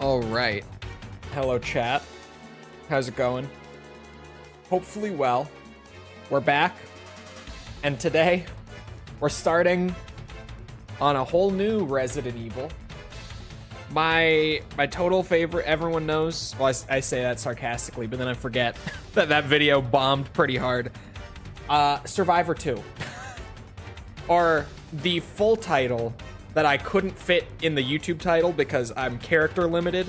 All right. Hello, chat. How's it going? Hopefully well. We're back. And today, we're starting on a whole new Resident Evil. My total favorite, everyone knows, well, I say that sarcastically, but then I forget that video bombed pretty hard. Survivor 2. Or the full title that I couldn't fit in the YouTube title because I'm character limited.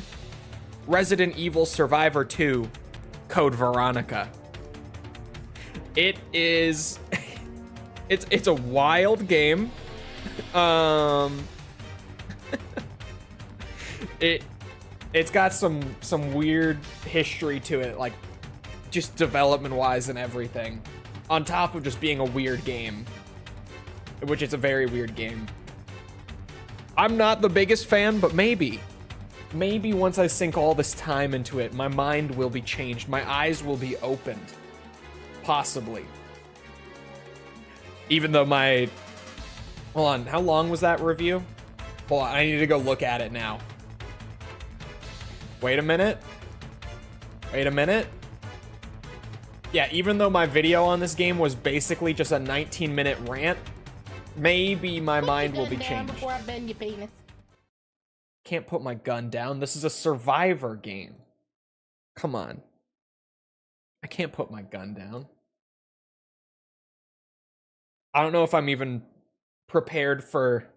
Resident Evil Survivor 2, Code Veronica. It is... It's a wild game. It's got some weird history to it, like just development wise and everything, on top of just being a weird game, which is a very weird game. I'm not the biggest fan, but maybe once I sink all this time into it, my mind will be changed, my eyes will be opened, possibly. Even though hold on, how long was that review? Hold on, I need to go look at it now. Wait a minute. Yeah, even though my video on this game was basically just a 19-minute rant, maybe my mind will be changed. Before I bend your penis. Can't put my gun down. This is a survivor game. Come on. I can't put my gun down. I don't know if I'm even prepared for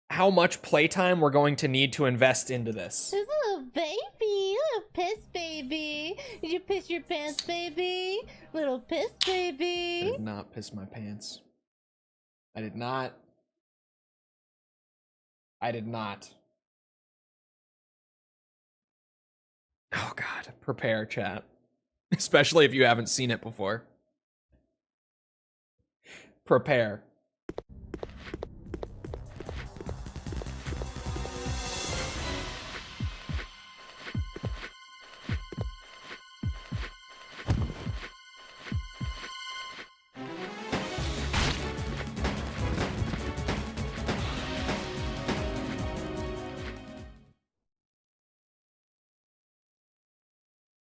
how much playtime we're going to need to invest into this. There's a little baby, little piss baby. Did you piss your pants, baby? Little piss baby. I did not piss my pants. I did not. Oh god, prepare, chat. Especially if you haven't seen it before. Prepare.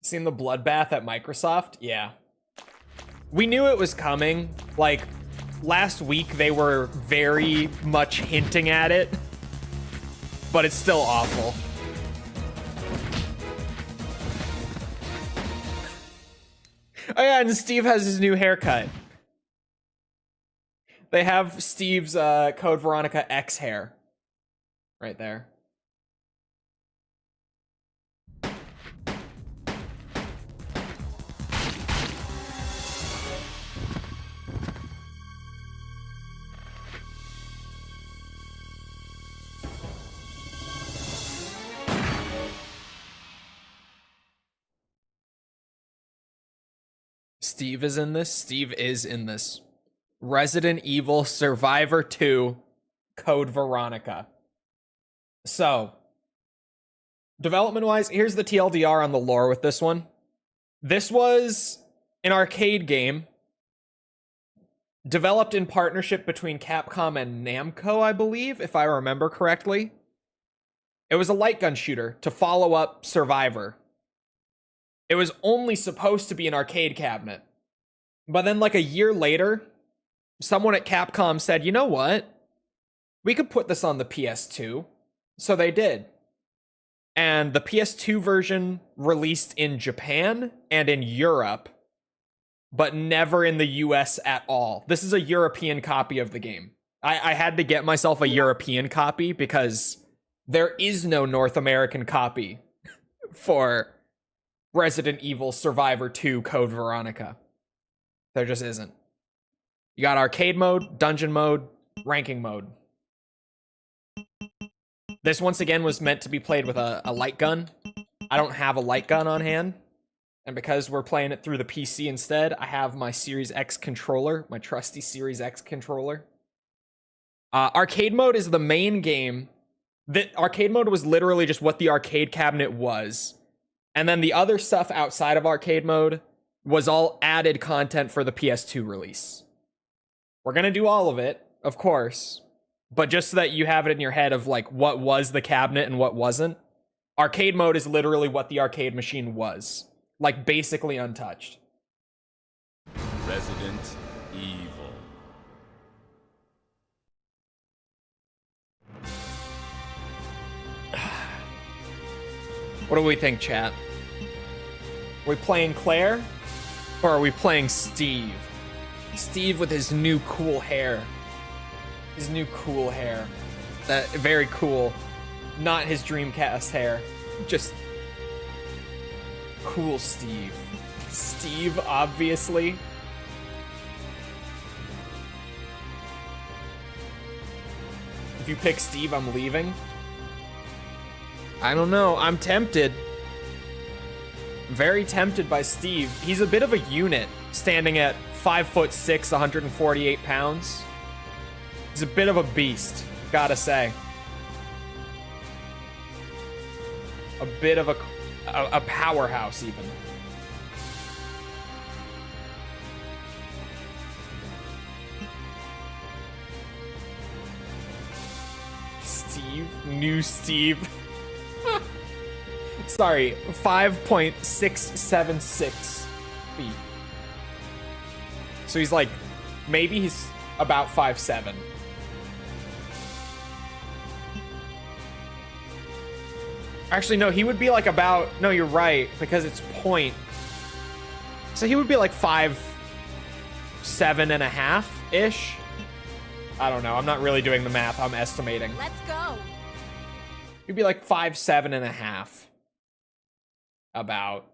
Seen the bloodbath at Microsoft? Yeah. We knew it was coming. Like, last week they were very much hinting at it, but it's still awful. Oh yeah, and Steve has his new haircut. They have Steve's Code Veronica X hair right there. Steve is in this. Steve is in this. Resident Evil Survivor 2, Code Veronica. So, development-wise, here's the TLDR on the lore with this one. This was an arcade game developed in partnership between Capcom and Namco, I believe, if I remember correctly. It was a light gun shooter to follow up Survivor. It was only supposed to be an arcade cabinet. But then like a year later, someone at Capcom said, you know what? We could put this on the PS2. So they did. And the PS2 version released in Japan and in Europe, but never in the US at all. This is a European copy of the game. I had to get myself a European copy because there is no North American copy for Resident Evil Survivor 2 Code Veronica. There just isn't. You got arcade mode, dungeon mode, ranking mode. This once again was meant to be played with a light gun. I don't have a light gun on hand. And because we're playing it through the PC instead, I have my Series X controller, my trusty Series X controller. Arcade mode is the main game. The arcade mode was literally just what the arcade cabinet was. And then the other stuff outside of arcade mode was all added content for the PS2 release. We're gonna do all of it, of course, but just so that you have it in your head of like what was the cabinet and what wasn't. Arcade mode is literally what the arcade machine was. Like, basically untouched. Resident Evil. What do we think, chat? Are we playing Claire? Or are we playing Steve? Steve with his new cool hair. His new cool hair. That very cool. Not his Dreamcast hair. Just cool Steve. Steve, obviously. If you pick Steve, I'm leaving. I don't know. I'm tempted. Very tempted by Steve. He's a bit of a unit, standing at 5'6", 148 pounds. He's a bit of a beast, gotta say. A bit of a powerhouse, even. Steve, new Steve. Sorry, 5.676 feet. So he's like, maybe he's about 5'7". Actually, no, he would be like about, no, you're right, because it's point. So he would be like 5'7.5"-ish. I don't know, I'm not really doing the math, I'm estimating. Let's go. He'd be like 5'7.5". About.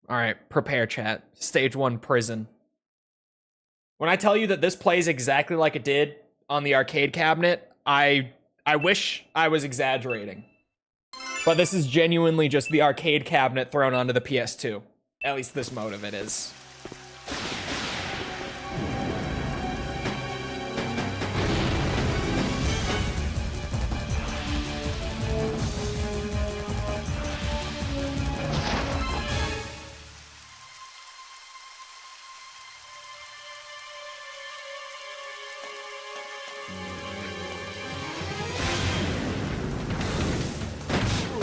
All right, prepare, chat. Stage 1 prison. When I tell you that this plays exactly like it did on the arcade cabinet, I wish I was exaggerating. But this is genuinely just the arcade cabinet thrown onto the PS2. At least this mode of it is.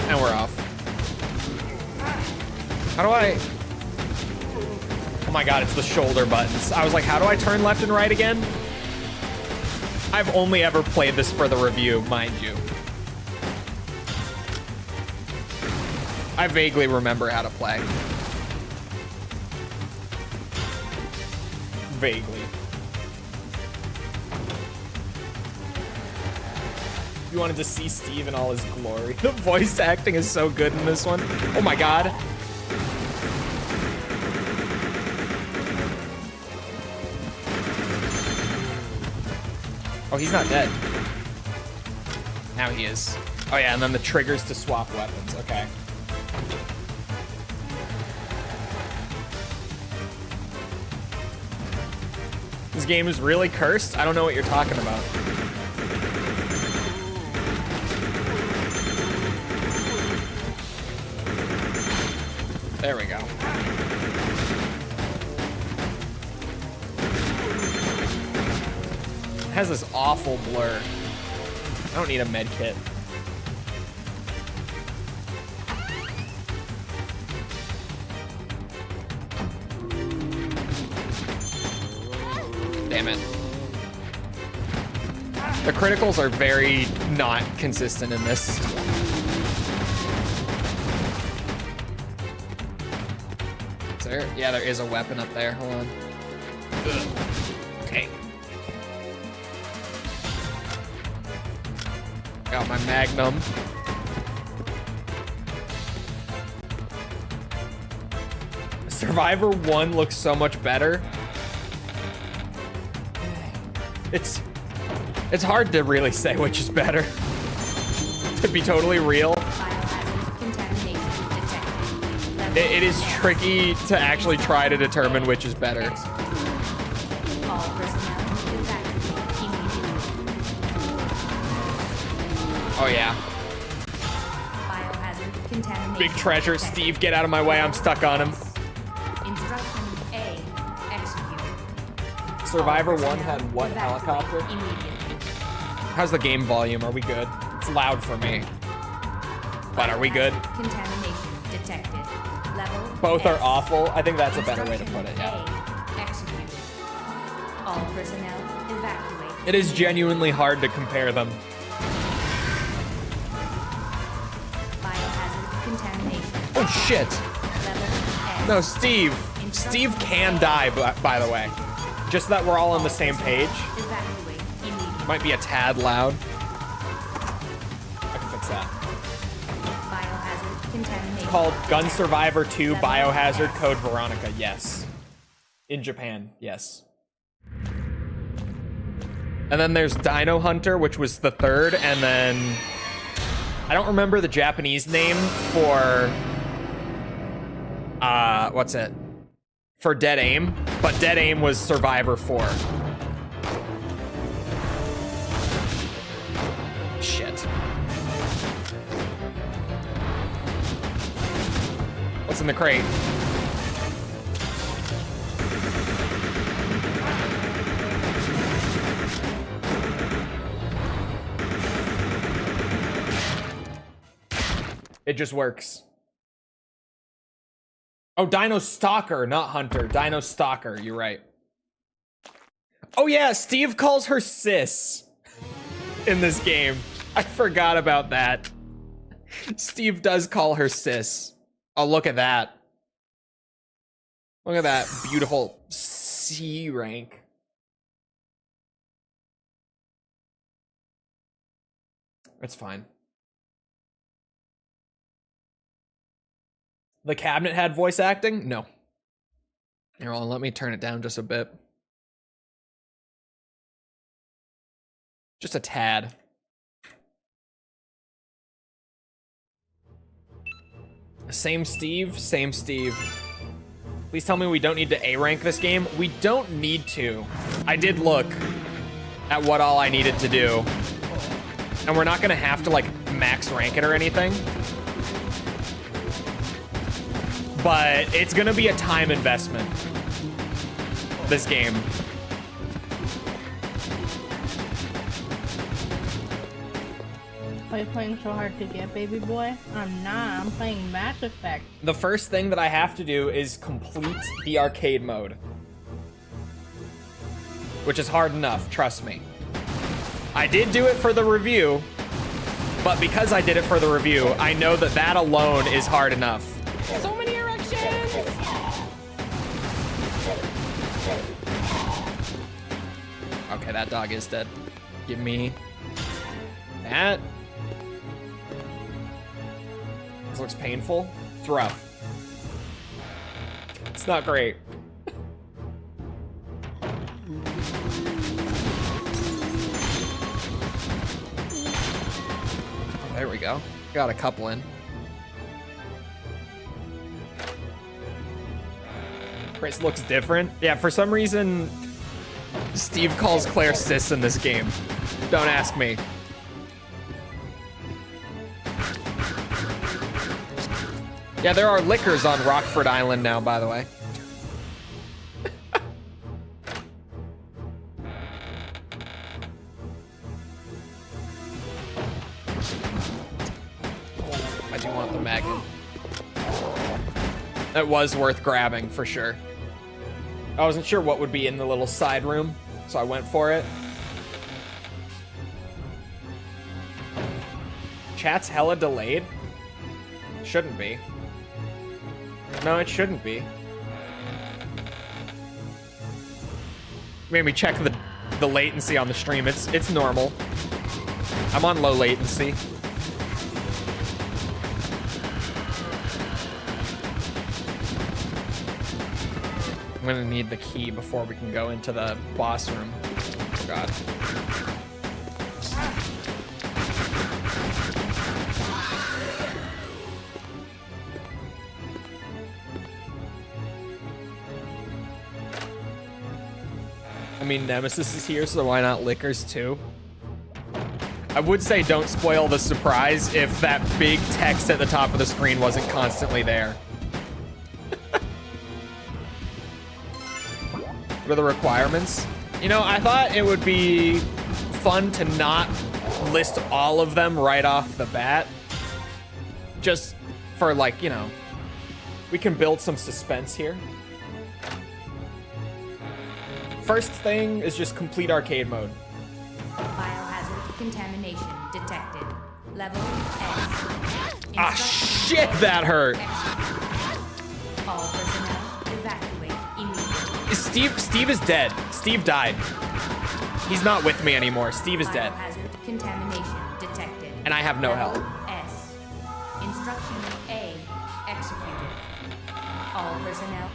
And we're off. How do I... Oh my god, it's the shoulder buttons. I was like, how do I turn left and right again? I've only ever played this for the review, mind you. I vaguely remember how to play. Vaguely. You wanted to see Steve in all his glory. The voice acting is so good in this one. Oh my god. Oh, he's not dead. Now he is. Oh yeah, and then the triggers to swap weapons. Okay. This game is really cursed? I don't know what you're talking about. There we go. It has this awful blur. I don't need a med kit. Damn it. The criticals are very not consistent in this. Yeah, there is a weapon up there. Hold on. Ugh. Okay. Got my Magnum. Survivor 1 looks so much better. It's hard to really say which is better. To be totally real. It is tricky to actually try to determine which is better. Oh yeah. Big treasure. Steve, get out of my way. I'm stuck on him. Survivor 1 had what helicopter? How's the game volume? Are we good? That's loud for me. But are we good? Contamination detected. Level Both S. are awful. I think that's a better way to put it. Yeah. A. Executed. All personnel evacuate. It is genuinely hard to compare them. Biohazard contamination. Oh shit. Level S. No, Steve. Steve can die, by the way. Just that we're all on the same page. Evacuate immediately. Might be a tad loud. I can fix that. Biohazard contamination. Called Gun Survivor 2 Biohazard Code Veronica. Yes. In Japan. Yes. And then there's Dino Hunter, which was the third, and then I don't remember the Japanese name for what's it? For Dead Aim, but Dead Aim was Survivor 4. Shit. What's in the crate? It just works. Oh, Dino Stalker, not Hunter. Dino Stalker, you're right. Oh yeah, Steve calls her sis in this game. I forgot about that. Steve does call her sis. Oh, look at that. Look at that beautiful C rank. It's fine. The cabinet had voice acting? No. Here, hold on, let me turn it down just a bit. Just a tad. Same Steve, same Steve. Please tell me we don't need to A rank this game. We don't need to. I did look at what all I needed to do. And we're not gonna have to like max rank it or anything. But it's gonna be a time investment, this game. Are you playing so hard to get, baby boy? I'm not. I'm playing Mass Effect. The first thing that I have to do is complete the arcade mode. Which is hard enough, trust me. I did do it for the review, but because I did it for the review, I know that that alone is hard enough. So many erections! Okay, that dog is dead. Give me that. This looks painful. It's rough. It's not great. There we go. Got a couple in. Chris looks different. Yeah, for some reason, Steve calls Claire sis in this game. Don't ask me. Yeah, there are liquors on Rockford Island now, by the way. I do want the Magnum. That was worth grabbing, for sure. I wasn't sure what would be in the little side room, so I went for it. Chat's hella delayed? Shouldn't be. No, it shouldn't be. Made me check the latency on the stream. It's normal. I'm on low latency. I'm gonna need the key before we can go into the boss room. Oh god. I mean, Nemesis is here, so why not liquors too? I would say don't spoil the surprise if that big text at the top of the screen wasn't constantly there. What are the requirements? You know, I thought it would be fun to not list all of them right off the bat. Just for, like, you know, we can build some suspense here. First thing is just complete arcade mode. Biohazard contamination detected. Level S. Ah, shit, that hurt. All personnel evacuate immediately. Steve is dead. Steve died. He's not with me anymore. Steve is dead. Biohazard contamination detected. And I have no Level health. S. Instruction A executed. All personnel.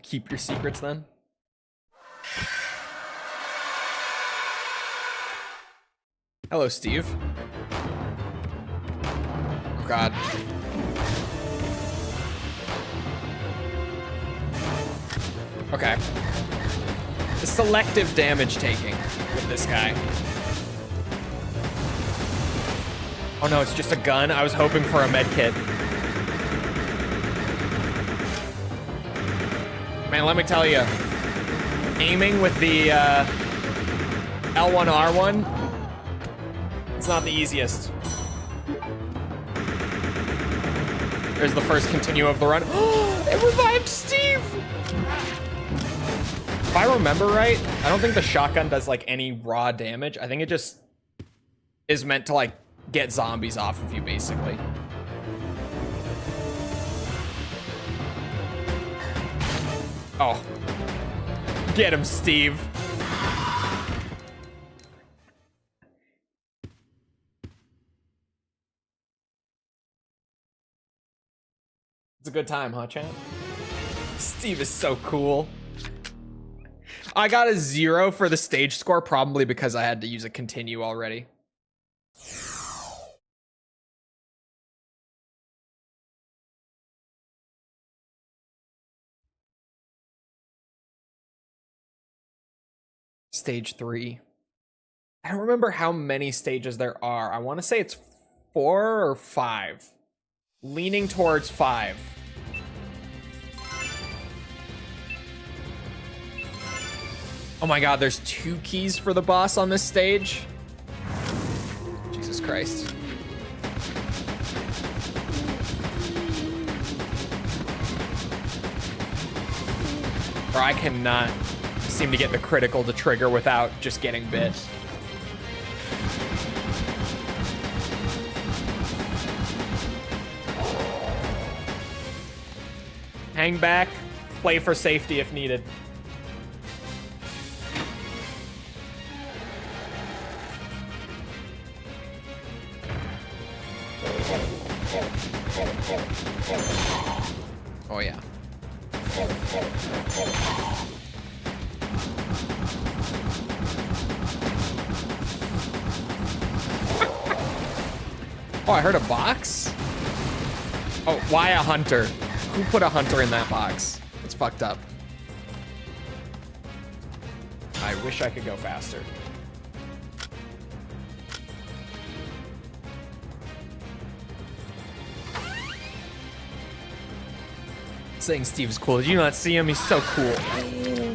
Keep your secrets then. Hello, Steve. Oh, God. Okay. The selective damage taking with this guy. Oh no, it's just a gun. I was hoping for a med kit. Man, let me tell you, aiming with the L1R1, it's not the easiest. There's the first continue of the run. It revived Steve! If I remember right, I don't think the shotgun does like any raw damage. I think it just is meant to like get zombies off of you, basically. Oh. Get him, Steve. It's a good time, huh, chat? Steve is so cool. I got a 0 for the stage score, probably because I had to use a continue already. Stage 3. I don't remember how many stages there are. I want to say it's 4 or 5. Leaning towards 5. Oh my God, there's 2 keys for the boss on this stage. Jesus Christ. Or I cannot seem to get the critical to trigger without just getting bit. Hang back, play for safety if needed. Oh yeah. Oh, I heard a box? Oh, why a hunter? Who put a hunter in that box? It's fucked up. I wish I could go faster. Saying Steve's cool. Did you not see him? He's so cool.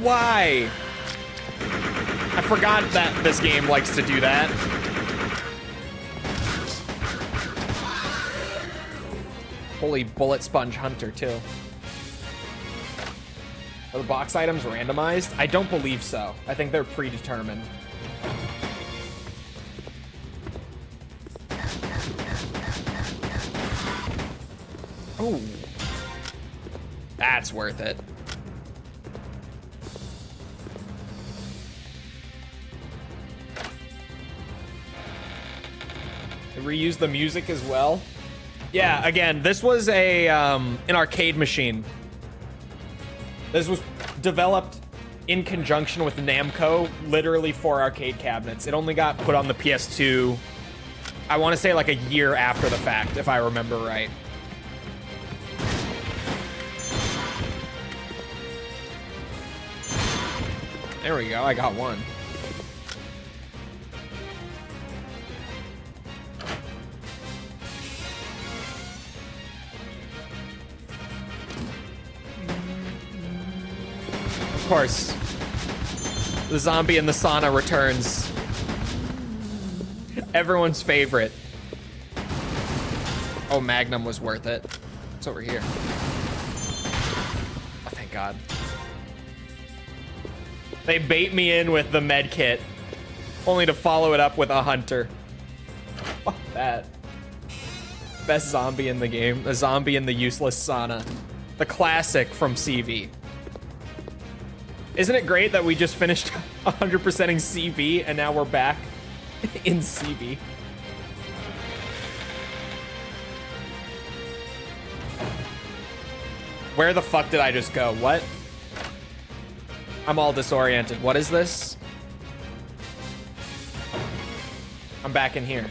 Why? I forgot that this game likes to do that. Holy bullet sponge hunter, too. Are the box items randomized? I don't believe so. I think they're predetermined. Oh. That's worth it. They reused the music as well. Yeah, again, this was a an arcade machine. This was developed in conjunction with Namco, literally for arcade cabinets. It only got put on the PS2, I want to say like a year after the fact, if I remember right. There we go, I got one. Of course, the zombie in the sauna returns. Everyone's favorite. Oh, Magnum was worth it. It's over here. Oh, thank God. They bait me in with the med kit, only to follow it up with a hunter. Fuck that. Best zombie in the game. A zombie in the useless sauna. The classic from CV. Isn't it great that we just finished 100%ing CV and now we're back in CV? Where the fuck did I just go? What? I'm all disoriented. What is this? I'm back in here.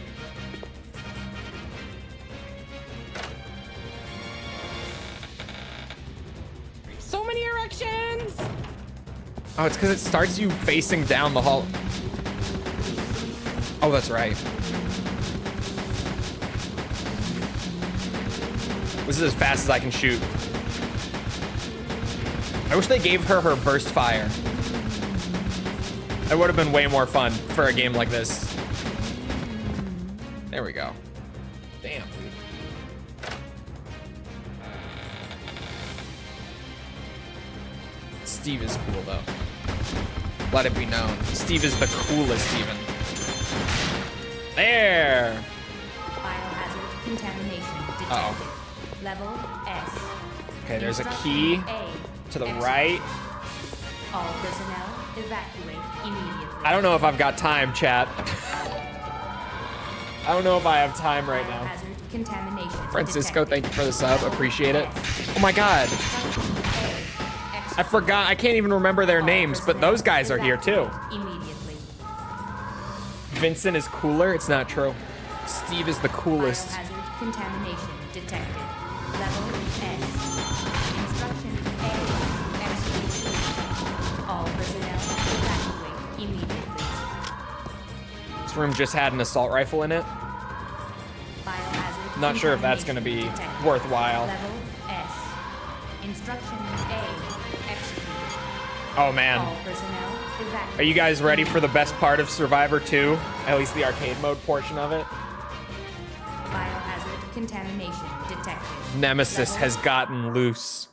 So many erections! Oh, it's because it starts you facing down the hall. Oh, that's right. This is as fast as I can shoot. I wish they gave her burst fire. That would have been way more fun for a game like this. There we go. Damn, dude. Steve is cool, though. Let it be known. Steve is the coolest, even. There! Biohazard contamination detected. Uh-oh. Level S. Okay, there's a key to the right. All personnel evacuate immediately. I don't know if I've got time, chat. I don't know if I have time right now. Biohazard contamination Francisco, detected. thank you for the sub. Appreciate it. Oh my God. I forgot. I can't even remember their names, but those guys are here too. Immediately. Vincent is cooler. It's not true. Steve is the coolest. Biohazard contamination detected. Level S. Instruction A. Execute. All personnel evacuate immediately. This room just had an assault rifle in it. Biohazard Not sure if that's going to be contamination detected. worthwhile. Level S. Instruction A. Execute. Oh man. All personnel evacuate. Are you guys ready for the best part of Survivor 2? At least the arcade mode portion of it. Biohazard contamination detected. Nemesis Level has gotten loose.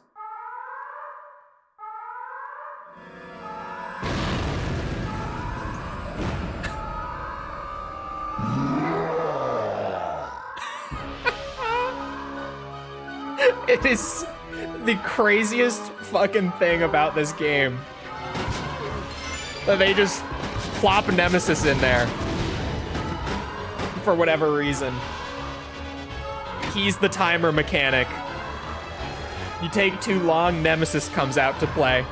It is the craziest fucking thing about this game. That they just plop Nemesis in there. For whatever reason. He's the timer mechanic. You take too long, Nemesis comes out to play.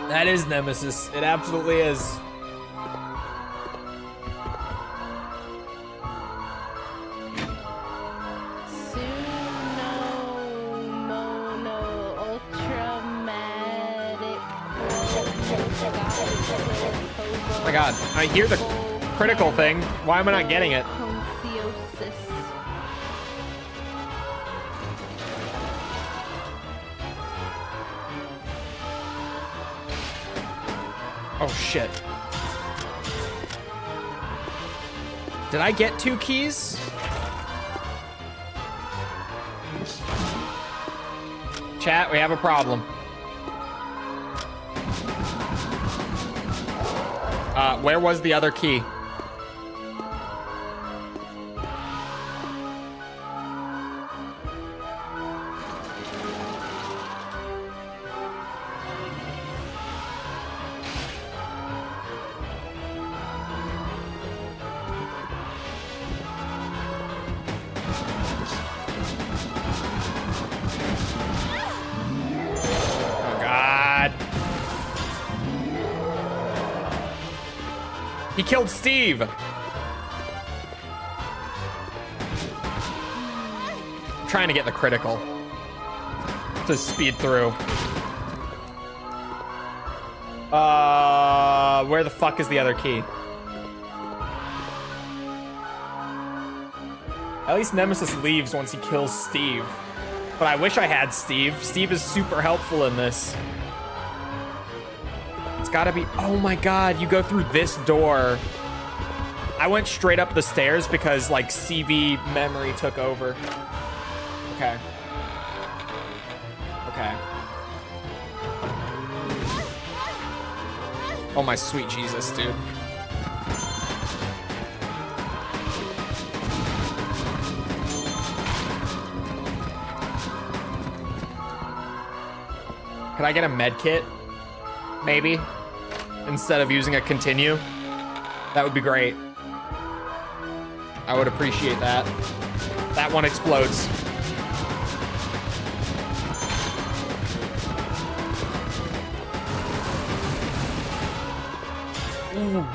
That is Nemesis. It absolutely is. Oh my God, I hear the critical thing. Why am I not getting it? Oh shit. Did I get 2 keys? Chat, we have a problem. Where was the other key? He killed Steve. I'm trying to get the critical to speed through. Where the fuck is the other key? At least Nemesis leaves once he kills Steve. But I wish I had Steve. Steve is super helpful in this. It's gotta be, oh my God, you go through this door. I went straight up the stairs because like CV memory took over. Okay. Okay. Oh my sweet Jesus, dude. Could I get a med kit? Maybe? Instead of using a continue? That would be great. I would appreciate that. That one explodes. Ooh.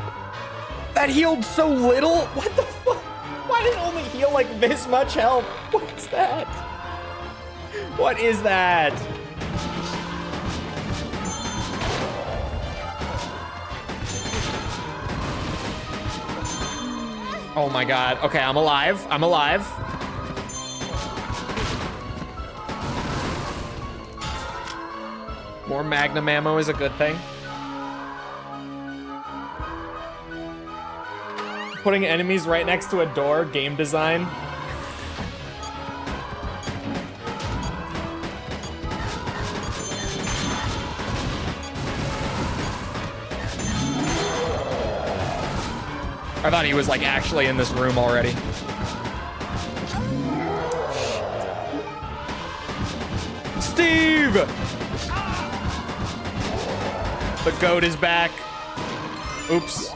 That healed so little? What the fuck? Why did it only heal like this much health? What is that? What is that? Oh my God. Okay, I'm alive. I'm alive. More magnum ammo is a good thing. Putting enemies right next to a door, game design. I thought he was like actually in this room already. Steve! The goat is back. Oops.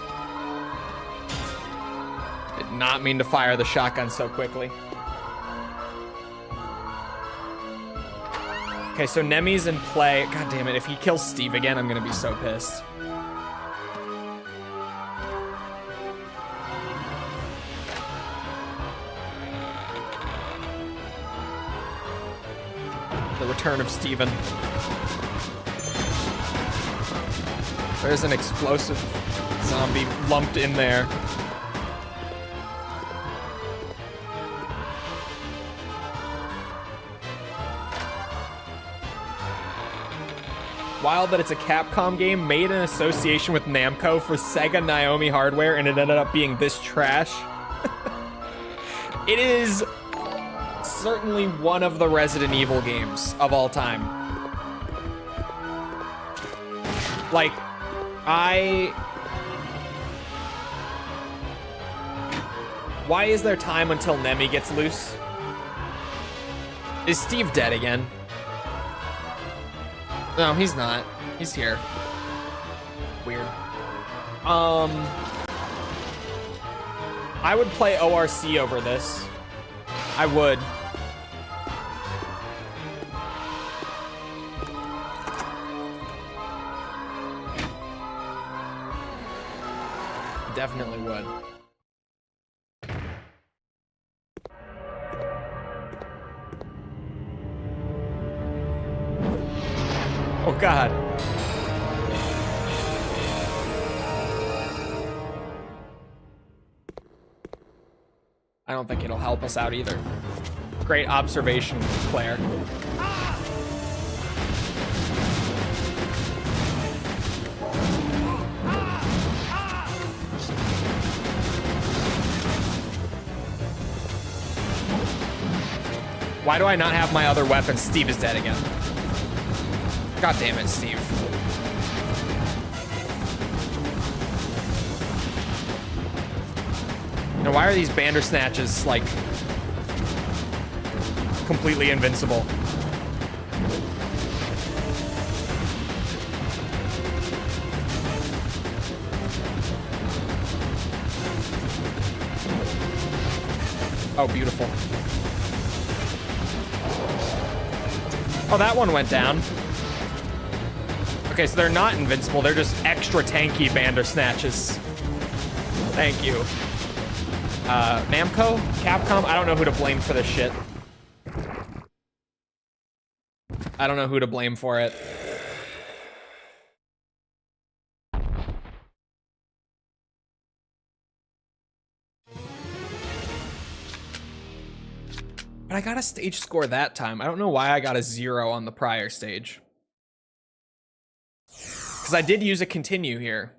Did not mean to fire the shotgun so quickly. Okay, so Nemi's in play. God damn it, if he kills Steve again, I'm gonna be so pissed. Return of Steven. There's an explosive zombie lumped in there. Wild that it's a Capcom game made in association with Namco for Sega NAOMI hardware and it ended up being this trash. It is certainly one of the Resident Evil games of all time. Like, why is there time until Nemi gets loose? Is Steve dead again? No, he's not. He's here. Weird. I would play ORC over this. I would. Definitely would. Oh God. I don't think it'll help us out either. Great observation, Claire. Why do I not have my other weapon? Steve is dead again. God damn it, Steve. Now, why are these Bandersnatches, like, completely invincible? Oh, beautiful. Oh, that one went down. Okay, so they're not invincible. They're just extra tanky Bandersnatches. Thank you. Namco? Capcom? I don't know who to blame for this shit. I don't know who to blame for it. But I got a stage score that time. I don't know why I got a 0 on the prior stage. Because I did use a continue here.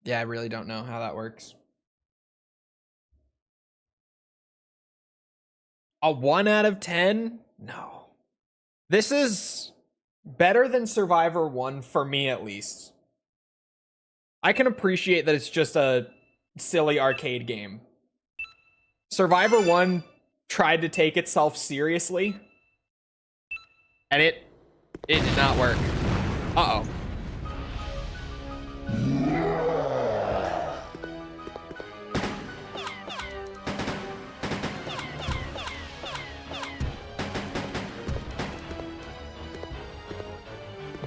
Yeah, I really don't know how that works. A 1 out of 10? No. This is better than Survivor 1 for me, at least. I can appreciate that it's just a silly arcade game. Survivor 1 tried to take itself seriously, and it did not work. Uh-oh.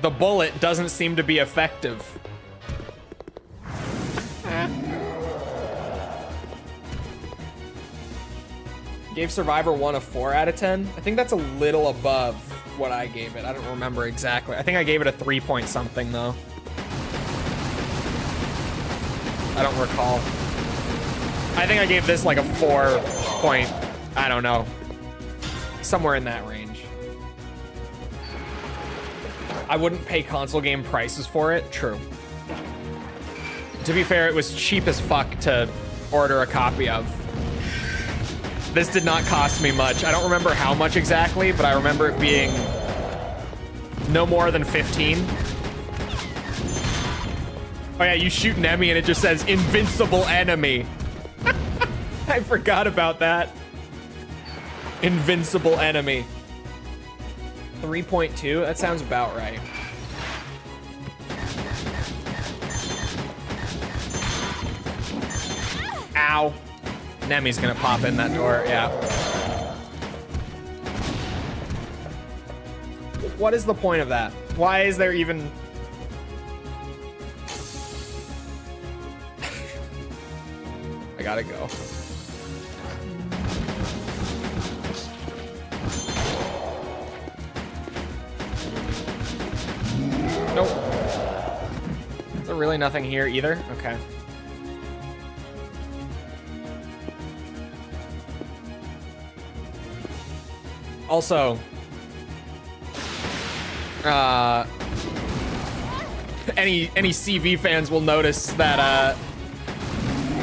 The bullet doesn't seem to be effective. Gave Survivor 1 a 4 out of 10. I think that's a little above what I gave it. I don't remember exactly. I think I gave it a 3 point something though. I don't recall. I think I gave this like a 4 point, I don't know. Somewhere in that range. I wouldn't pay console game prices for it. True. To be fair, it was cheap as fuck to order a copy of. This did not cost me much. I don't remember how much exactly, but I remember it being no more than 15. Oh yeah, you shoot an enemy and it just says invincible enemy. I forgot about that. Invincible enemy. 3.2, that sounds about right. Ow. Nemi's gonna pop in that door, yeah. What is the point of that? Why is there even... I gotta go. Nope. Is there really nothing here either? Okay. Also, any CV fans will notice that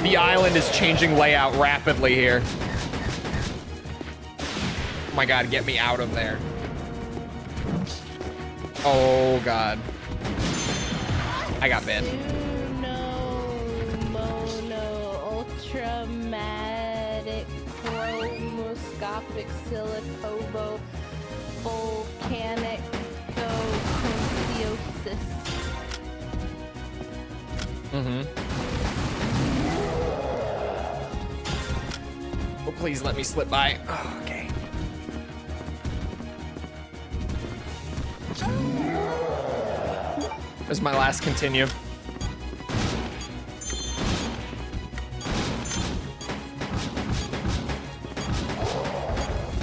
the island is changing layout rapidly here. Oh my god, get me out of there. Oh god. I got bit. Mono, ultramatic, chromoscopic, silicobo, volcanic, consiosis. Mm-hmm. Oh, please let me slip by. Oh, okay. This is my last continue.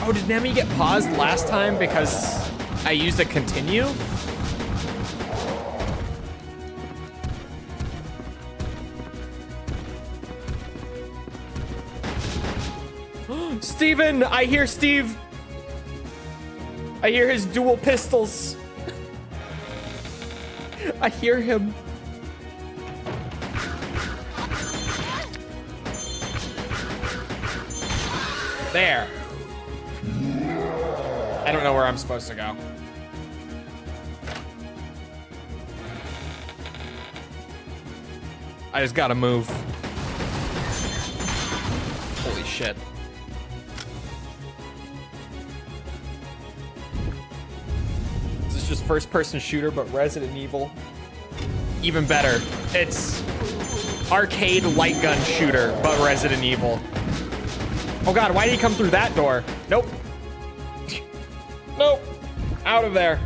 Oh, did Nemi get paused last time because I used a continue? Steven! I hear Steve! I hear his dual pistols. I hear him. There. I don't know where I'm supposed to go. I just gotta move. Holy shit. Just first-person shooter, but Resident Evil. Even better. It's arcade light gun shooter, but Resident Evil. Oh god, why did he come through that door? Nope. Nope. Out of there.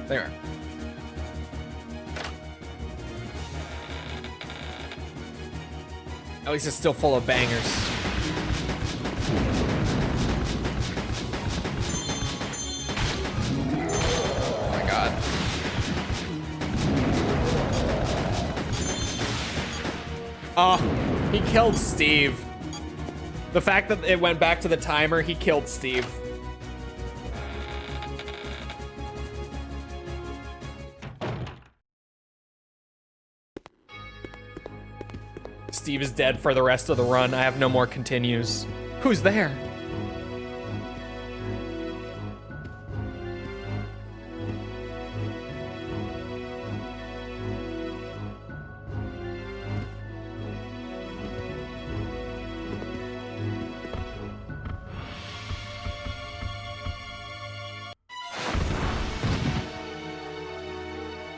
There. At least it's still full of bangers. Oh, he killed Steve. The fact that it went back to the timer, he killed Steve. Steve is dead for the rest of the run. I have no more continues. Who's there?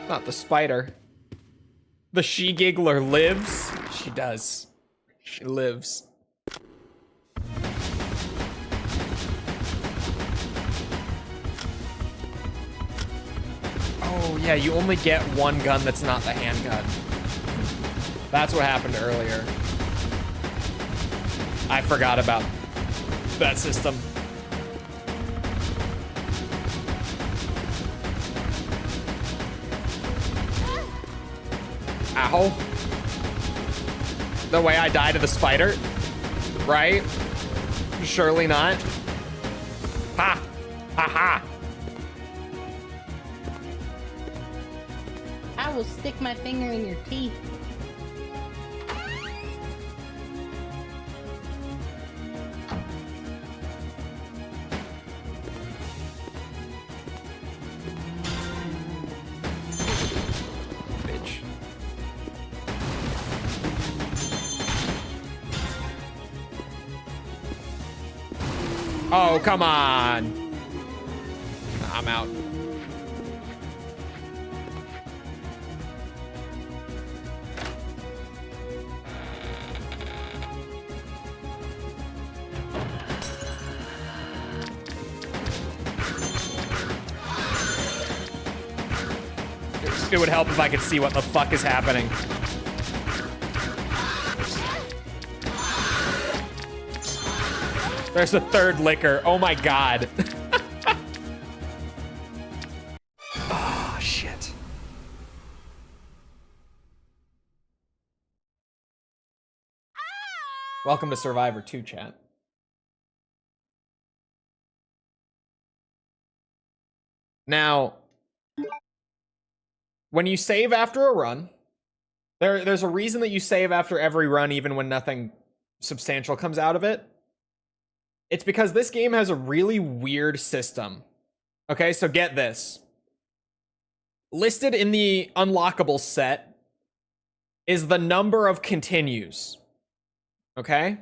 Not the spider. The she-giggler lives? She does. She lives. Oh, yeah, you only get one gun that's not the handgun. That's what happened earlier. I forgot about that system. Ow. The way I die to the spider, right? Surely not. Ha! Ha ha! I will stick my finger in your teeth. Bitch. Oh, come on. I'm out. It would help if I could see what the fuck is happening. There's a third liquor. Oh my god. Oh, shit. Welcome to Survivor 2, chat. Now, when you save after a run, there's a reason that you save after every run, even when nothing substantial comes out of it. It's because this game has a really weird system. Okay, so get this. Listed in the unlockable set is the number of continues. Okay?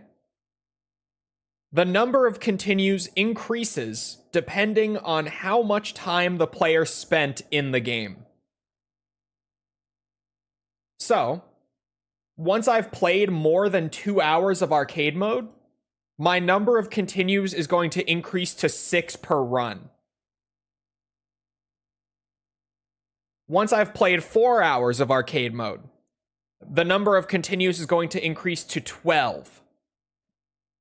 The number of continues increases depending on how much time the player spent in the game. So, once I've played more than 2 hours of arcade mode, my number of continues is going to increase to 6 per run. Once I've played 4 hours of arcade mode, the number of continues is going to increase to 12.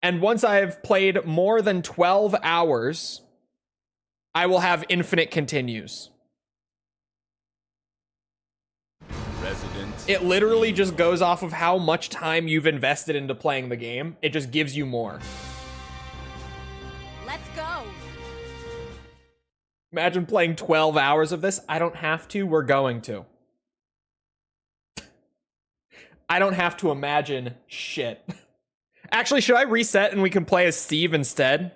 And once I've played more than 12 hours, I will have infinite continues. It literally just goes off of how much time you've invested into playing the game. It just gives you more. Let's go. Imagine playing 12 hours of this. I don't have to. We're going to. I don't have to imagine shit. Actually, should I reset and we can play as Steve instead?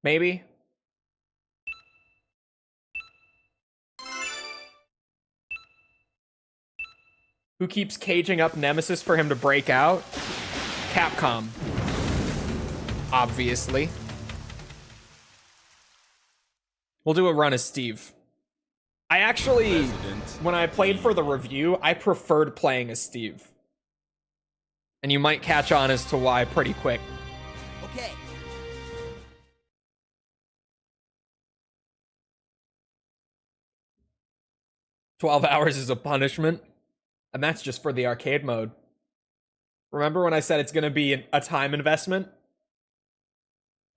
Maybe? Who keeps caging up Nemesis for him to break out? Capcom. Obviously. We'll do a run as Steve. I actually, when I played for the review, I preferred playing as Steve. And you might catch on as to why pretty quick. Okay. "12 hours is a punishment." And that's just for the arcade mode. Remember when I said it's going to be a time investment?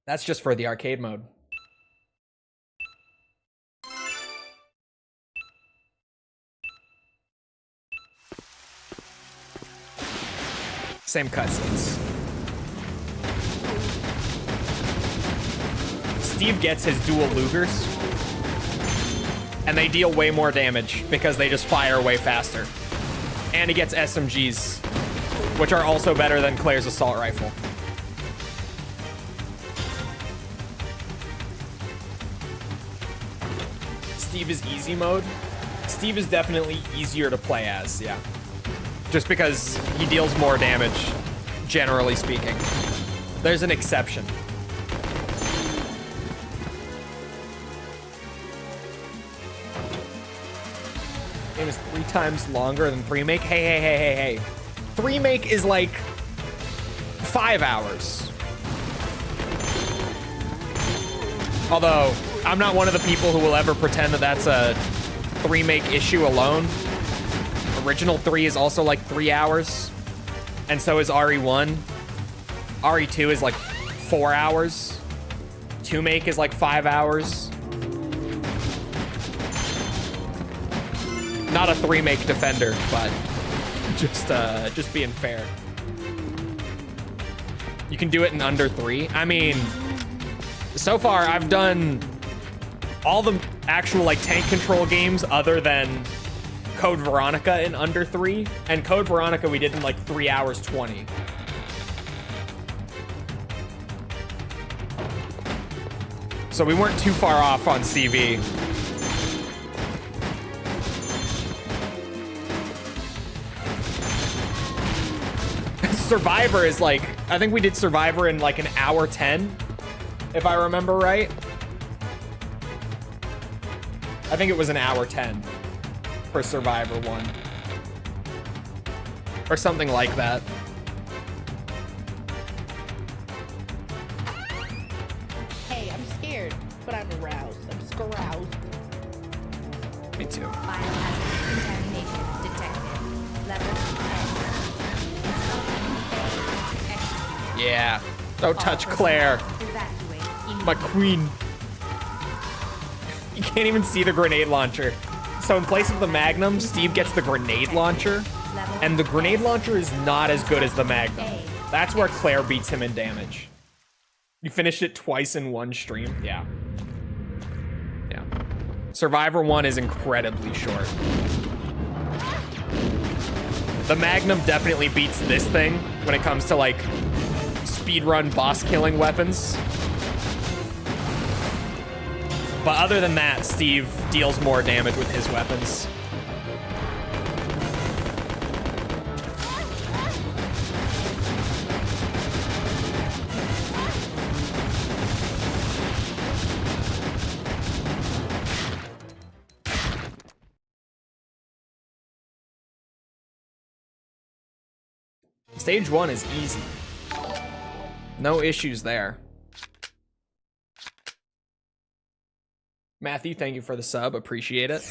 That's just for the arcade mode. Same cutscenes. Steve gets his dual Lugers, and they deal way more damage because they just fire way faster. And he gets SMGs, which are also better than Claire's assault rifle. Steve is easy mode. Steve is definitely easier to play as, yeah. Just because he deals more damage, generally speaking. There's an exception. Game is 3 times longer than 3-make. Hey. 3-make is like 5 hours. Although, I'm not one of the people who will ever pretend that that's a 3-make issue alone. Original 3 is also like 3 hours. And so is RE1. RE2 is like 4 hours. 2-make is like 5 hours. Not a 3-make defender, but just being fair. You can do it in under 3. I mean, so far I've done all the actual like tank control games other than Code Veronica in under 3, and Code Veronica we did in like 3 hours 20. So we weren't too far off on CV. Survivor is like, I think we did Survivor in like an hour 10, if I remember right. I think it was an hour 10 for Survivor 1. Or something like that. Hey, I'm scared, but I'm aroused. I'm scaroused. Me too. Biohazard contamination detected. Level S. Execute. Yeah. Don't touch All Claire. personnel evacuate My immediately. queen. You can't even see the grenade launcher. So in place of the Magnum, Steve gets the grenade launcher. Level And the grenade S. launcher is not as good as the Magnum. A. That's where Claire beats him in damage. You finished it twice in one stream? Yeah. Yeah. Survivor 1 is incredibly short. The Magnum definitely beats this thing when it comes to like speedrun boss killing weapons. But other than that, Steve deals more damage with his weapons. Stage 1 is easy. No issues there. Matthew, thank you for the sub. Appreciate it.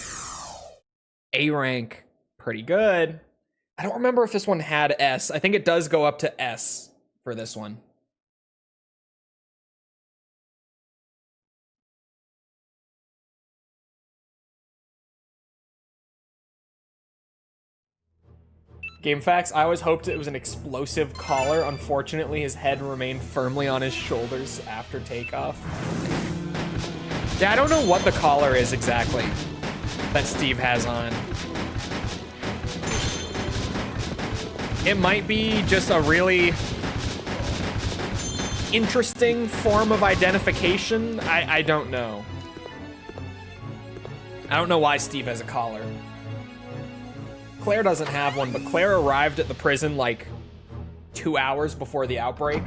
A rank. Pretty good. I don't remember if this one had S. I think it does go up to S for this one. Game facts, I always hoped it was an explosive collar. Unfortunately, his head remained firmly on his shoulders after takeoff. Yeah, I don't know what the collar is exactly that Steve has on. It might be just a really interesting form of identification. I don't know. I don't know why Steve has a collar. Claire doesn't have one, but Claire arrived at the prison like 2 hours before the outbreak,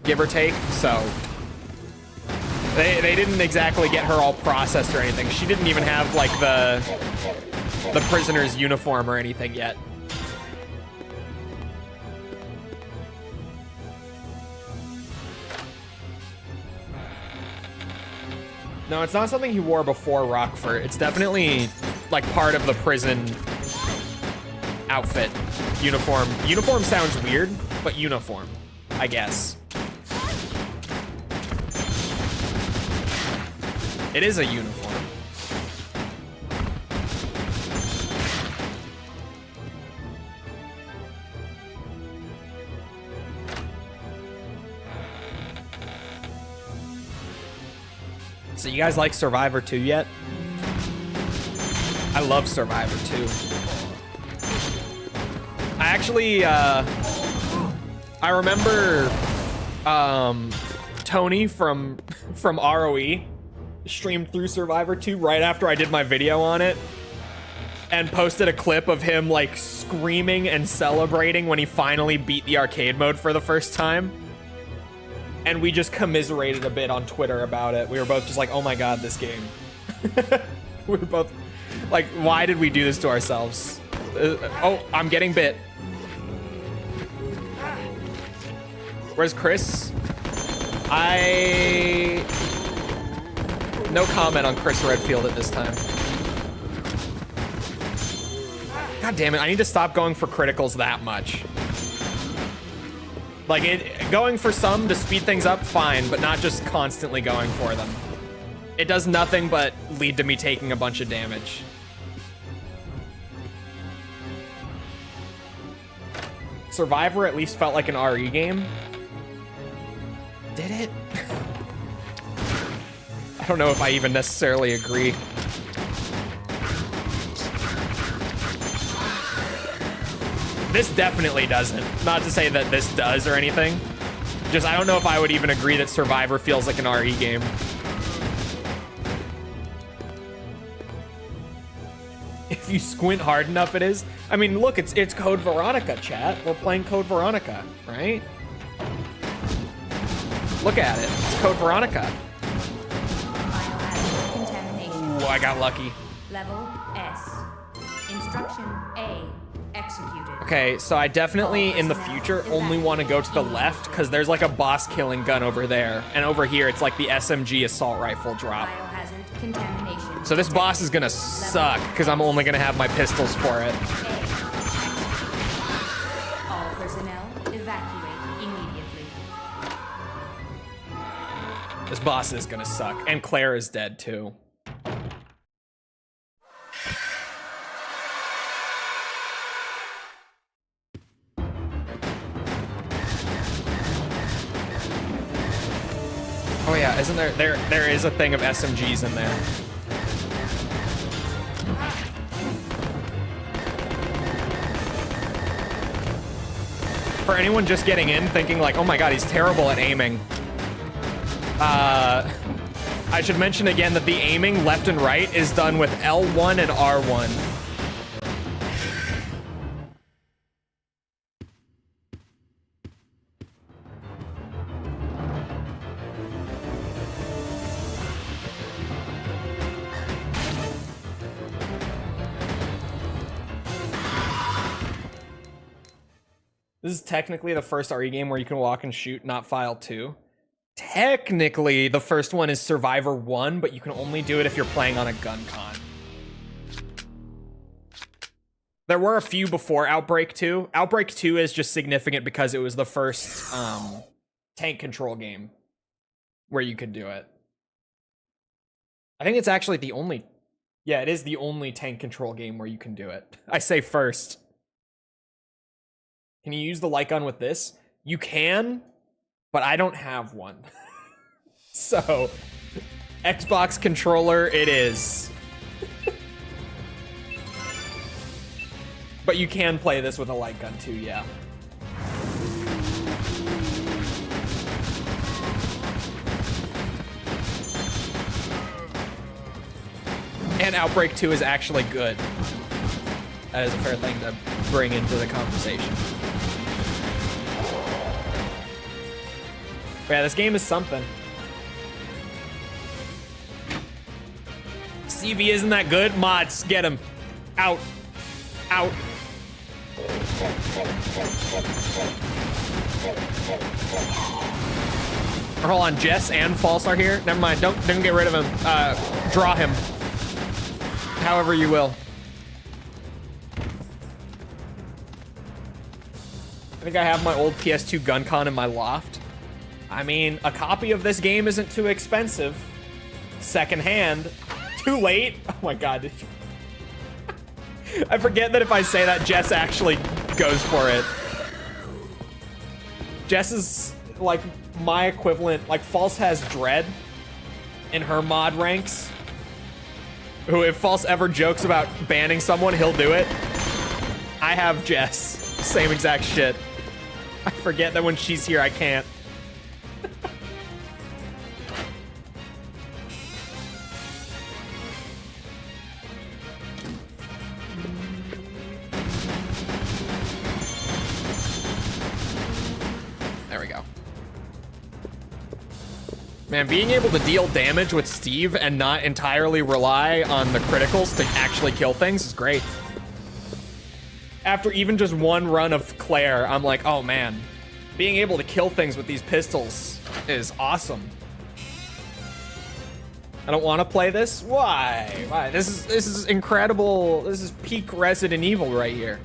give or take, so they didn't exactly get her all processed or anything. She didn't even have like the prisoner's uniform or anything yet. No, it's not something he wore before Rockford. It's definitely like part of the prison outfit. Uniform. Uniform sounds weird, but uniform, I guess. It is a uniform. So you guys like Survivor 2 yet? I love Survivor 2. I actually, I remember Tony from ROE streamed through Survivor 2 right after I did my video on it and posted a clip of him like screaming and celebrating when he finally beat the arcade mode for the first time. And we just commiserated a bit on Twitter about it. We were both just like, oh my god, this game. We were both like, why did we do this to ourselves? Oh, I'm getting bit. Where's Chris? No comment on Chris Redfield at this time. God damn it, I need to stop going for criticals that much. Like, going for some to speed things up, fine, but not just constantly going for them. It does nothing but lead to me taking a bunch of damage. Survivor at least felt like an RE game. Did it? I don't know if I even necessarily agree. This definitely doesn't. Not to say that this does or anything. Just, I don't know if I would even agree that Survivor feels like an RE game. If you squint hard enough, it is. I mean, look, it's Code Veronica, chat. We're playing Code Veronica, right? Look at it. It's Code Veronica. Biohazard contamination. Ooh, I got lucky. Level S. Instruction A. Executed. Okay, so I definitely, in the future, only want to go to the left, because there's like a boss-killing gun over there. And over here, it's like the SMG assault rifle drop. Biohazard contamination. So this boss is gonna suck, because I'm only gonna have my pistols for it. All personnel evacuate immediately. This boss is gonna suck. And Claire is dead, too. Oh yeah, isn't there is a thing of SMGs in there. For anyone just getting in thinking like, oh my god, he's terrible at aiming. I should mention again that the aiming left and right is done with L1 and R1. This is technically the first RE game where you can walk and shoot, not file 2. Technically, the first one is Survivor 1, but you can only do it if you're playing on a gun con. There were a few before Outbreak 2. Outbreak 2 is just significant because it was the first tank control game where you could do it. I think it's actually the only... Yeah, it is the only tank control game where you can do it. I say first. Can you use the light gun with this? You can, but I don't have one. So, Xbox controller it is. But you can play this with a light gun too, yeah. And Outbreak 2 is actually good. That is a fair thing to bring into the conversation. Yeah, this game is something. CV isn't that good? Mods, get him. Out. Out. Or hold on, Jess and False are here. Never mind, don't get rid of him. Draw him. However you will. I think I have my old PS2 gun con in my loft. I mean, a copy of this game isn't too expensive. Secondhand. Too late. Oh my god. I forget that if I say that, Jess actually goes for it. Jess is like my equivalent. Like, False has Dread. in her mod ranks, who, if False ever jokes about banning someone, he'll do it. I have Jess. Same exact shit. I forget that when she's here, I can't. There we go. Man, being able to deal damage with Steve and not entirely rely on the criticals to actually kill things is great. After even just one run of Claire, I'm like, oh man, being able to kill things with these pistols is awesome. I don't want to play this. Why? Why? This is incredible. This is peak Resident Evil right here.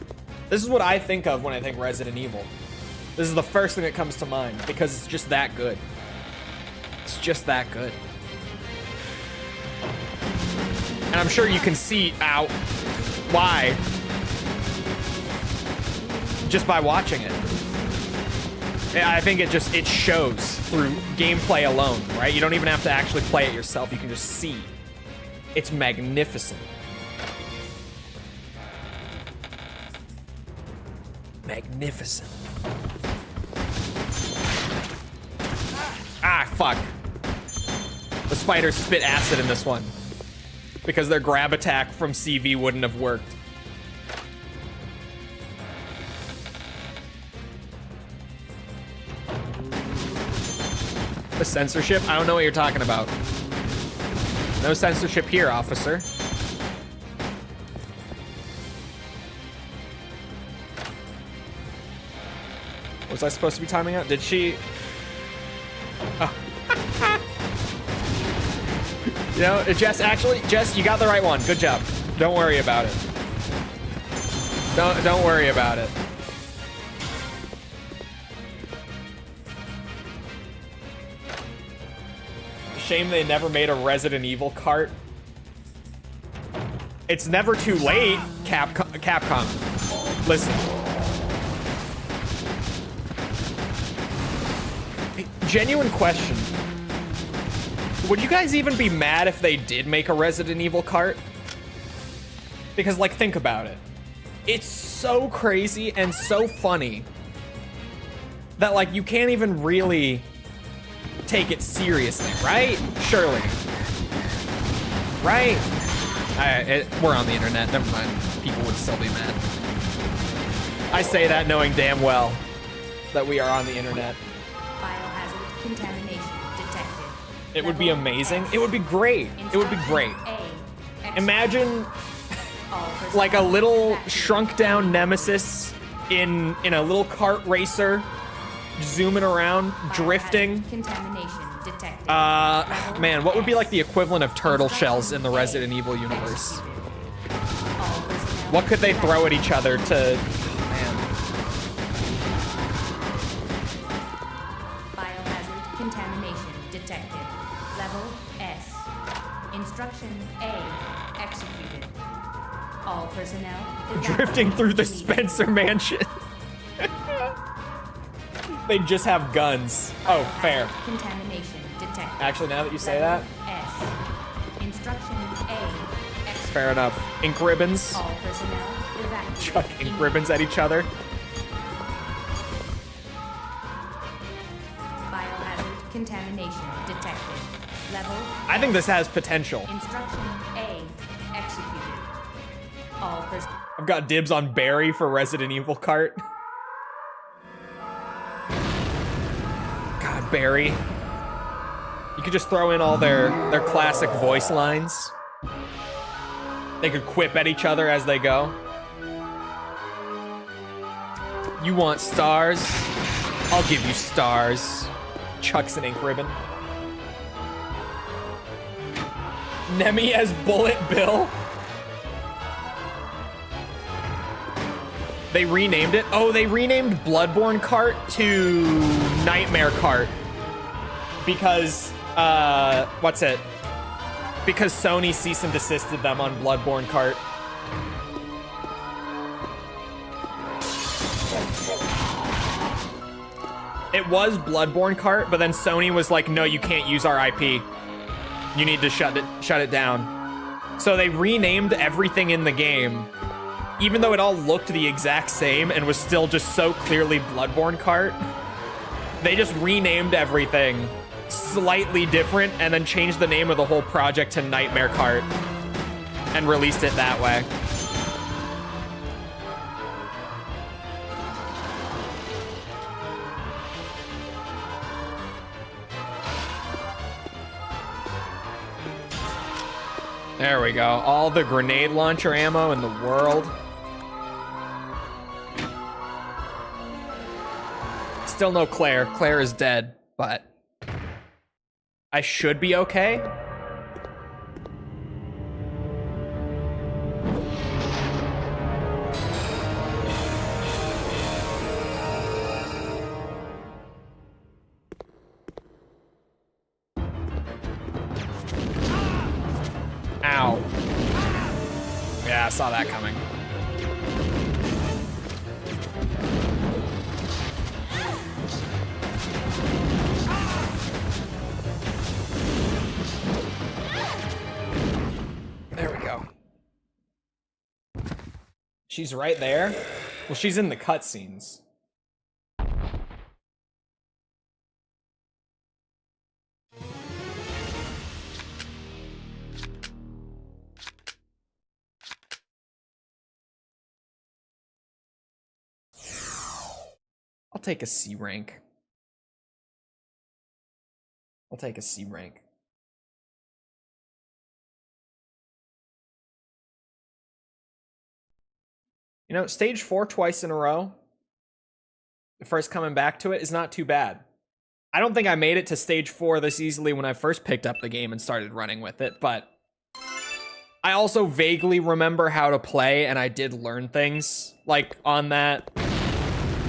This is what I think of when I think Resident Evil. This is the first thing that comes to mind because it's just that good. It's just that good. And I'm sure you can see, ow, why, just by watching it. I think it shows through gameplay alone, right? You don't even have to actually play it yourself. You can just see. It's magnificent. Magnificent. Ah, fuck. The spiders spit acid in this one because their grab attack from CV wouldn't have worked. The censorship? I don't know what you're talking about. No censorship here, officer. Was I supposed to be timing out? Did she? Oh. You know, Jess, you got the right one. Good job. Don't worry about it. Don't worry about it. Shame they never made a Resident Evil cart. It's never too late, Capcom. Listen. Genuine question. Would you guys even be mad if they did make a Resident Evil cart? Because, like, think about it. It's so crazy and so funny that, like, you can't even really take it seriously, right? Surely. Right? We're on the internet. Never mind. People would still be mad. I say that knowing damn well that we are on the internet. Biohazard contamination detected. It would be amazing. It would be great. It would be great. Imagine like a little shrunk down Nemesis in a little kart racer, zooming around, drifting. Contamination detected. Man, what would be like the equivalent of turtle shells in the Resident Evil universe? What could they throw at each other to... Man. Biohazard contamination detected. Level S. Instruction A. Executed. All personnel Drifting through the Spencer mansion. They just have guns. Oh, fair. Contamination detected. Actually, now that you say that, S. Instruction A. Executed. fair enough. Ink ribbons. All personnel evacuated. Chuck ink ribbons at each other. Biohazard contamination detected. Level. I think this has potential. Instruction A. Executed. All personnel. I've got dibs on Barry for Resident Evil cart. God, Barry. You could just throw in all their classic voice lines. They could quip at each other as they go. You want stars? I'll give you stars. Chucks an ink ribbon. Nemi as Bullet Bill. They renamed it. Oh, they renamed Bloodborne Cart to Nightmare Cart. Because, what's it? Because Sony cease and desisted them on Bloodborne Cart. It was Bloodborne Cart, but then Sony was like, no, you can't use our IP. You need to shut it down. So they renamed everything in the game, even though it all looked the exact same and was still just so clearly Bloodborne Kart. They just renamed everything slightly different and then changed the name of the whole project to Nightmare Kart and released it that way. There we go. All the grenade launcher ammo in the world. Still no Claire. Claire is dead, but I should be okay. Ow. Yeah, I saw that coming. There we go. She's right there. Well, she's in the cutscenes. I'll take a C rank. I'll take a C rank. You know, stage 4 twice in a row, the first coming back to it is not too bad. I don't think I made it to stage 4 this easily when I first picked up the game and started running with it, but I also vaguely remember how to play, and I did learn things. Like, on that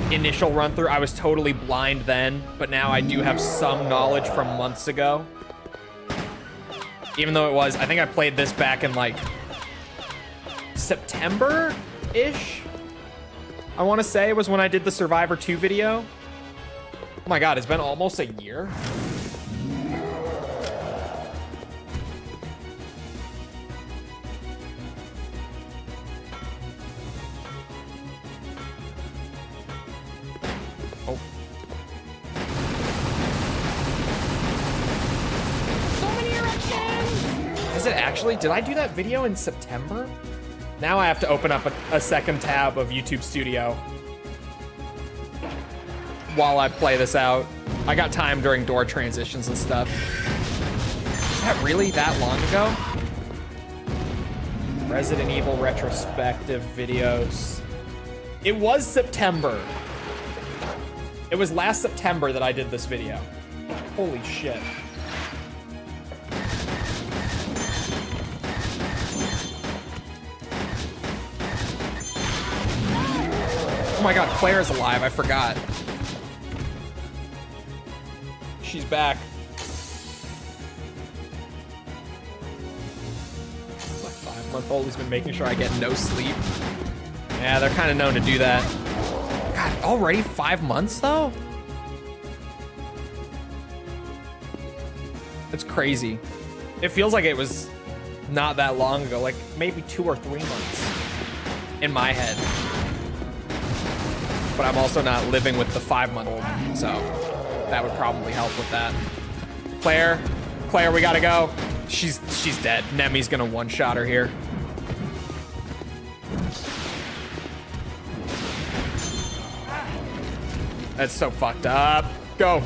initial run through, I was totally blind then, but now I do have some knowledge from months ago. Even though it was, I think I played this back in like September-ish, I want to say, was when I did the Survivor 2 video. Oh my god, it's been almost a year. Oh. So many erections! Is it actually? Did I do that video in September? Now I have to open up a second tab of YouTube Studio while I play this out. I got time during door transitions and stuff. Is that really that long ago? Resident Evil retrospective videos. It was September. It was last September that I did this video. Holy shit. Oh my god, Claire is alive, I forgot. She's back. My 5-month-old has been making sure I get no sleep. Yeah, they're kind of known to do that. God, already 5 months though? It's crazy. It feels like it was not that long ago, like maybe 2 or 3 months in my head. But I'm also not living with the 5-month-old, so that would probably help with that. Claire, we gotta go. She's dead. Nemi's gonna one-shot her here. That's so fucked up. Go.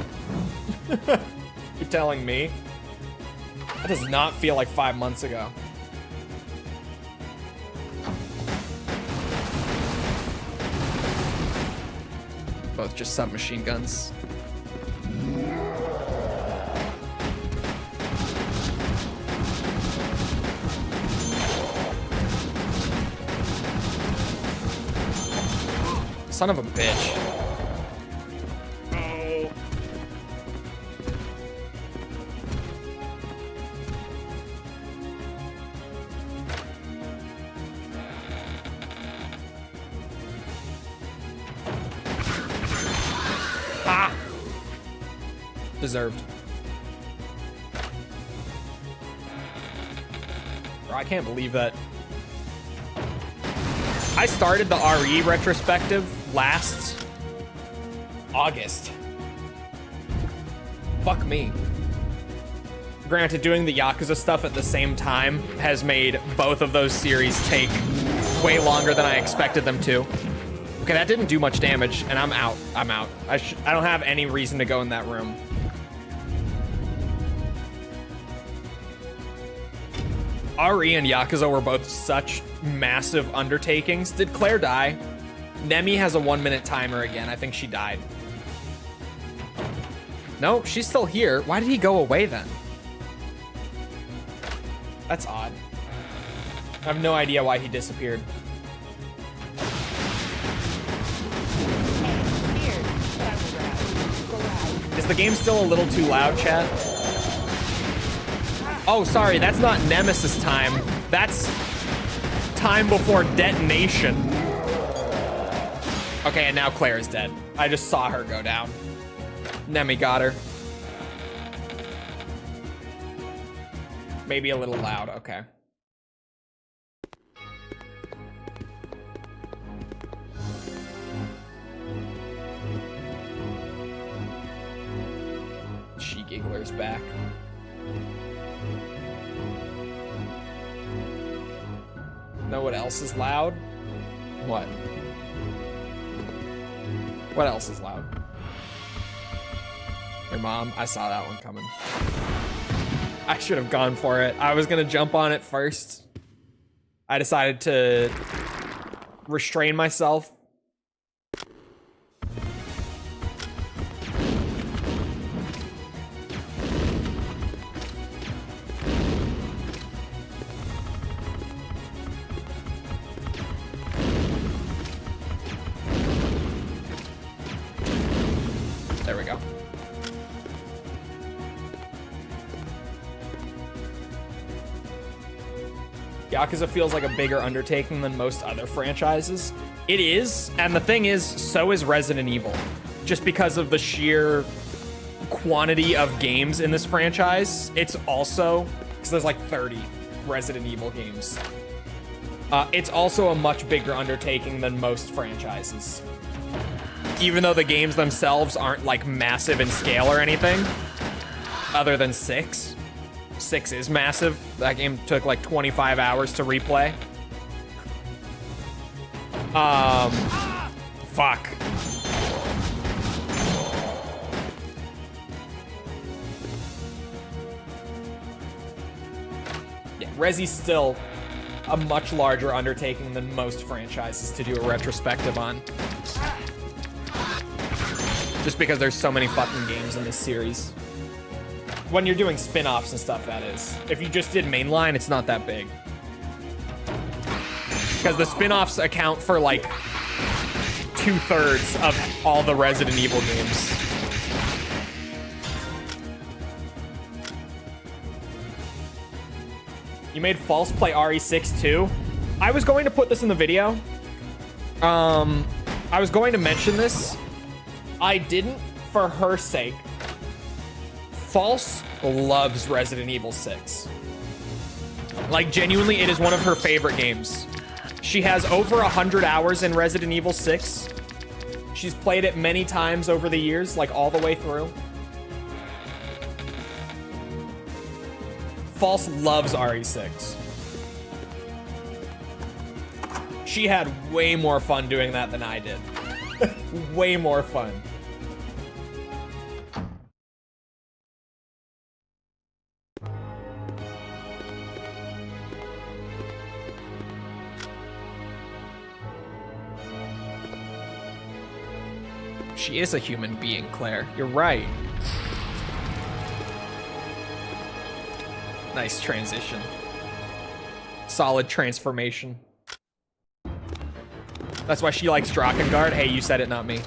You're telling me? That does not feel like 5 months ago. Both just submachine guns. Son of a bitch. Oh. Ah! Deserved. Bro, I can't believe that. I started the RE retrospective last August. Fuck me. Granted, doing the Yakuza stuff at the same time has made both of those series take way longer than I expected them to. Okay, that didn't do much damage, and I'm out. I'm out. I don't have any reason to go in that room. RE and Yakuza were both such massive undertakings. Did Claire die? Nemi has a 1-minute timer again. I think she died. No, she's still here. Why did he go away then? That's odd. I have no idea why he disappeared. Is the game still a little too loud, chat? Oh, sorry, that's not Nemesis time. That's time before detonation. Okay, and now Claire is dead. I just saw her go down. Nemi got her. Maybe a little loud, okay. She-Giggler's back. Know what else is loud? What? What else is loud? Your mom, I saw that one coming. I should have gone for it. I was gonna jump on it first. I decided to restrain myself. There we go. Yakuza feels like a bigger undertaking than most other franchises. It is, and the thing is, so is Resident Evil. Just because of the sheer quantity of games in this franchise, it's also, because there's like 30 Resident Evil games. It's also a much bigger undertaking than most franchises. Even though the games themselves aren't like massive in scale or anything, other than 6. 6 is massive. That game took like 25 hours to replay. Fuck. Yeah, Resi's still a much larger undertaking than most franchises to do a retrospective on. Just because there's so many fucking games in this series. When you're doing spin-offs and stuff, that is. If you just did mainline, it's not that big. Because the spin-offs account for like 2/3 of all the Resident Evil games. You made False play RE6 too? I was going to put this in the video. I was going to mention this. I didn't for her sake. False loves Resident Evil 6. Like, genuinely, it is one of her favorite games. She has over 100 hours in Resident Evil 6. She's played it many times over the years, like all the way through. False loves RE6. She had way more fun doing that than I did. Way more fun. She is a human being, Claire. You're right. Nice transition. Solid transformation. That's why she likes Drakengard. Hey, you said it, not me.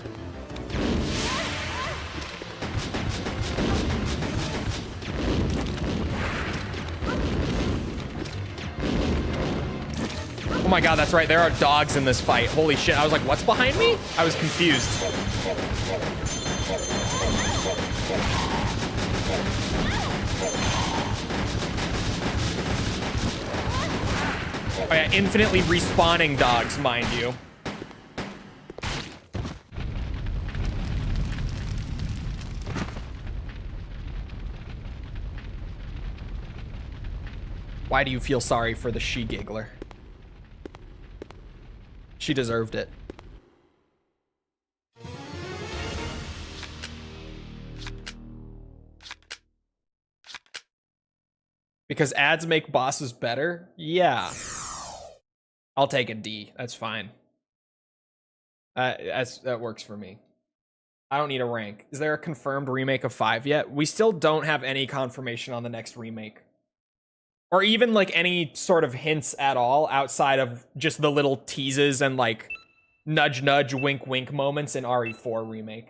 Oh my god, that's right. There are dogs in this fight. Holy shit. I was like, what's behind me? I was confused. Oh yeah, infinitely respawning dogs, mind you. Why do you feel sorry for the she-giggler? She deserved it. Because ads make bosses better? Yeah. I'll take a D. That's fine. That works for me. I don't need a rank. Is there a confirmed remake of 5 yet? We still don't have any confirmation on the next remake. Or even like any sort of hints at all outside of just the little teases and like nudge nudge wink wink moments in RE4 remake.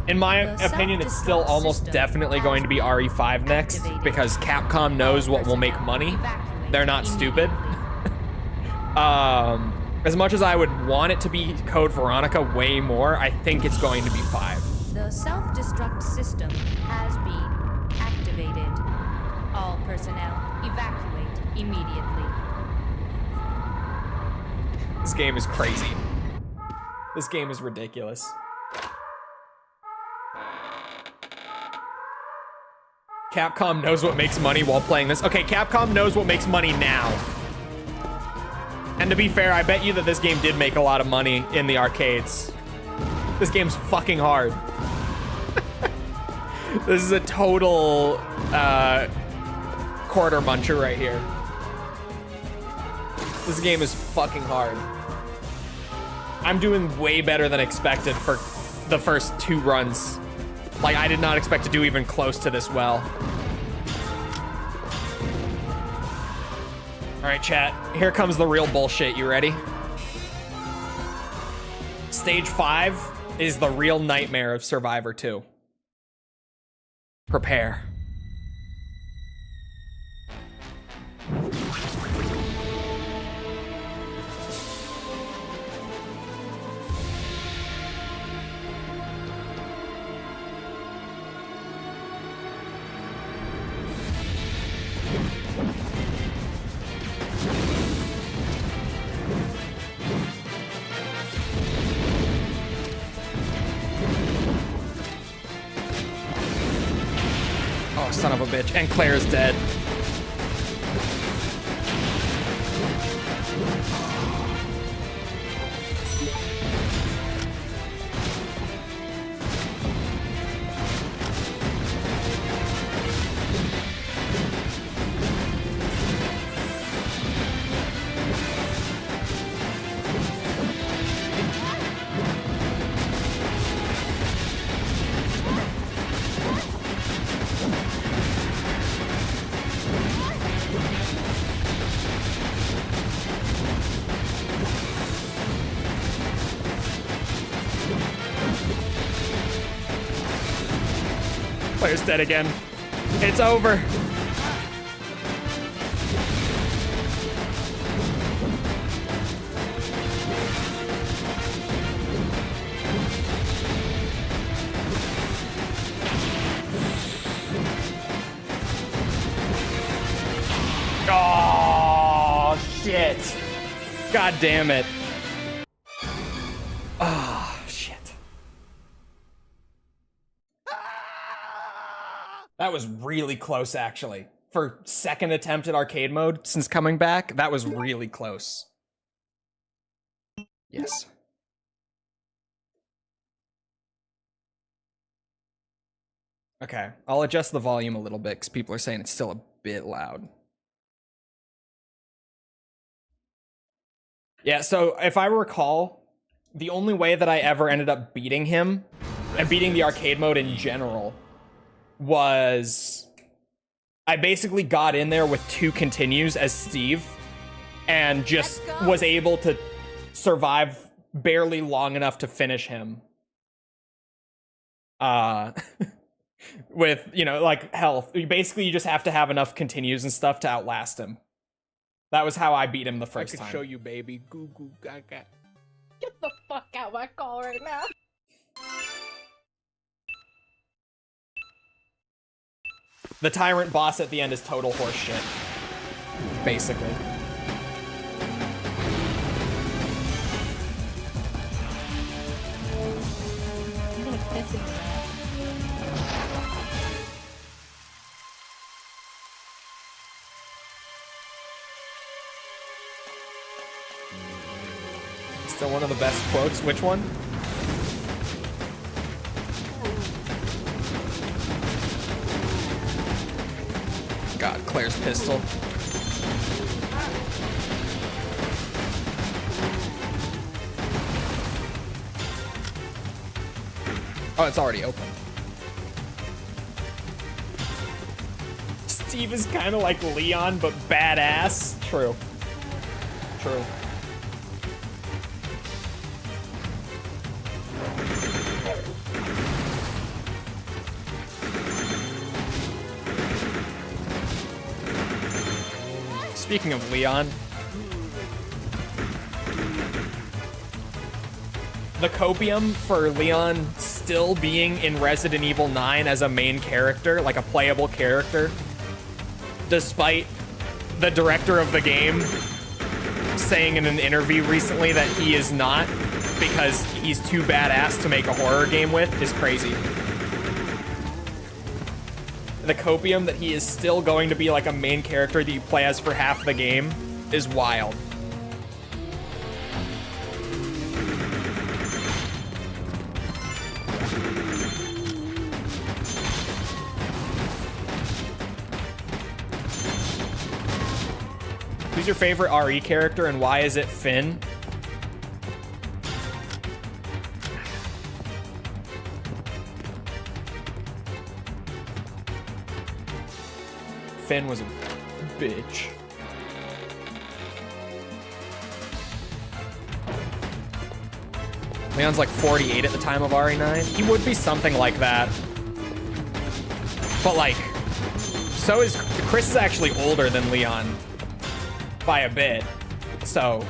In my opinion, it's still almost definitely going to be RE5 next because Capcom knows what will make money. They're not stupid. As much as I would want it to be Code Veronica way more, I think it's going to be 5. The self-destruct system has been activated. All personnel evacuate immediately. This game is crazy. This game is ridiculous. Capcom knows what makes money while playing this. Okay, Capcom knows what makes money now. And to be fair, I bet you that this game did make a lot of money in the arcades. This game's fucking hard. This is a total quarter muncher right here. This game is fucking hard. I'm doing way better than expected for the first 2 runs. Like, I did not expect to do even close to this well. All right, chat. Here comes the real bullshit. You ready? Stage 5 is the real nightmare of Survivor 2. Prepare. Oh, son of a bitch. And Claire's dead. Claire's dead again. It's over. Oh, shit. God damn it. Oh, shit. That was really close, actually. For second attempt at arcade mode since coming back, that was really close. Yes. Okay, I'll adjust the volume a little bit because people are saying it's still a bit loud. Yeah, so if I recall, the only way that I ever ended up beating him, and beating the arcade mode in general, was I basically got in there with 2 continues as Steve and just was able to survive barely long enough to finish him. With, you know, like health. Basically, you just have to have enough continues and stuff to outlast him. That was how I beat him the first time. I could show you, baby. Goo goo gaga. Get the fuck out of my call right now. The tyrant boss at the end is total horseshit, basically. I'm gonna piss in your mouth. Still one of the best quotes. Which one? God, Claire's pistol. Oh, it's already open. Steve is kind of like Leon, but badass. True. True. Speaking of Leon, the copium for Leon still being in Resident Evil 9 as a main character, like a playable character, despite the director of the game saying in an interview recently that he is not because he's too badass to make a horror game with, is crazy. The copium that he is still going to be like a main character that you play as for half the game is wild. Who's your favorite RE character and why is it Finn? Finn was a bitch. Leon's like 48 at the time of RE9. He would be something like that. But like, so is Chris is actually older than Leon by a bit. So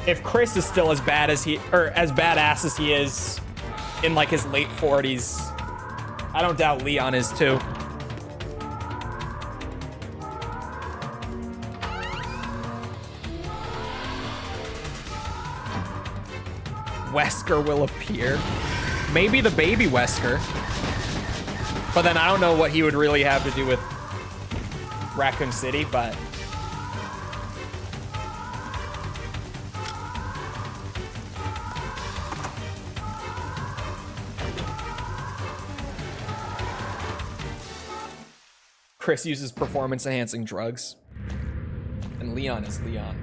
if Chris is still as bad as as badass as he is in like his late 40s, I don't doubt Leon is too. Wesker will appear. Maybe the baby Wesker. But then I don't know what he would really have to do with Raccoon City, but... Chris uses performance-enhancing drugs. And Leon is Leon.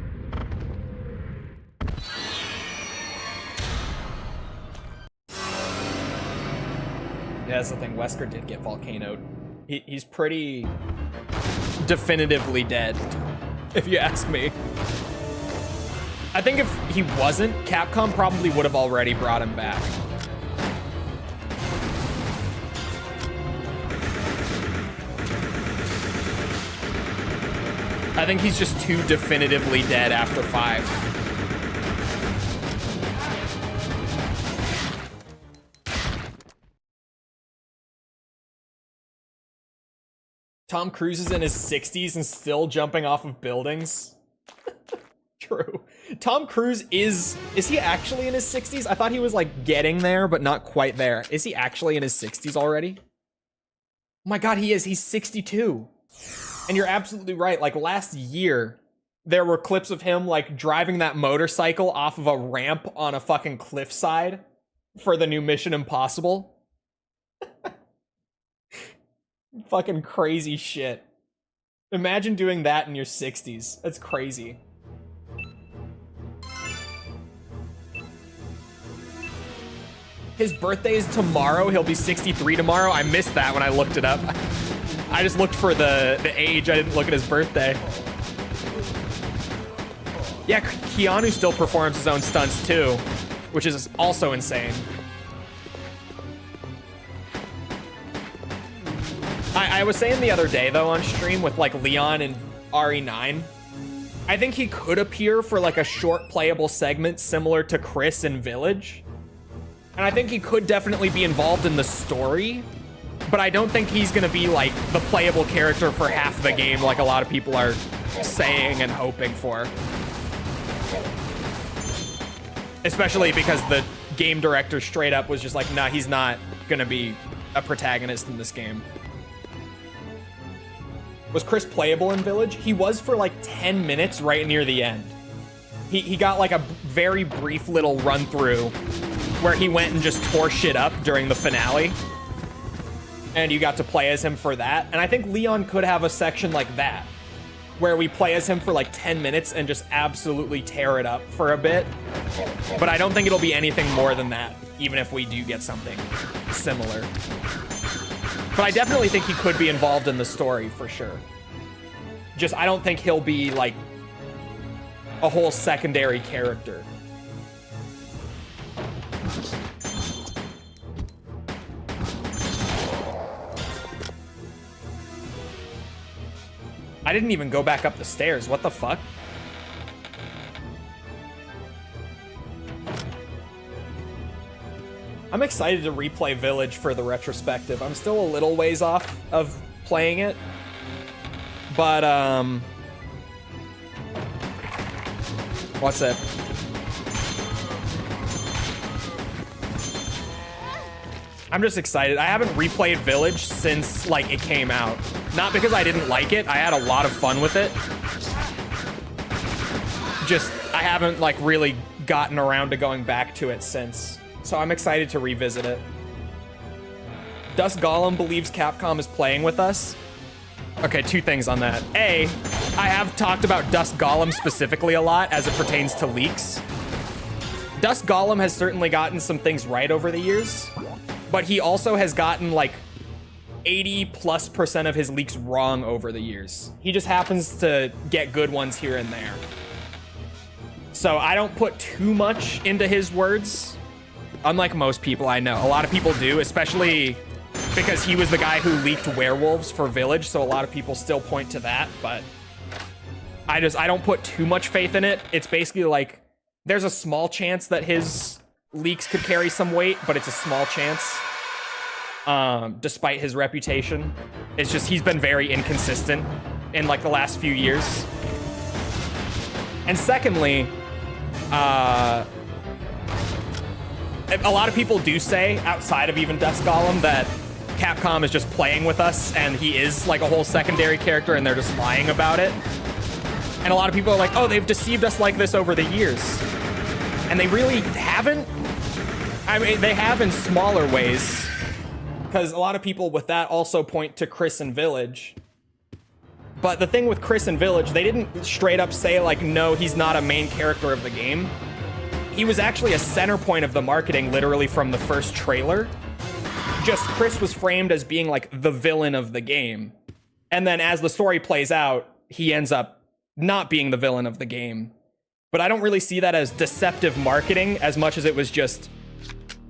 Yeah, that's the thing. Wesker did get volcanoed. He's pretty definitively dead, if you ask me. I think if he wasn't, Capcom probably would have already brought him back. I think he's just too definitively dead after 5. Tom Cruise is in his 60s and still jumping off of buildings. True. Tom Cruise is he actually in his 60s? I thought he was like getting there, but not quite there. Is he actually in his 60s already? Oh my God, he is. He's 62. And you're absolutely right. Like last year, there were clips of him like driving that motorcycle off of a ramp on a fucking cliffside for the new Mission Impossible. Fucking crazy shit. Imagine doing that in your 60s. That's crazy. His birthday is tomorrow. He'll be 63 tomorrow. I missed that when I looked it up. I just looked for the age. I didn't look at his birthday. Yeah, Keanu still performs his own stunts too, which is also insane. I was saying the other day though on stream with like Leon and RE9, I think he could appear for like a short playable segment similar to Chris in Village. And I think he could definitely be involved in the story, but I don't think he's gonna be like the playable character for half the game like a lot of people are saying and hoping for. Especially because the game director straight up was just like, nah, he's not gonna be a protagonist in this game. Was Chris playable in Village? He was for like 10 minutes right near the end. He got like a very brief little run through where he went and just tore shit up during the finale. And you got to play as him for that. And I think Leon could have a section like that, where we play as him for like 10 minutes and just absolutely tear it up for a bit. But I don't think it'll be anything more than that, even if we do get something similar. But I definitely think he could be involved in the story for sure. Just, I don't think he'll be like a whole secondary character. I didn't even go back up the stairs. What the fuck? I'm excited to replay Village for the retrospective. I'm still a little ways off of playing it. But, what's it? I'm just excited. I haven't replayed Village since, like, it came out. Not because I didn't like it. I had a lot of fun with it. Just, I haven't, like, really gotten around to going back to it since. So I'm excited to revisit it. Dust Golem believes Capcom is playing with us. Okay, two things on that. A, I have talked about Dust Golem specifically a lot as it pertains to leaks. Dust Golem has certainly gotten some things right over the years, but he also has gotten like 80+% of his leaks wrong over the years. He just happens to get good ones here and there. So I don't put too much into his words, unlike most people I know. A lot of people do, especially because he was the guy who leaked werewolves for Village, so a lot of people still point to that, but I don't put too much faith in it. It's basically like, there's a small chance that his leaks could carry some weight, but it's a small chance, despite his reputation. It's just, he's been very inconsistent in like the last few years. And secondly, a lot of people do say, outside of even Dust Golem, that Capcom is just playing with us and he is like a whole secondary character and they're just lying about it. And a lot of people are like, oh, they've deceived us like this over the years. And they really haven't. I mean, they have in smaller ways, because a lot of people with that also point to Chris and Village. But the thing with Chris and Village, they didn't straight up say like, no, he's not a main character of the game. He was actually a center point of the marketing literally from the first trailer. Just Chris was framed as being like the villain of the game. And then as the story plays out, he ends up not being the villain of the game. But I don't really see that as deceptive marketing as much as it was just,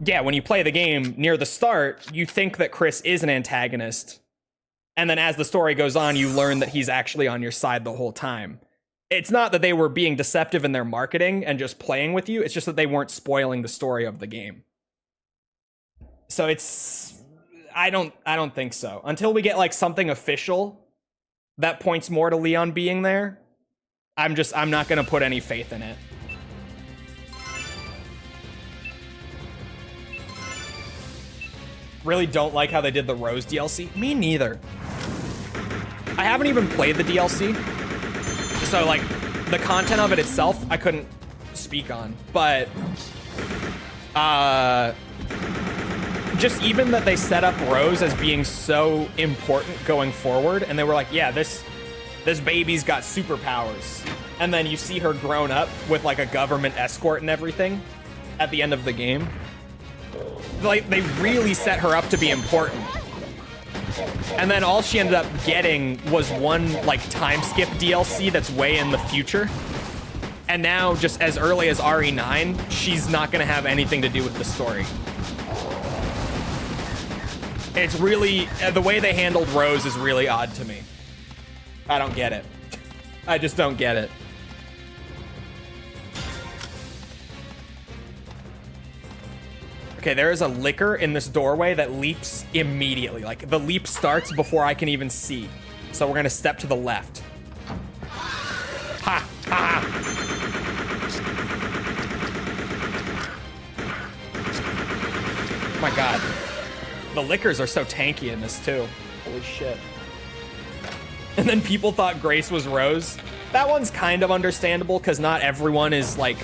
yeah, when you play the game near the start, you think that Chris is an antagonist. And then as the story goes on, you learn that he's actually on your side the whole time. It's not that they were being deceptive in their marketing and just playing with you. It's just that they weren't spoiling the story of the game. So I don't think so. Until we get like something official that points more to Leon being there, I'm not gonna put any faith in it. Really don't like how they did the Rose DLC. Me neither. I haven't even played the DLC. So like the content of it itself, I couldn't speak on, but just even that they set up Rose as being so important going forward, and they were like, yeah, this baby's got superpowers, and then you see her grown up with like a government escort and everything at the end of the game. Like, they really set her up to be important. And then all she ended up getting was one like time skip DLC that's way in the future. And now, just as early as RE9, she's not gonna have anything to do with the story. It's really, the way they handled Rose is really odd to me. I don't get it. I just don't get it. Okay, there is a licker in this doorway that leaps immediately. Like, the leap starts before I can even see. So we're gonna step to the left. Ha! Ha! Oh my god. The lickers are so tanky in this, too. Holy shit. And then people thought Grace was Rose. That one's kind of understandable, because not everyone is, like,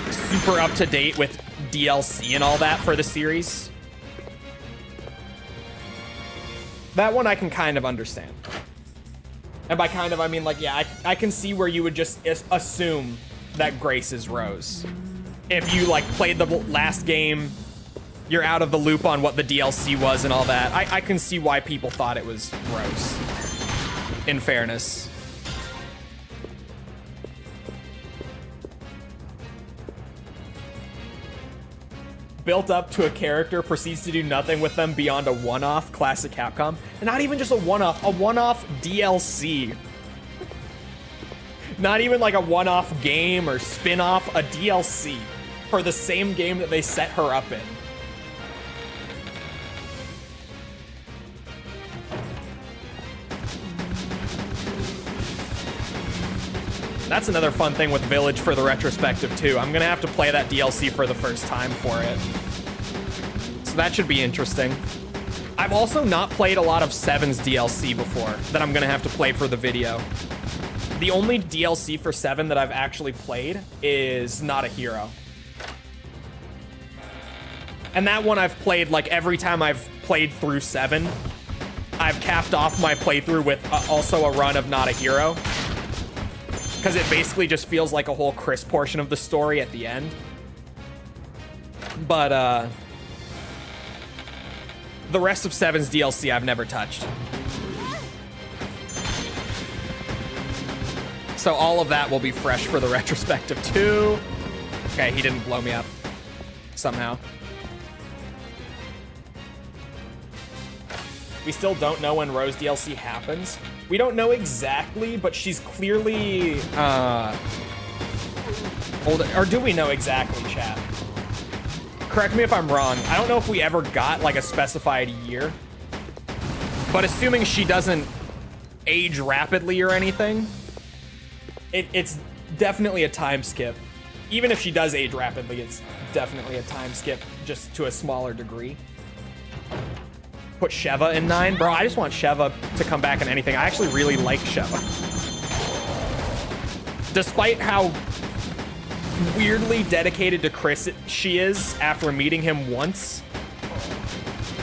super up-to-date with DLC and all that for the series. That one I can kind of understand. And by kind of, I mean, like, yeah, I can see where you would just assume that Grace is Rose. If you, like, played the last game, you're out of the loop on what the DLC was and all that. I can see why people thought it was Rose, in fairness. Built up to a character, proceeds to do nothing with them beyond a one-off, classic Capcom. And not even just a one-off DLC. Not even like a one-off game or spin-off, a DLC for the same game that they set her up in. That's another fun thing with Village for the retrospective, too. I'm gonna have to play that DLC for the first time for it. So that should be interesting. I've also not played a lot of 7's DLC before that I'm gonna have to play for the video. The only DLC for 7 that I've actually played is Not a Hero. And that one I've played, like, every time I've played through 7, I've capped off my playthrough with also a run of Not a Hero. Because it basically just feels like a whole Chris portion of the story at the end. But, the rest of 7's DLC I've never touched. So all of that will be fresh for the retrospective too. Okay, he didn't blow me up. Somehow. We still don't know when Rose DLC happens. We don't know exactly, but she's clearly, older. Or do we know exactly, chat? Correct me if I'm wrong. I don't know if we ever got, like, a specified year. But assuming she doesn't age rapidly or anything, it's definitely a time skip. Even if she does age rapidly, it's definitely a time skip, just to a smaller degree. Put Sheva in 9? Bro, I just want Sheva to come back in anything. I actually really like Sheva. Despite how weirdly dedicated to Chris she is after meeting him once,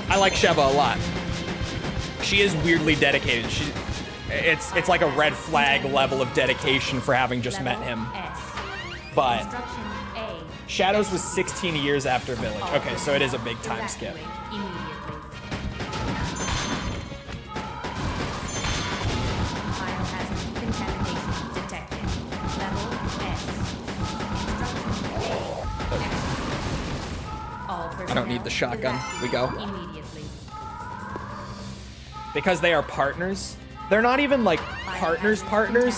I like Sheva a lot. She is weirdly dedicated. It's like a red flag level of dedication for having just met him. But Shadows was 16 years after Village. Okay, so it is a big time skip. I don't need the shotgun. We go. Because they are partners. They're not even like partners.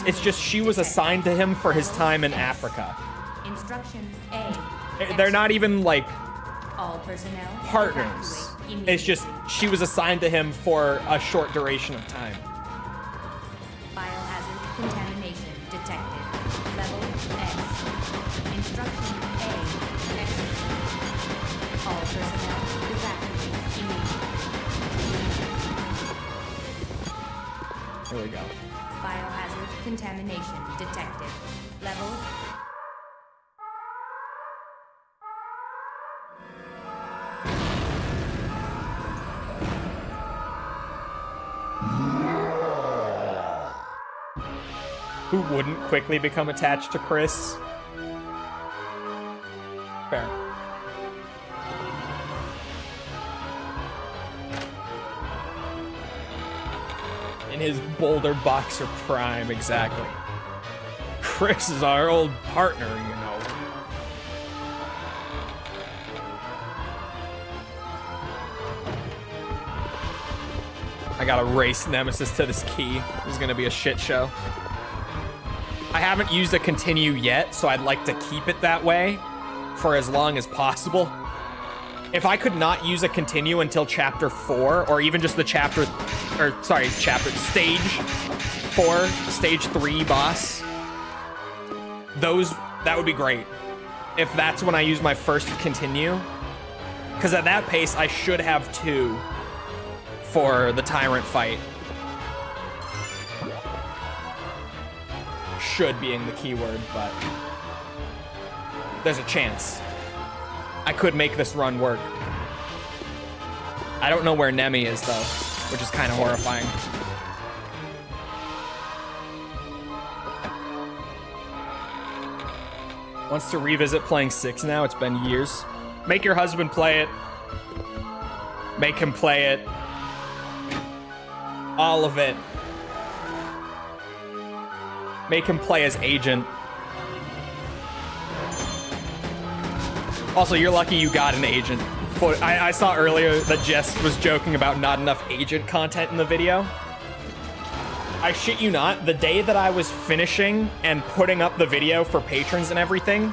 It's just she was assigned to him for his time in Africa. Instruction A. They're not even like All personnel partners. It's just she was assigned to him for a short duration of time. Biohazard contamination detected. Level S. Instruction A. Exit. All personnel evacuate immediately. Here we go. Biohazard contamination detected. Level. Who wouldn't quickly become attached to Chris? Fair. In his Boulder Boxer prime, exactly. Chris is our old partner, you know. I gotta race Nemesis to this key. This is gonna be a shit show. I haven't used a continue yet, so I'd like to keep it that way for as long as possible. If I could not use a continue until chapter 4, or even just the stage 4, stage 3 boss, that would be great. If that's when I use my first continue. Because at that pace, I should have 2 for the Tyrant fight. Should being the keyword, but there's a chance. I could make this run work. I don't know where Nemi is, though, which is kind of horrifying. Wants to revisit playing 6 now. It's been years. Make your husband play it. Make him play it. All of it. Make him play as Agent. Also, you're lucky you got an Agent. I saw earlier that Jess was joking about not enough Agent content in the video. I shit you not, the day that I was finishing and putting up the video for patrons and everything,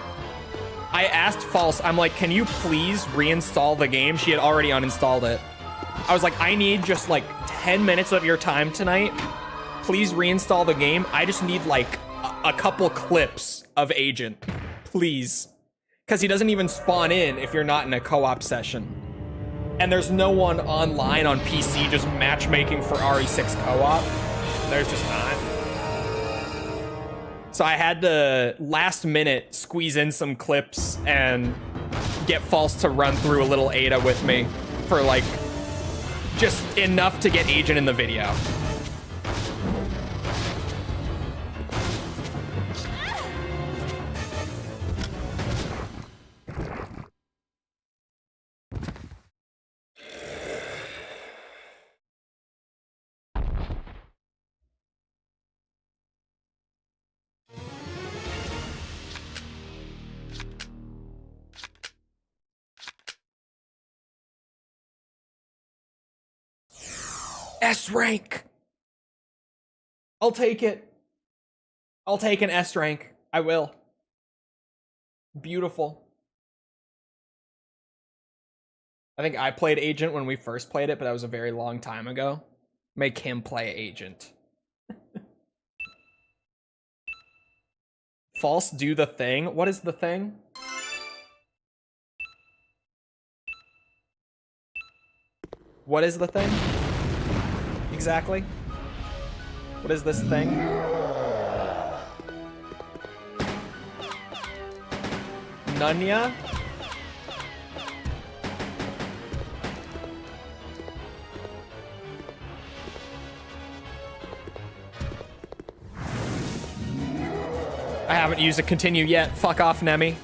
I asked False, I'm like, can you please reinstall the game? She had already uninstalled it. I was like, I need just like 10 minutes of your time tonight. Please reinstall the game. I just need like a couple clips of Agent, please. Because he doesn't even spawn in if you're not in a co-op session. And there's no one online on PC just matchmaking for RE6 co-op. There's just not. So I had to, last minute, squeeze in some clips and get False to run through a little Ada with me for like, just enough to get Agent in the video. S rank. I'll take it. I'll take an S rank. I will. Beautiful. I think I played Agent when we first played it, but that was a very long time ago. Make him play Agent. False, do the thing. What is the thing? What is the thing? Exactly. What is this thing? Nunya? I haven't used a continue yet. Fuck off, Nemi.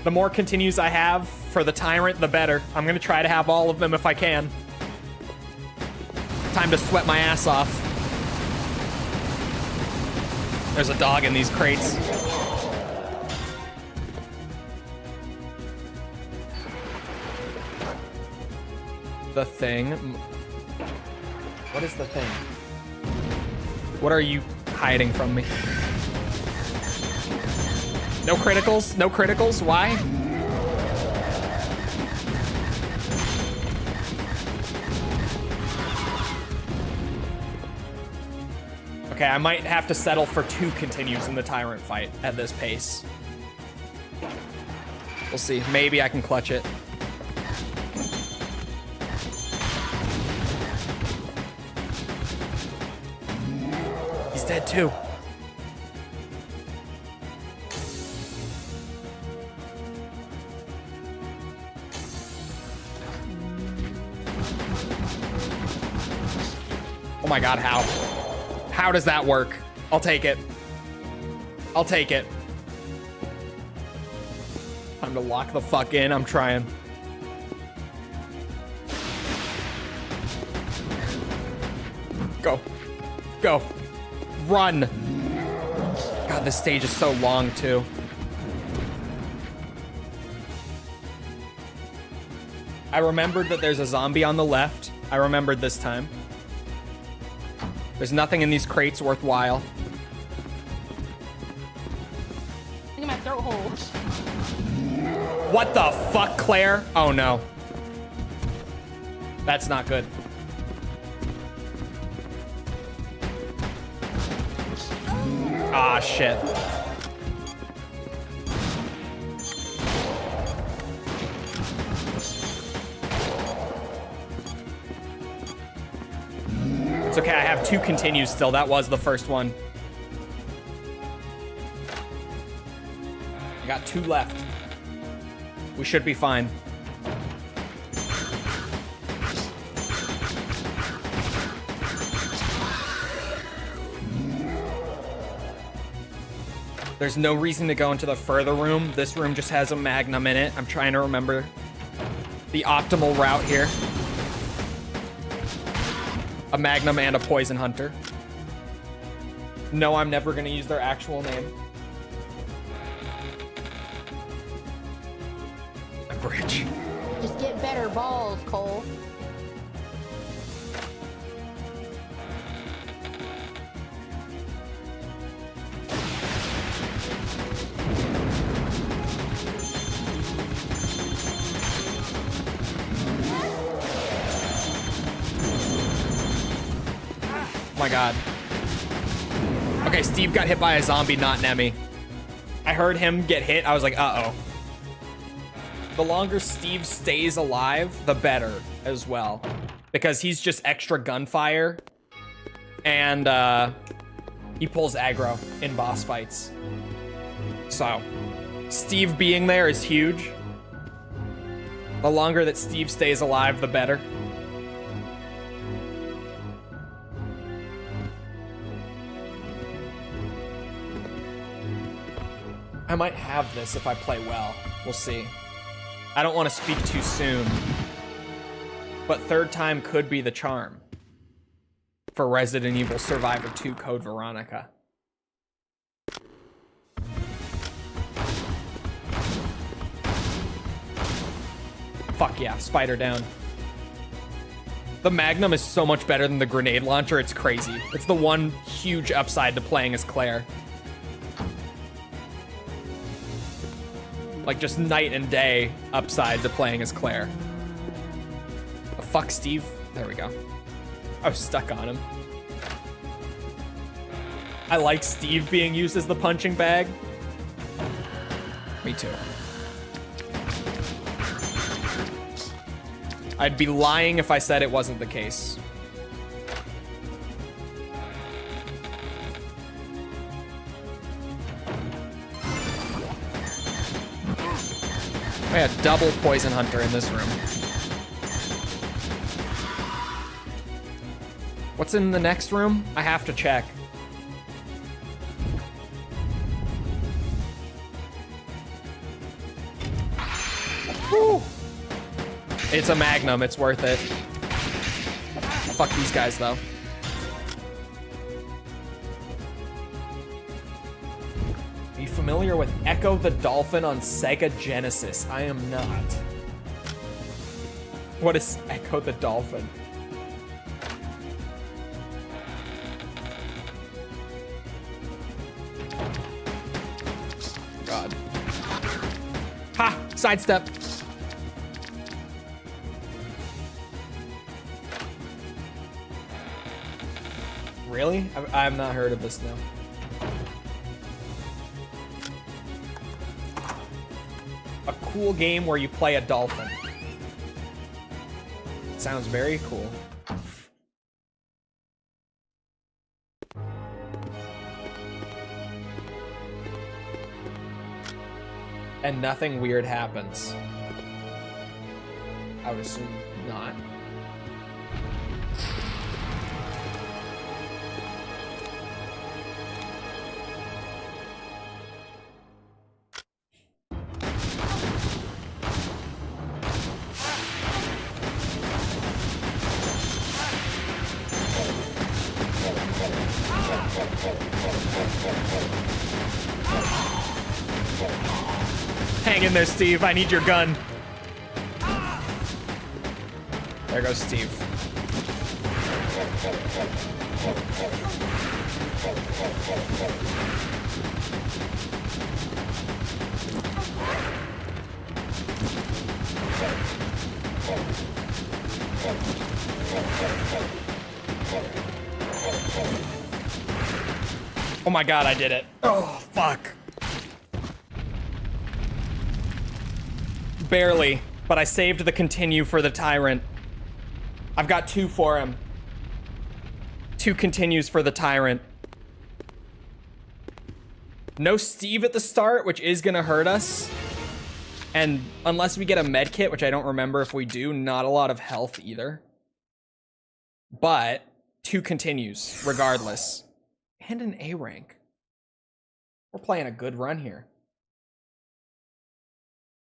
The more continues I have for the Tyrant, the better. I'm gonna try to have all of them if I can. Time to sweat my ass off. There's a dog in these crates. The thing. What is the thing? What are you hiding from me? No criticals? No criticals? Why? Okay, I might have to settle for 2 continues in the Tyrant fight at this pace. We'll see. Maybe I can clutch it. He's dead too. Oh my god, how? How does that work? I'll take it. I'll take it. Time to lock the fuck in. I'm trying. Go. Go. Run. God, this stage is so long, too. I remembered that there's a zombie on the left. I remembered this time. There's nothing in these crates worthwhile. Look at my throat hole. What the fuck, Claire? Oh no. That's not good. Ah, shit. It's okay, I have 2 continues still. That was the first one. I got 2 left. We should be fine. There's no reason to go into the further room. This room just has a magnum in it. I'm trying to remember the optimal route here. A magnum and a poison hunter. No, I'm never gonna use their actual name. A bridge. Just get better balls, Cole. Oh my god. Okay, Steve got hit by a zombie, not Nemi. I heard him get hit. I was like, uh-oh. The longer Steve stays alive, the better as well. Because he's just extra gunfire. And he pulls aggro in boss fights. So, Steve being there is huge. The longer that Steve stays alive, the better. I might have this if I play well. We'll see. I don't want to speak too soon. But third time could be the charm. For Resident Evil Survivor 2 Code Veronica. Fuck yeah, spider down. The Magnum is so much better than the grenade launcher, it's crazy. It's the one huge upside to playing as Claire. Like, just night and day upside to playing as Claire. Oh, fuck, Steve. There we go. I was stuck on him. I like Steve being used as the punching bag. Me too. I'd be lying if I said it wasn't the case. We had double poison hunter in this room. What's in the next room? I have to check. Woo. It's a magnum, it's worth it. Fuck these guys though. Are you familiar with Echo the Dolphin on Sega Genesis? I am not. What is Echo the Dolphin? God. Ha! Sidestep. Really? I've not heard of this now. A cool game where you play a dolphin. Sounds very cool. And nothing weird happens. I would assume not. Hang in there, Steve. I need your gun. There goes Steve. Oh my god, I did it. Oh, fuck. Barely, but I saved the continue for the tyrant. I've got 2 for him. 2 continues for the tyrant. No Steve at the start, which is gonna hurt us. And unless we get a med kit, which I don't remember if we do, not a lot of health either. But 2 continues, regardless. And an A rank. We're playing a good run here.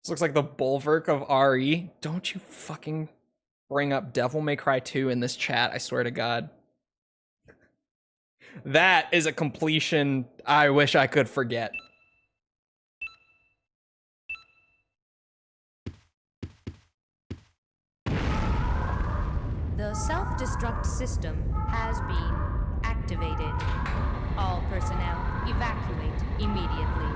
This looks like the bulwark of RE. Don't you fucking bring up Devil May Cry 2 in this chat, I swear to God. That is a completion I wish I could forget. The self-destruct system has been activated. All personnel evacuate immediately.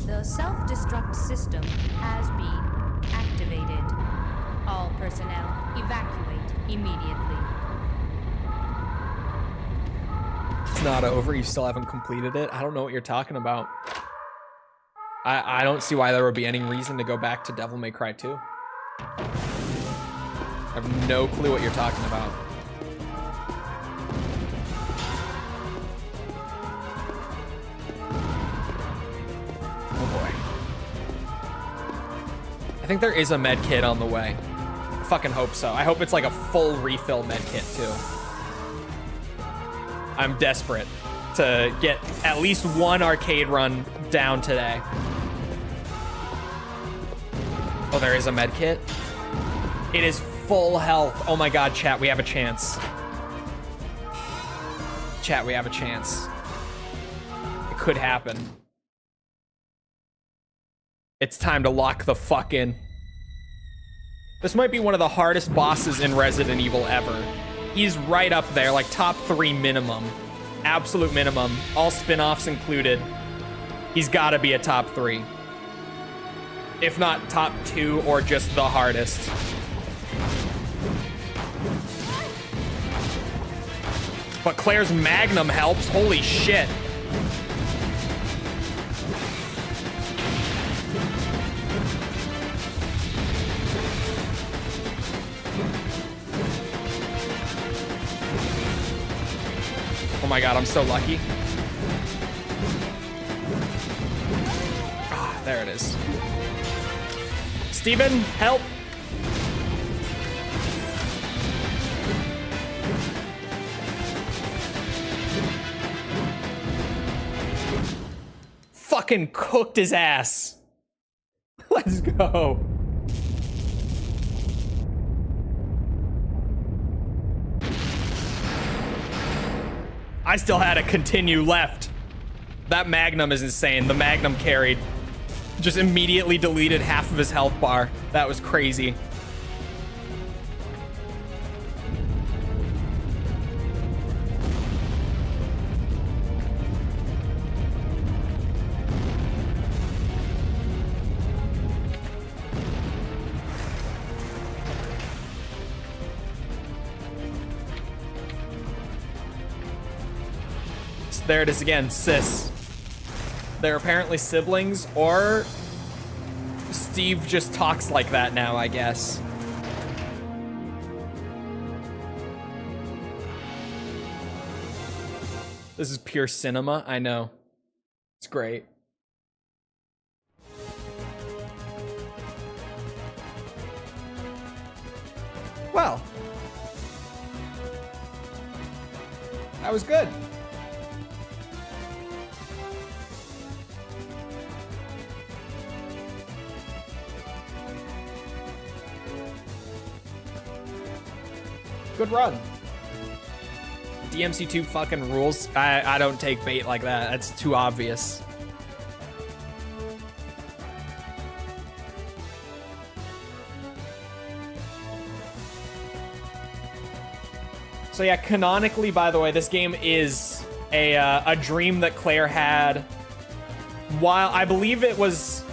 The self-destruct system has been activated. All personnel evacuate immediately. It's not over, you still haven't completed it? I don't know what you're talking about. I don't see why there would be any reason to go back to Devil May Cry 2. I have no clue what you're talking about. Oh boy. I think there is a med kit on the way. I fucking hope so. I hope it's like a full refill med kit too. I'm desperate to get at least 1 arcade run down today. Oh, there is a med kit. It is full health. Oh my god, chat, we have a chance. Chat, we have a chance. It could happen. It's time to lock the fuck in. This might be one of the hardest bosses in Resident Evil ever. He's right up there, like top 3 minimum. Absolute minimum. All spin-offs included. He's gotta be a top 3. If not top 2 or just the hardest. But Claire's Magnum helps. Holy shit. Oh my god, I'm so lucky. Ah, there it is. Steven, help! Fucking cooked his ass. Let's go. I still had a continue left. That Magnum is insane. The Magnum carried. Just immediately deleted half of his health bar. That was crazy. There it is again, sis. They're apparently siblings, or Steve just talks like that now, I guess. This is pure cinema, I know. It's great. Well, that was good. Good run. DMC2 fucking rules. I don't take bait like that. That's too obvious. So yeah, canonically, by the way, this game is a dream that Claire had while I believe it was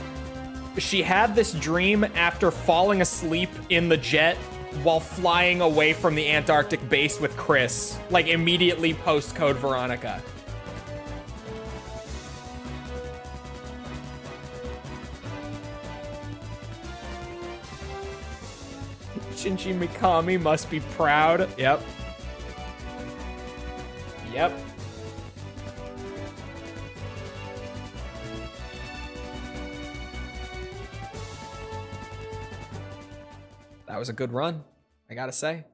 she had this dream after falling asleep in the jet while flying away from the Antarctic base with Chris, like immediately post Code Veronica. Shinji Mikami must be proud. Yep. Yep. That was a good run, I gotta say.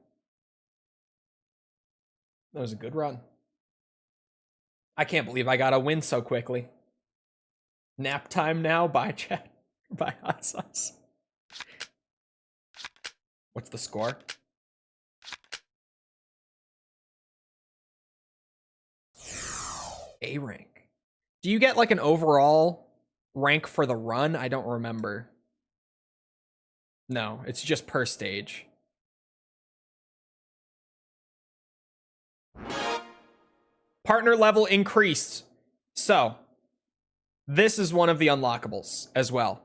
That was a good run. I can't believe I got a win so quickly. Nap time now. Bye, chat. Bye, hot sauce. What's the score? A rank. Do you get like an overall rank for the run? I don't remember. No, it's just per stage. Partner level increased. So, this is one of the unlockables as well.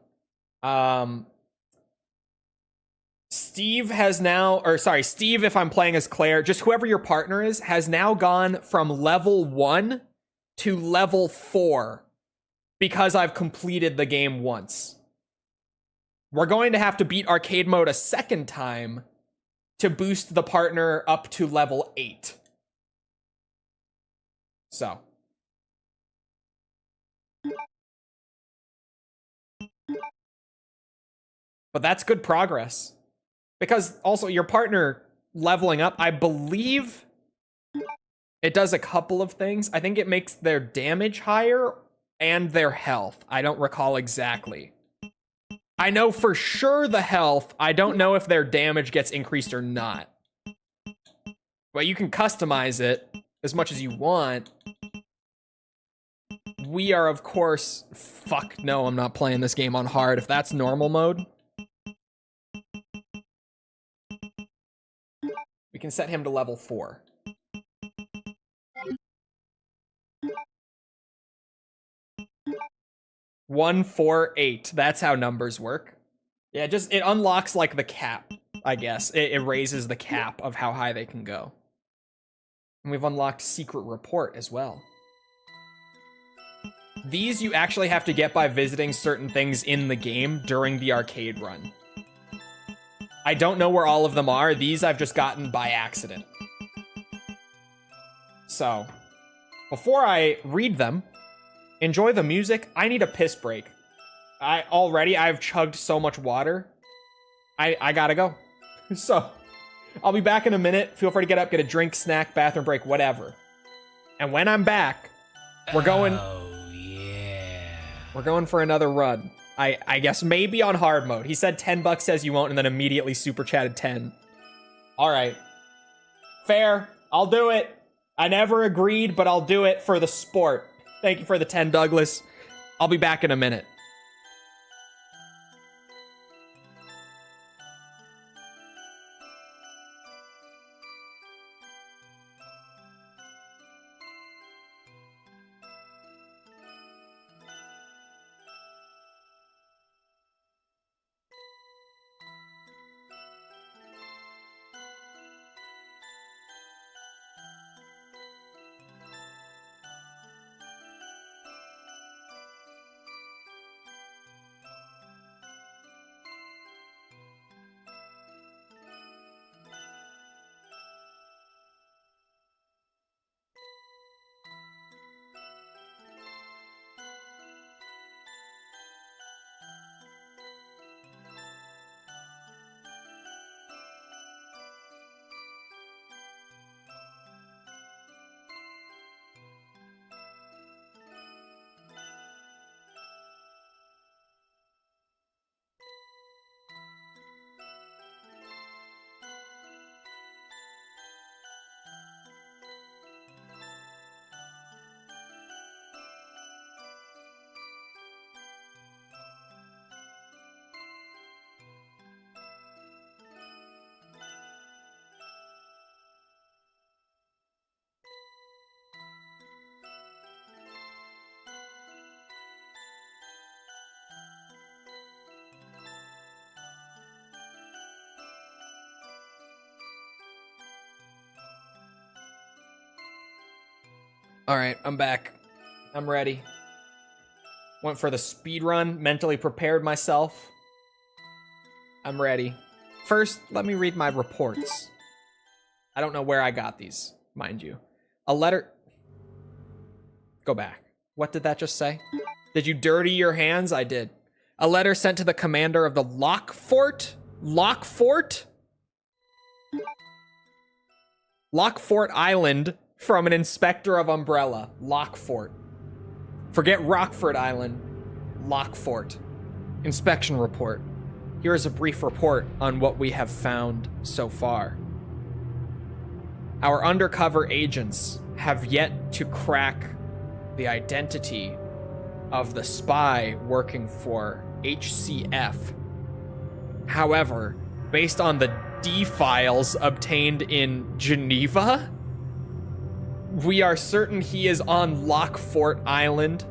Steve has now, or sorry, Steve, if I'm playing as Claire, just whoever your partner is, has now gone from level 1 to level 4 because I've completed the game once. We're going to have to beat arcade mode a second time to boost the partner up to level 8. So. But that's good progress. Because also your partner leveling up, I believe it does a couple of things. I think it makes their damage higher and their health. I don't recall exactly. I know for sure the health. I don't know if their damage gets increased or not. But you can customize it as much as you want. We are, of course... Fuck, no, I'm not playing this game on hard. If that's normal mode... we can set him to level 4. One, 4, 8. That's how numbers work. Yeah, it unlocks like the cap, I guess. It raises the cap of how high they can go. And we've unlocked Secret Report as well. These you actually have to get by visiting certain things in the game during the arcade run. I don't know where all of them are. These I've just gotten by accident. So, before I read them, enjoy the music. I need a piss break. I've chugged so much water. I gotta go. So, I'll be back in a minute. Feel free to get up, get a drink, snack, bathroom break, whatever. And when I'm back, we're going... Oh, yeah. We're going for another run. I guess maybe on hard mode. He said $10 says you won't, and then immediately super chatted 10. All right. Fair. I'll do it. I never agreed, but I'll do it for the sport. Thank you for the 10, Douglas. I'll be back in a minute. All right, I'm back. I'm ready. Went for the speed run, mentally prepared myself. I'm ready. First, let me read my reports. I don't know where I got these, mind you. A letter... Go back. What did that just say? Did you dirty your hands? I did. A letter sent to the commander of the Lock Fort? Lock Fort Island from an inspector of Umbrella. Lock Fort. Forget Rockford Island. Lock Fort. Inspection report. Here is a brief report on what we have found so far. Our undercover agents have yet to crack the identity of the spy working for HCF. However, based on the D files obtained in Geneva, we are certain he is on Lockfort Island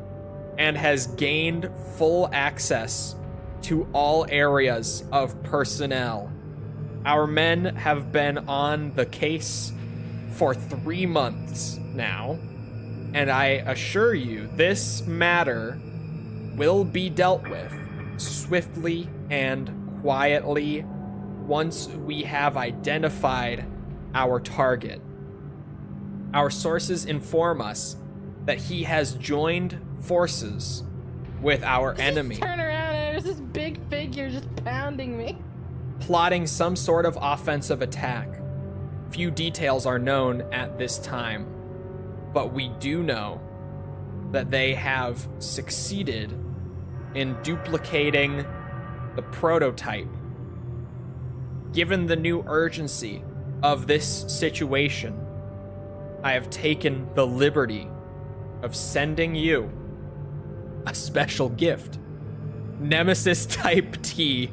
and has gained full access to all areas of personnel. Our men have been on the case for 3 months now, and I assure you this matter will be dealt with swiftly and quietly once we have identified our target. Our sources inform us that he has joined forces with our enemy, Turn around and there's this big figure just pounding me. plotting some sort of offensive attack. Few details are known at this time, but we do know that they have succeeded in duplicating the prototype. Given the new urgency of this situation, I have taken the liberty of sending you a special gift. Nemesis Type T,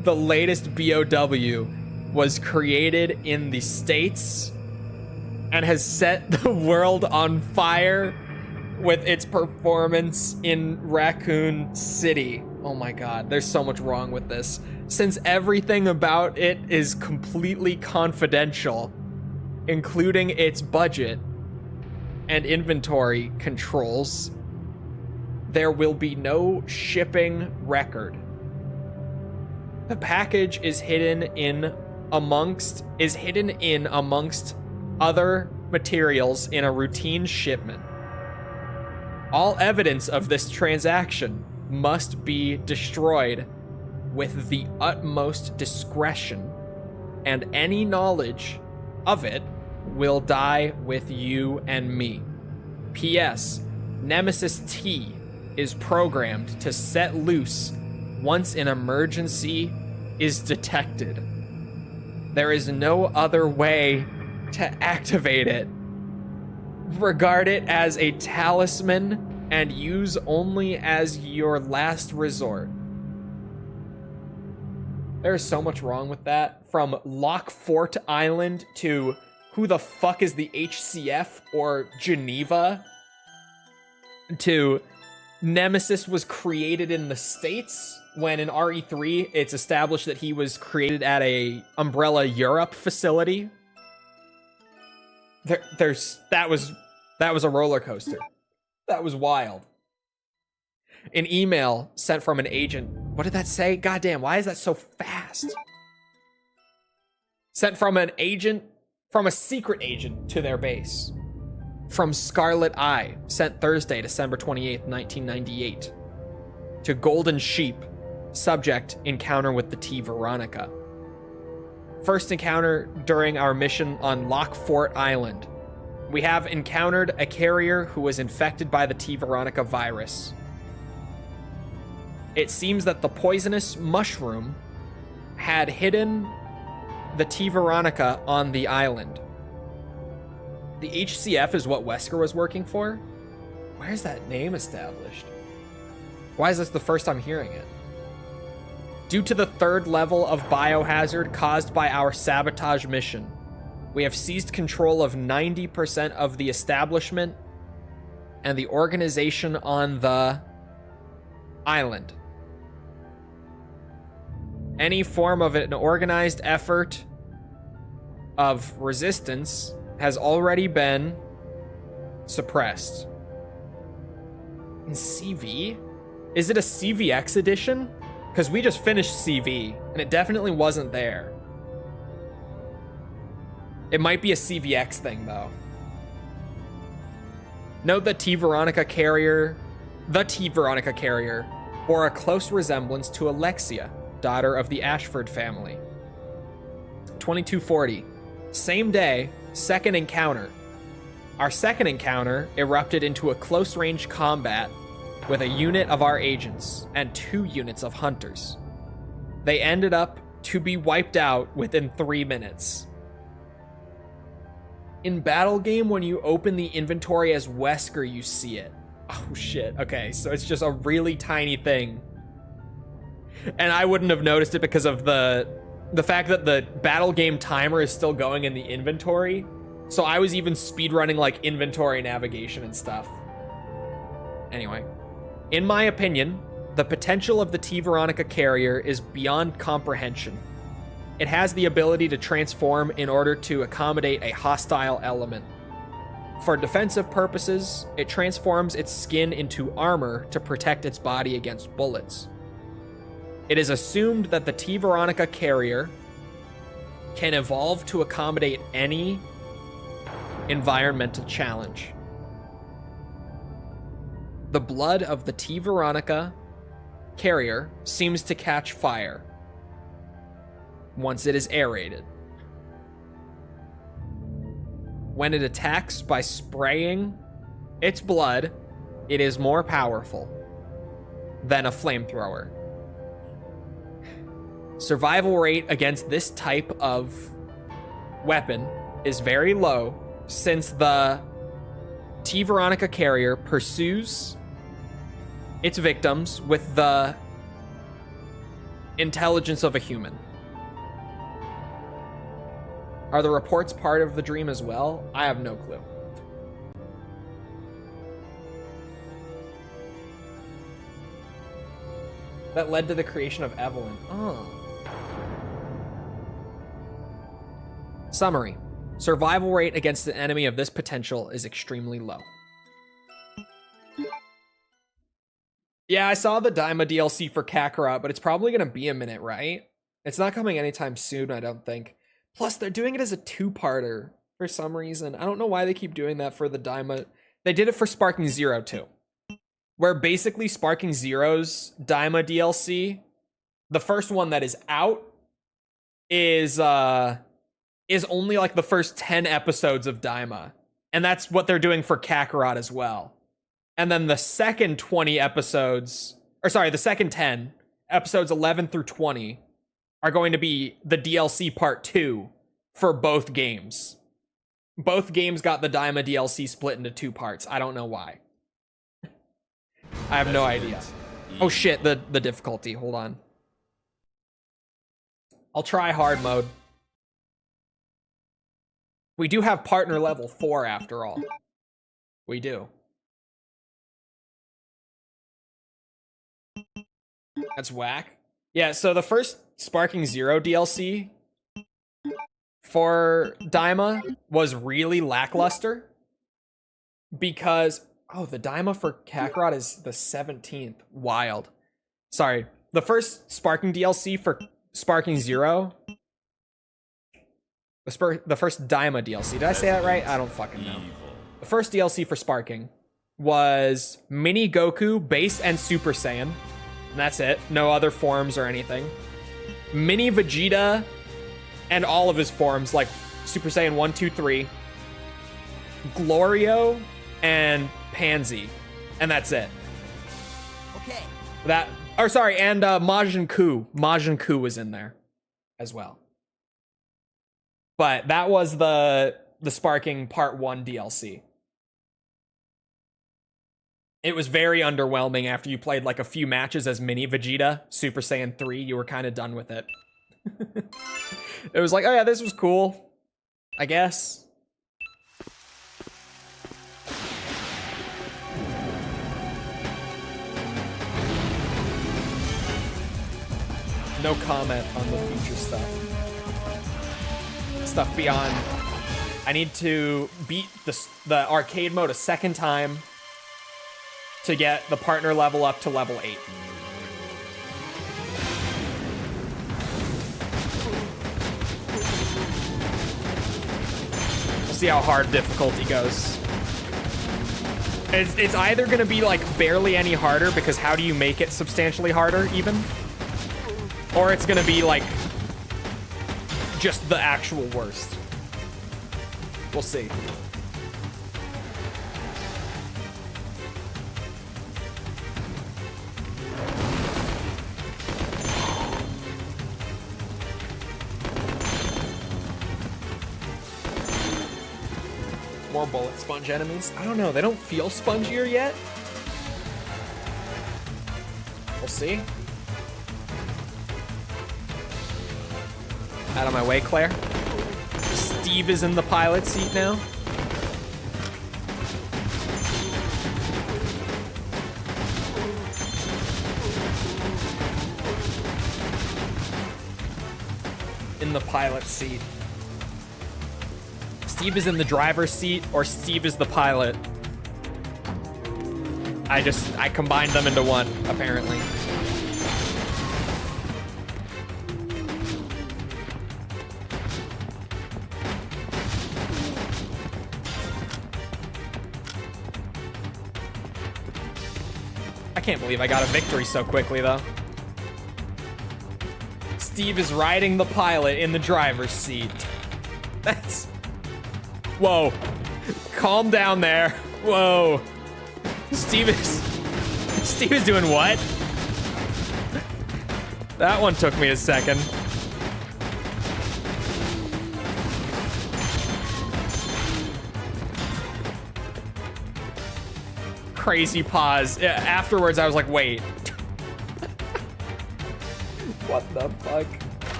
the latest BOW, was created in the States and has set the world on fire with its performance in Raccoon City. Oh my god, there's so much wrong with this. Since everything about it is completely confidential, including its budget and inventory controls, there will be no shipping record. The package is hidden in amongst other materials in a routine shipment. All evidence of this transaction must be destroyed with the utmost discretion, and any knowledge of it will die with you and me. P.S. Nemesis T is programmed to set loose once an emergency is detected. There is no other way to activate it. Regard it as a talisman and use only as your last resort. There's so much wrong with that. From Lockfort Island to who the fuck is the HCF or Geneva to Nemesis was created in the States when in RE3 it's established that he was created at a Umbrella Europe facility. That was a roller coaster. That was wild. An email sent from an agent. What did that say? Goddamn, why is that so fast? Sent from an agent, from a secret agent to their base. From Scarlet Eye, sent Thursday, December 28th, 1998. To Golden Sheep, subject, encounter with the T Veronica. First encounter during our mission on Lockfort Island. We have encountered a carrier who was infected by the T Veronica virus. It seems that the poisonous mushroom had hidden the T Veronica on the island. The HCF is what Wesker was working for? Where is that name established? Why is this the first I'm hearing it? Due to the 3rd level of biohazard caused by our sabotage mission, we have seized control of 90% of the establishment and the organization on the island. Any form of an organized effort of resistance has already been suppressed. In CV? Is it a CVX edition? Because we just finished CV, and it definitely wasn't there. It might be a CVX thing, though. Note that the T Veronica carrier bore a close resemblance to Alexia, daughter of the Ashford family. 2240. Same day, second encounter. Our second encounter erupted into a close-range combat with a unit of our agents and 2 units of hunters. They ended up to be wiped out within 3 minutes. In Battle Game, when you open the inventory as Wesker, you see it. Oh shit, okay, so it's just a really tiny thing. And I wouldn't have noticed it because of the fact that the Battle Game timer is still going in the inventory. So I was even speedrunning like inventory navigation and stuff. Anyway, in my opinion, the potential of the T Veronica carrier is beyond comprehension. It has the ability to transform in order to accommodate a hostile element. For defensive purposes, it transforms its skin into armor to protect its body against bullets. It is assumed that the T Veronica carrier can evolve to accommodate any environmental challenge. The blood of the T Veronica carrier seems to catch fire once it is aerated. When it attacks by spraying its blood, it is more powerful than a flamethrower. Survival rate against this type of weapon is very low since the T Veronica carrier pursues its victims with the intelligence of a human. Are the reports part of the dream as well? I have no clue. That led to the creation of Evelyn. Oh. Summary. Survival rate against an enemy of this potential is extremely low. Yeah, I saw the Daima DLC for Kakarot, but it's probably going to be a minute, right? It's not coming anytime soon, I don't think. Plus, they're doing it as a 2-parter for some reason. I don't know why they keep doing that for the Daima. They did it for Sparking Zero, too. Where basically Sparking Zero's Daima DLC, the first one that is out, is only like the first 10 episodes of Daima. And that's what they're doing for Kakarot as well. And then the second 20 episodes, or sorry, the second 10, episodes 11 through 20, are going to be the DLC part 2 for both games. Both games got the Daima DLC split into 2 parts. I don't know why. I have no idea. Oh shit, the difficulty. Hold on. I'll try hard mode. We do have partner level 4 after all. We do. That's whack. Yeah, so the first Sparking Zero DLC for Daima was really lackluster because, oh, the Daima for Kakarot is the 17th. Wild. Sorry. The first Sparking DLC for Sparking Zero, the first Daima DLC. Did I say that right? I don't fucking know. The first DLC for Sparking was Mini Goku, Base, and Super Saiyan. And that's it. No other forms or anything. Mini Vegeta and all of his forms, like Super Saiyan 1, 2, 3. Glorio and Pansy. And that's it. Okay. And Majin Ku. Majin Ku was in there as well. But that was the Sparking Part 1 DLC. It was very underwhelming after you played like a few matches as Mini Vegeta, Super Saiyan 3, you were kind of done with it. It was like, oh yeah, this was cool, I guess. No comment on the future stuff. Stuff beyond I need to beat the arcade mode a second time to get the partner level up to level 8. We'll see how hard difficulty goes. It's either gonna be like barely any harder, because how do you make it substantially harder even? Or it's gonna be like just the actual worst. We'll see. More bullet sponge enemies? I don't know, they don't feel spongier yet. We'll see. Out of my way, Claire. Steve is in the pilot seat now. In the pilot seat. Steve is in the driver's seat, or Steve is the pilot. I combined them into one, apparently. I can't believe I got a victory so quickly, though. Steve is riding the pilot in the driver's seat. That's... Whoa. Calm down there. Whoa. Steve is doing what? That one took me a second. Crazy pause. Yeah, afterwards, I was like, wait. What the fuck?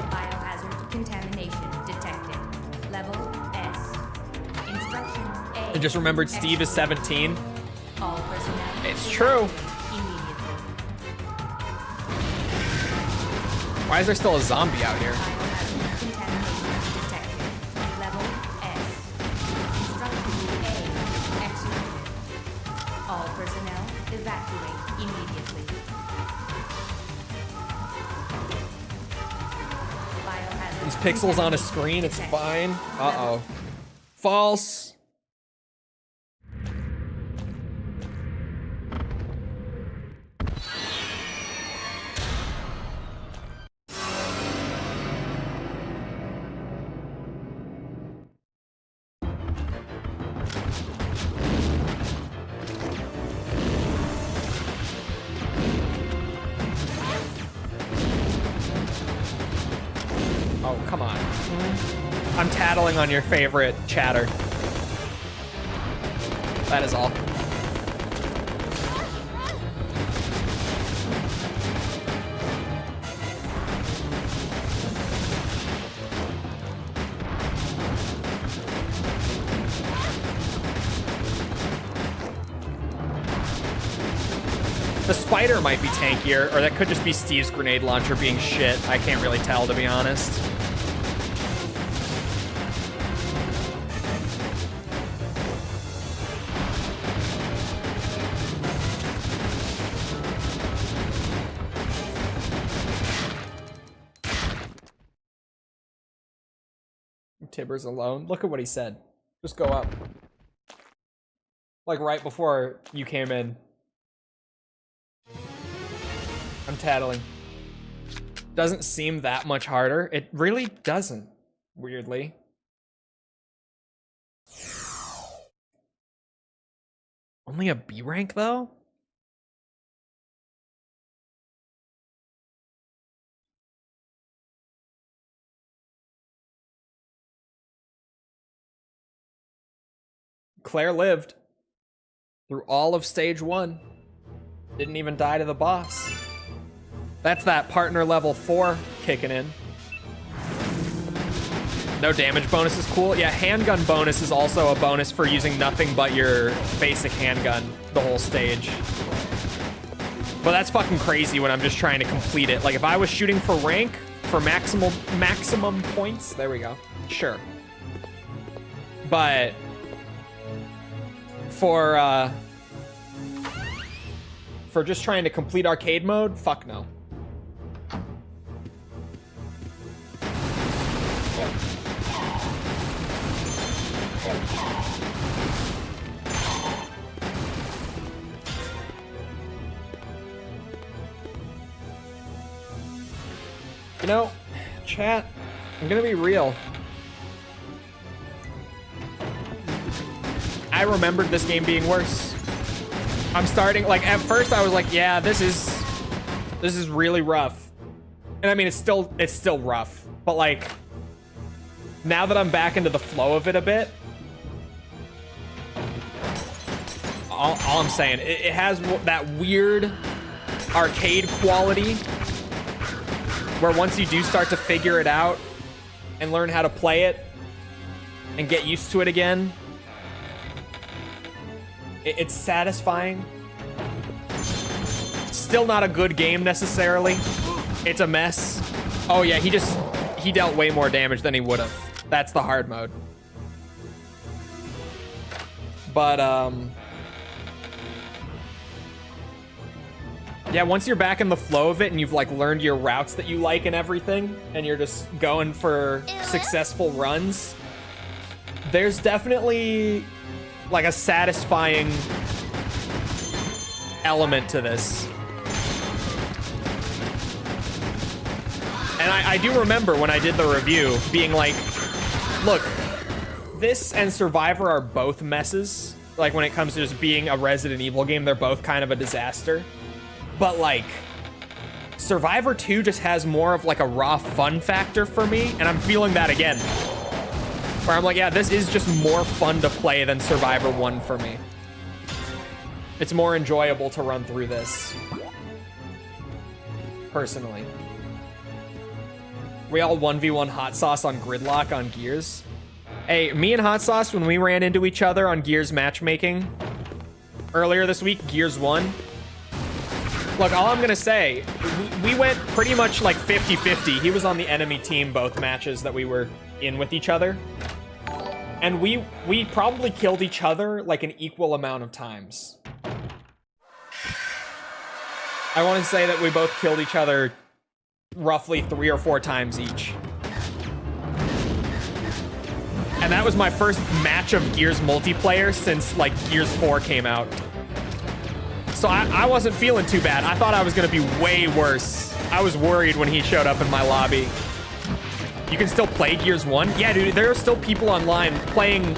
Biohazard contamination detected. Level S. Instruction A. I just remembered Steve is 17. All personnel. It's true. Immediately. Why is there still a zombie out here? Biohazard contamination detected. Level S. Instruction A. Executed. All personnel evacuate immediately. Biohazard These pixels on a screen, it's fine. Uh-oh. False. Oh, come on. I'm tattling on your favorite chatter. That is all. The spider might be tankier, or that could just be Steve's grenade launcher being shit. I can't really tell, to be honest. Tibber's alone. Look at what he said. Just go up. Like right before you came in. I'm tattling. Doesn't seem that much harder. It really doesn't, weirdly. Only a B rank, though? Claire lived through all of stage 1. Didn't even die to the boss. That's that partner level 4 kicking in. No damage bonus is cool. Yeah, handgun bonus is also a bonus for using nothing but your basic handgun the whole stage. But that's fucking crazy when I'm just trying to complete it. Like, if I was shooting for rank, for maximum points, there we go. Sure. But for just trying to complete arcade mode, fuck no. You know, chat, I'm gonna be real. I remembered this game being worse. I'm starting, like, at first I was like, yeah, this is really rough. And I mean, it's still rough, but like, now that I'm back into the flow of it a bit, all I'm saying, it has that weird arcade quality where once you do start to figure it out and learn how to play it and get used to it again, it's satisfying. Still not a good game necessarily. It's a mess. Oh yeah, he dealt way more damage than he would have. That's the hard mode. But yeah, once you're back in the flow of it and you've like learned your routes that you like and everything, and you're just going for successful runs, there's definitely like a satisfying element to this. And I do remember when I did the review being like, look, this and Survivor are both messes. Like when it comes to just being a Resident Evil game, they're both kind of a disaster. But like, Survivor 2 just has more of like a raw fun factor for me, and I'm feeling that again. Where I'm like, yeah, this is just more fun to play than Survivor 1 for me. It's more enjoyable to run through this. Personally. We all 1v1 Hot Sauce on Gridlock on Gears. Hey, me and Hot Sauce, when we ran into each other on Gears matchmaking earlier this week, Gears 1, look, all I'm gonna say, we went pretty much like 50-50. He was on the enemy team both matches that we were in with each other. And we probably killed each other like an equal amount of times. I want to say that we both killed each other roughly 3 or 4 times each. And that was my first match of Gears multiplayer since like Gears 4 came out. So I wasn't feeling too bad. I thought I was gonna be way worse. I was worried when he showed up in my lobby. You can still play Gears 1? Yeah, dude, there are still people online playing.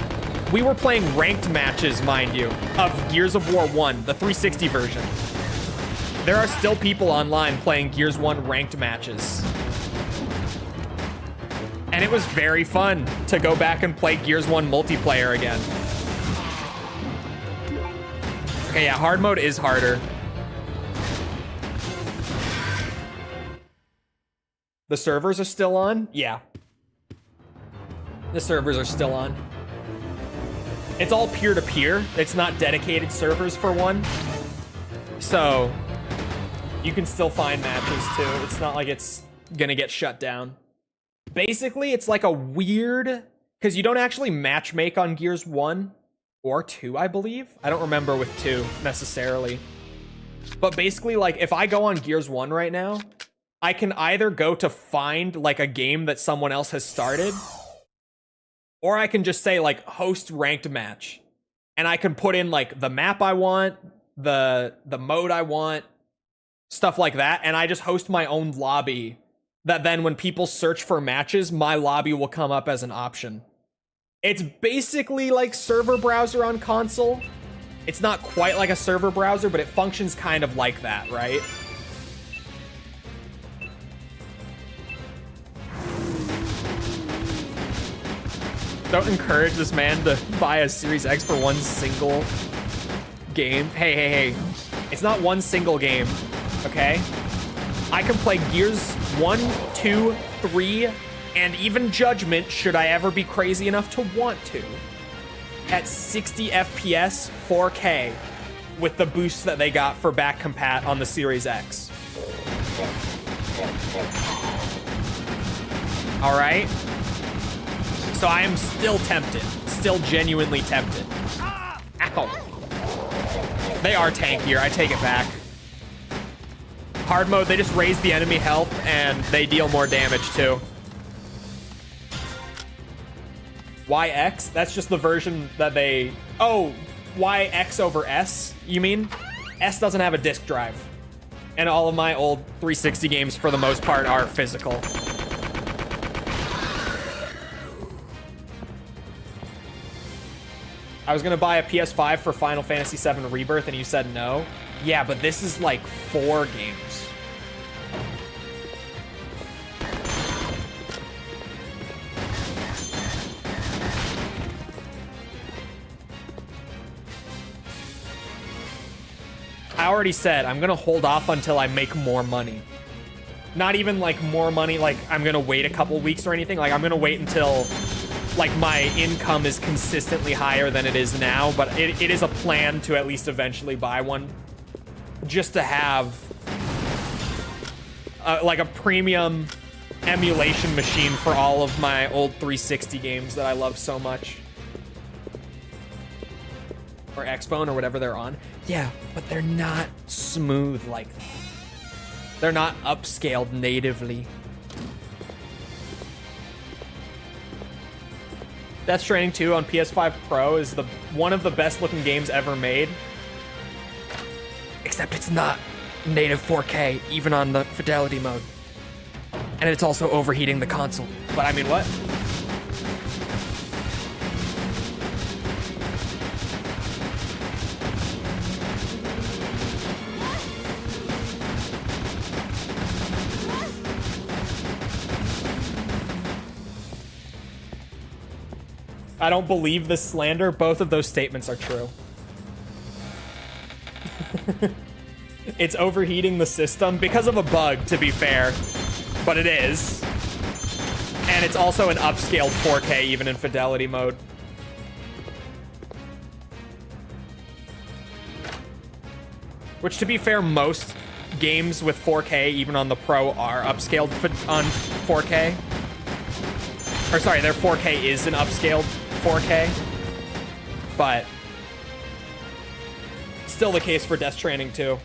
We were playing ranked matches, mind you, of Gears of War 1, the 360 version. There are still people online playing Gears 1 ranked matches. And it was very fun to go back and play Gears 1 multiplayer again. Okay, yeah, hard mode is harder. The servers are still on? Yeah. The servers are still on. It's all peer-to-peer. It's not dedicated servers for one. So, you can still find matches too. It's not like it's gonna get shut down. Basically, it's like a weird... Because you don't actually matchmake on Gears 1 or 2, I believe. I don't remember with 2 necessarily. But basically, like, if I go on Gears 1 right now, I can either go to find, like, a game that someone else has started, or I can just say, like, host ranked match. And I can put in, like, the map I want, the mode I want, stuff like that, and I just host my own lobby that then when people search for matches, my lobby will come up as an option. It's basically like server browser on console. It's not quite like a server browser, but it functions kind of like that, right? Don't encourage this man to buy a Series X for one single game. Hey. It's not one single game, okay? I can play Gears 1, 2, 3, and even Judgment, should I ever be crazy enough to want to, at 60 FPS, 4K, with the boosts that they got for back compat on the Series X. All right. So I am still tempted, still genuinely tempted. Ow. They are tankier, I take it back. Hard mode, they just raise the enemy health and they deal more damage too. YX, that's just the version that they, oh, YX over S, you mean? S doesn't have a disk drive. And all of my old 360 games, for the most part, are physical. I was gonna buy a PS5 for Final Fantasy VII Rebirth, and you said no. Yeah, but this is like 4 games. I already said I'm gonna hold off until I make more money. Not even like more money, like I'm gonna wait a couple weeks or anything. Like I'm gonna wait until like my income is consistently higher than it is now, but it is a plan to at least eventually buy one, just to have like a premium emulation machine for all of my old 360 games that I love so much. Or Xbone or whatever they're on. Yeah, but they're not smooth like that. They're not upscaled natively. Death Stranding 2 on PS5 Pro is one of the best looking games ever made. Except it's not native 4K, even on the fidelity mode. And it's also overheating the console. But I mean, what? I don't believe this slander. Both of those statements are true. It's overheating the system because of a bug, to be fair. But it is. And it's also an upscaled 4K, even in fidelity mode. Which, to be fair, most games with 4K, even on the Pro, are upscaled on 4K. Or sorry, their 4K is an upscaled 4K, but still the case for Death Stranding 2.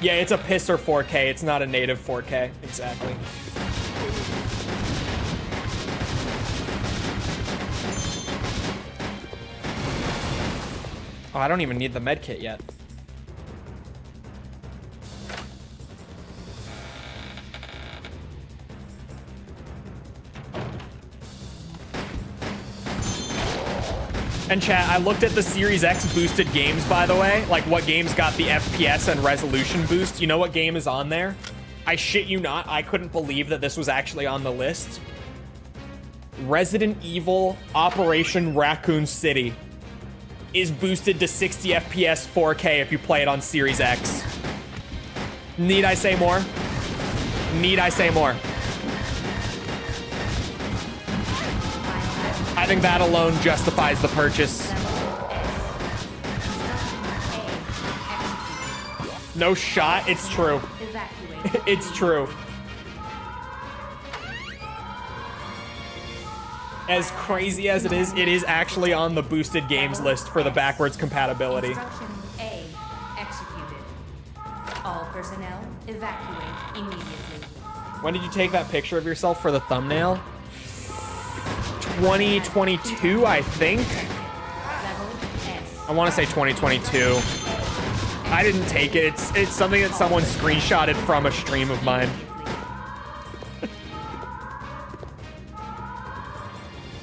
Yeah, it's a pisser 4K, it's not a native 4K, exactly. Oh, I don't even need the med kit yet. And chat, I looked at the Series X boosted games, by the way. Like, what games got the FPS and resolution boost. You know what game is on there? I shit you not, I couldn't believe that this was actually on the list. Resident Evil Operation Raccoon City is boosted to 60 FPS 4K if you play it on Series X. Need I say more? Need I say more? I think that alone justifies the purchase. No shot, it's true. It's true. As crazy as it is actually on the boosted games list for the backwards compatibility. Instruction A executed. All personnel evacuate immediately. When did you take that picture of yourself for the thumbnail? 2022, I think. Level S. I want to say 2022. I didn't take it. It's something that someone screenshotted from a stream of mine.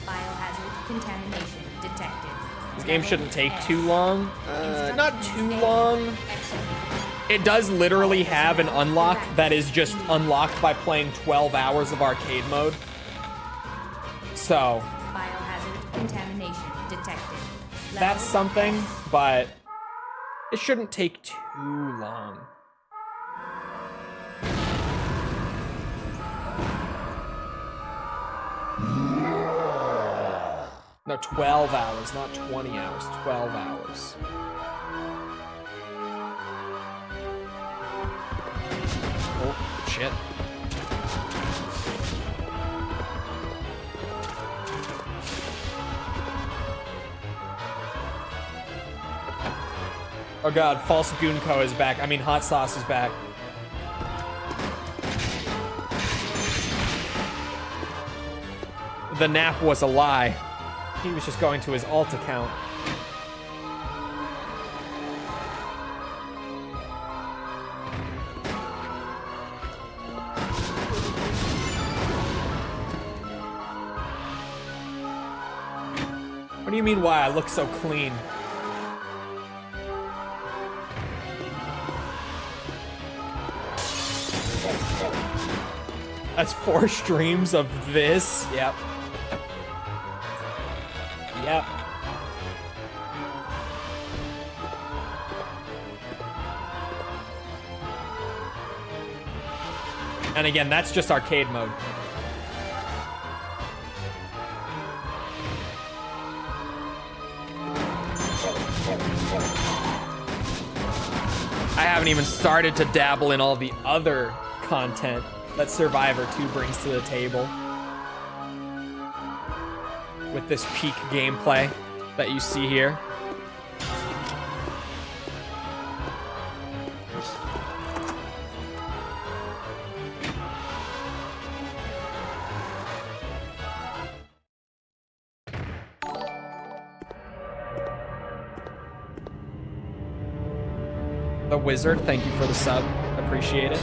Biohazard contamination detected. This game shouldn't take too long. Not too long. It does literally have an unlock that is just unlocked by playing 12 hours of arcade mode. So Biohazard contamination detected. that's something, but it shouldn't take too long. No, 12 hours, not 20 hours, 12 hours. Oh, shit. Oh god, False Goonko is back. I mean, Hot Sauce is back. The nap was a lie. He was just going to his alt account. What do you mean why I look so clean? That's 4 streams of this. Yep. Yep. And again, that's just arcade mode. I haven't even started to dabble in all the other content that Survivor 2 brings to the table. With this peak gameplay that you see here. The Wizard, thank you for the sub. Appreciate it.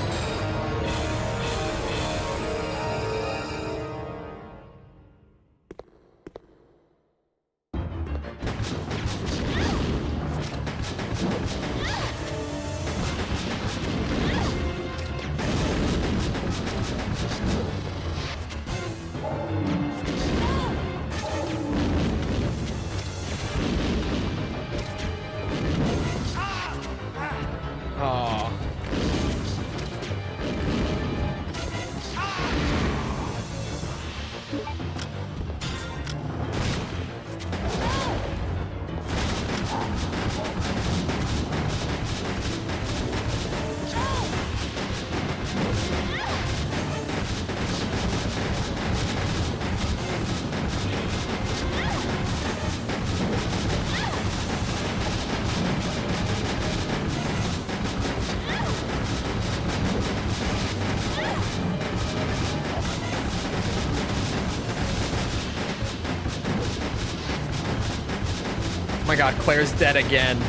Oh my god, Claire's dead again.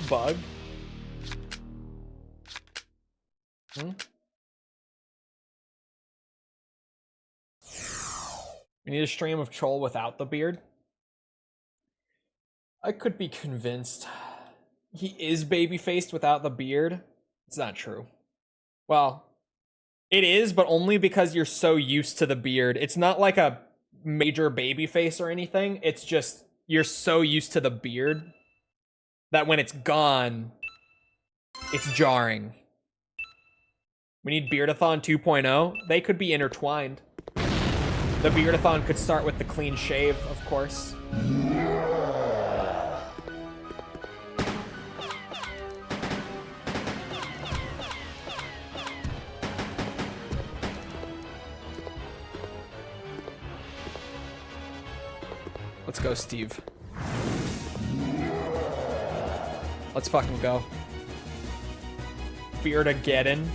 Bug? We need a stream of Troll without the beard. I could be convinced. He is baby-faced without the beard. It's not true. Well, it is, but only because you're so used to the beard. It's not like a major baby face or anything. It's just you're so used to the beard that when it's gone, it's jarring. We need Beardathon 2.0. They could be intertwined. The Beardathon could start with the clean shave, of course. Let's go, Steve. Let's fucking go. Beardageddon.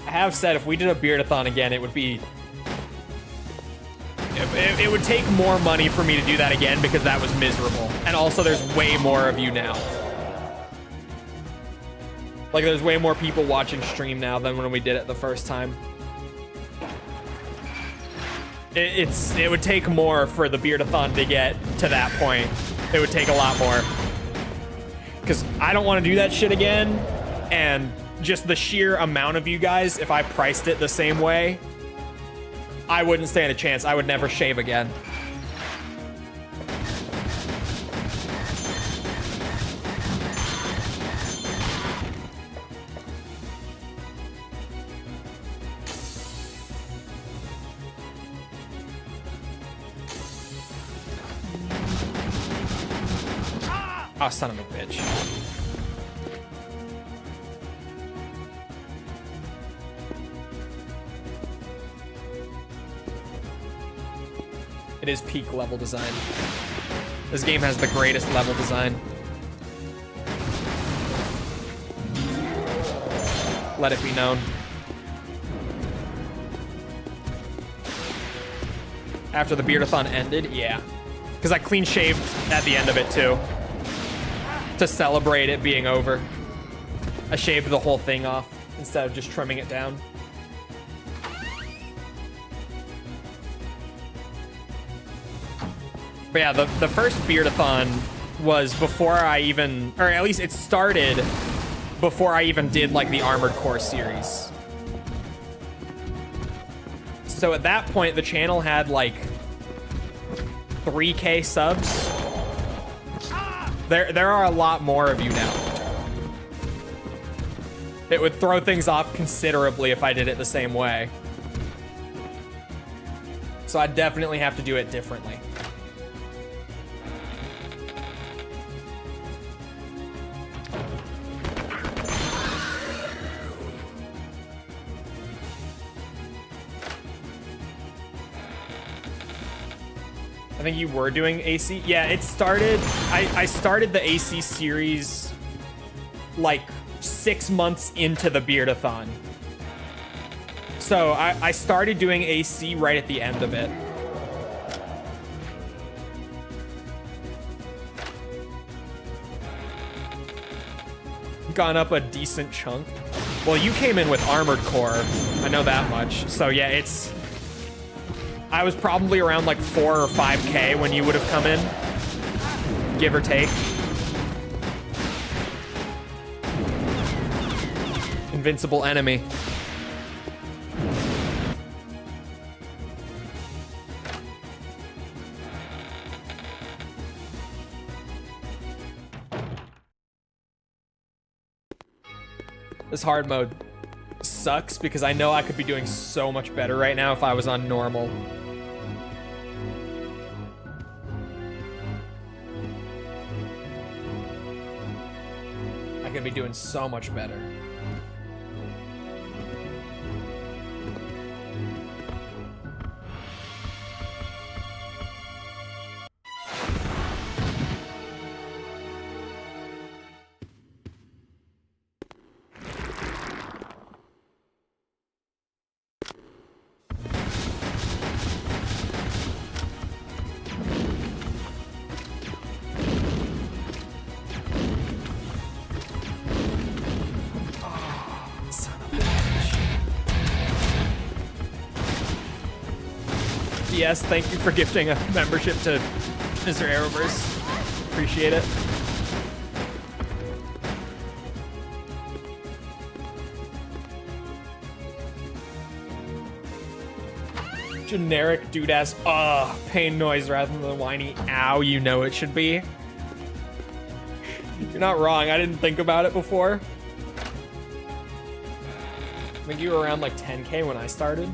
I have said if we did a Beardathon again, it would be... It would take more money for me to do that again because that was miserable. And also there's way more of you now. Like there's way more people watching stream now than when we did it the first time. It would take more for the Beardathon to get to that point. It would take a lot more. Because I don't want to do that shit again. And just the sheer amount of you guys, if I priced it the same way, I wouldn't stand a chance. I would never shave again. Oh, son of a bitch. It is peak level design. This game has the greatest level design. Let it be known. After the Beardathon ended, yeah. Because I clean shaved at the end of it too. To celebrate it being over. I shaved the whole thing off instead of just trimming it down. But yeah, the first Beardathon was before I even, or at least it started before I even did like the Armored Core series. So at that point, the channel had like 3K subs. There are a lot more of you now. It would throw things off considerably if I did it the same way. So I'd definitely have to do it differently. I think you were doing AC. Yeah, it started, I started the AC series like 6 months into the Beardathon. So I started doing AC right at the end of it. Gone up a decent chunk. Well, you came in with Armored Core. I know that much. So yeah, it's... I was probably around like 4 or 5K when you would have come in, give or take. Invincible enemy. This hard mode sucks because I know I could be doing so much better right now if I was on normal. I could be doing so much better. Yes, thank you for gifting a membership to Mr. Arrowverse. Appreciate it. Generic dude-ass, pain noise rather than the whiny ow you know it should be. You're not wrong, I didn't think about it before. I think you were around like 10K when I started.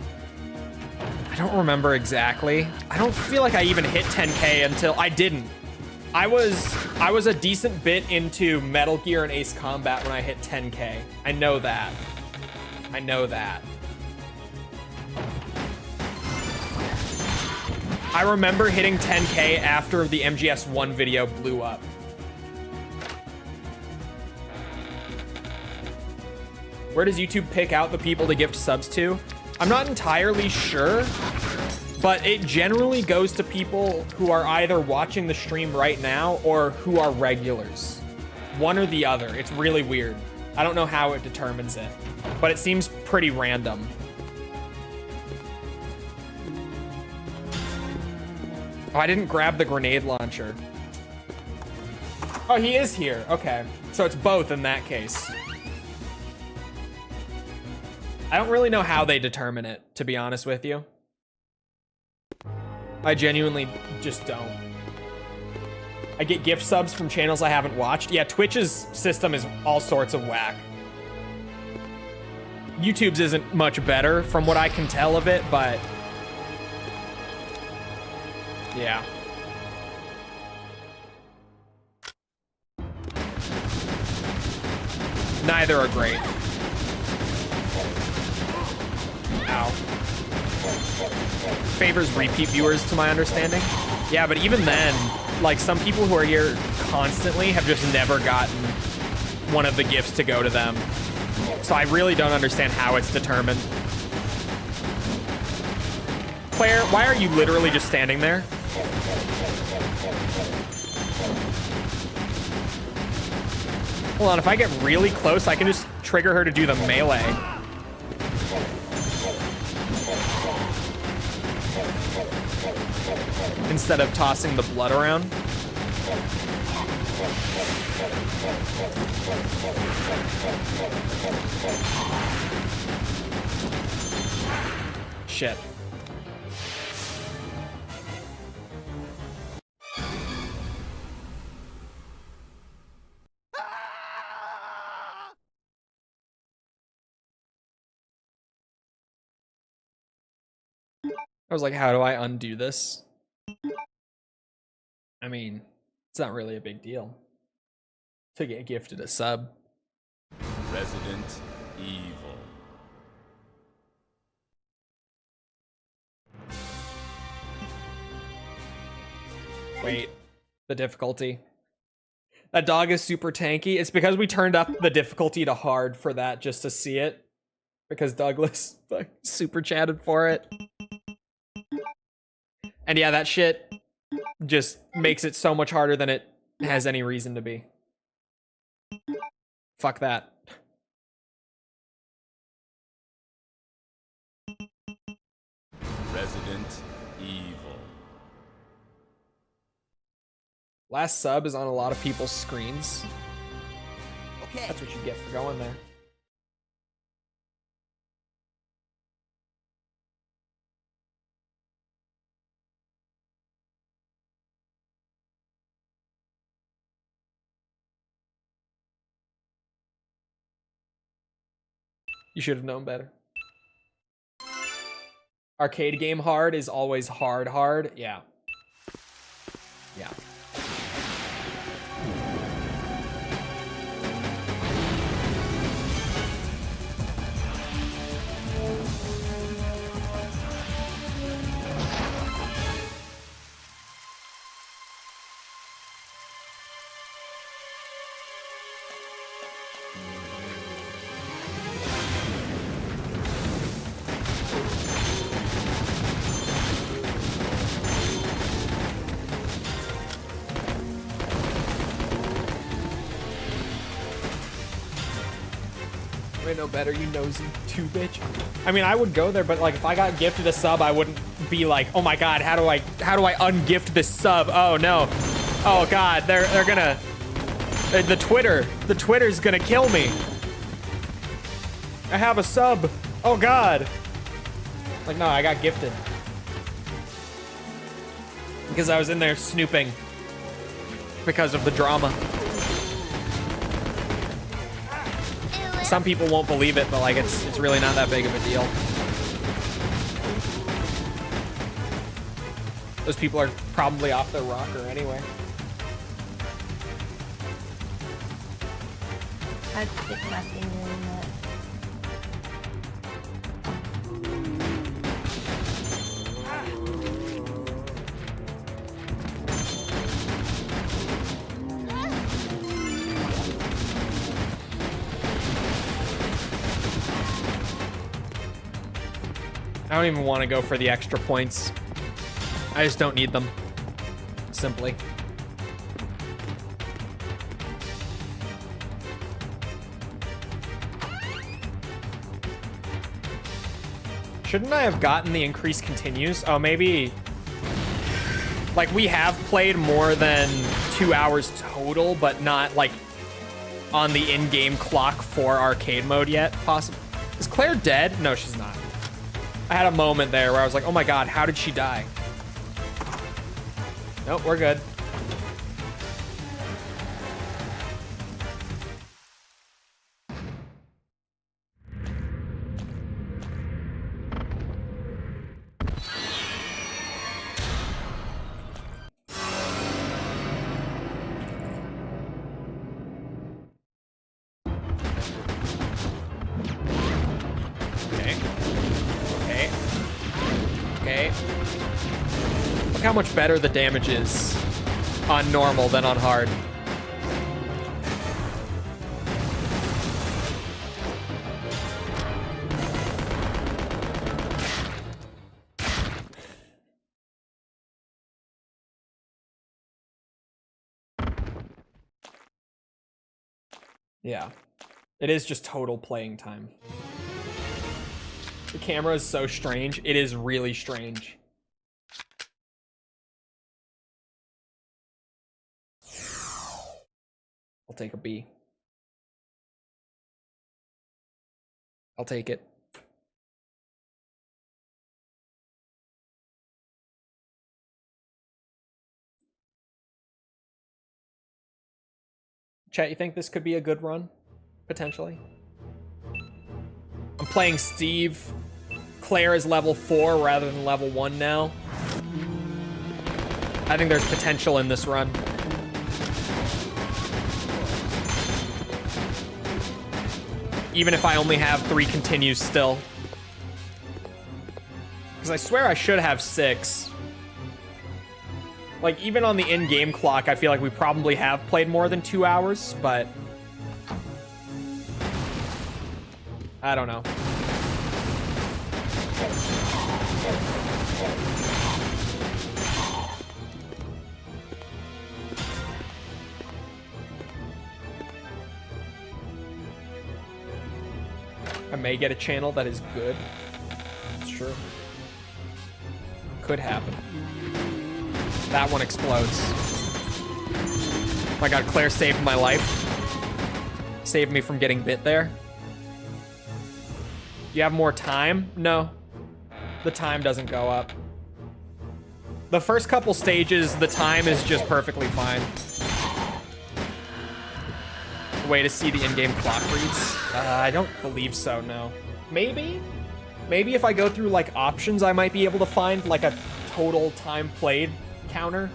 I don't remember exactly. I don't feel like I even hit 10K until I didn't. I was a decent bit into Metal Gear and Ace Combat when I hit 10K. I know that. I know that. I remember hitting 10K after the MGS1 video blew up. Where does YouTube pick out the people to gift subs to? I'm not entirely sure, but it generally goes to people who are either watching the stream right now or who are regulars. One or the other. It's really weird. I don't know how it determines it, but it seems pretty random. Oh, I didn't grab the grenade launcher. Oh, he is here. Okay. So it's both in that case. I don't really know how they determine it, to be honest with you. I genuinely just don't. I get gift subs from channels I haven't watched. Yeah, Twitch's system is all sorts of whack. YouTube's isn't much better from what I can tell of it, but... yeah. Neither are great. Ow. Favors repeat viewers, to my understanding. Yeah, but even then, like, some people who are here constantly have just never gotten one of the gifts to go to them. So I really don't understand how it's determined. Claire, why are you literally just standing there? Hold on, if I get really close, I can just trigger her to do the melee. Instead of tossing the blood around. Shit. I was like, how do I undo this? I mean, it's not really a big deal to get gifted a sub. Resident Evil. Wait, the difficulty. That dog is super tanky. It's because we turned up the difficulty to hard for that just to see it. Because Douglas super chatted for it. And yeah, that shit just makes it so much harder than it has any reason to be. Fuck that. Resident Evil. Last sub is on a lot of people's screens. Okay. That's what you get for going there. You should have known better. Arcade game hard is always hard. Yeah. Yeah. No better, you nosy 2-bitch. I mean, I would go there, but like if I got gifted a sub, I wouldn't be like, oh my god, how do I ungift this sub? Oh no. Oh god, they're gonna the Twitter's gonna kill me. I have a sub. Oh god. Like no, I got gifted. Because I was in there snooping because of the drama. Some people won't believe it, but like it's really not that big of a deal. Those people are probably off their rocker anyway. I'd stick my finger in that. I don't even want to go for the extra points. I just don't need them. Simply. Shouldn't I have gotten the increase continues? Oh, maybe... Like, we have played more than 2 hours total, but not, like, on the in-game clock for arcade mode yet, possibly. Is Claire dead? No, she's not. I had a moment there where I was like, oh my god, how did she die? Nope, we're good. Look how much better the damage is on normal than on hard. Yeah, it is just total playing time. The camera is so strange. It is really strange. I'll take a B. I'll take it. Chat, you think this could be a good run? Potentially? I'm playing Steve. Claire is level 4 rather than level 1 now. I think there's potential in this run. Even if I only have 3 continues still. Because I swear I should have 6. Like, even on the in-game clock, I feel like we probably have played more than 2 hours, but... I don't know. I may get a channel that is good. It's true. Could happen. That one explodes. Oh my god, Claire saved my life. Saved me from getting bit there. You have more time? No. The time doesn't go up. The first couple stages, the time is just perfectly fine. Way to see the in-game clock reads. I don't believe so, no. Maybe? Maybe if I go through, like, options, I might be able to find, like, a total time played counter.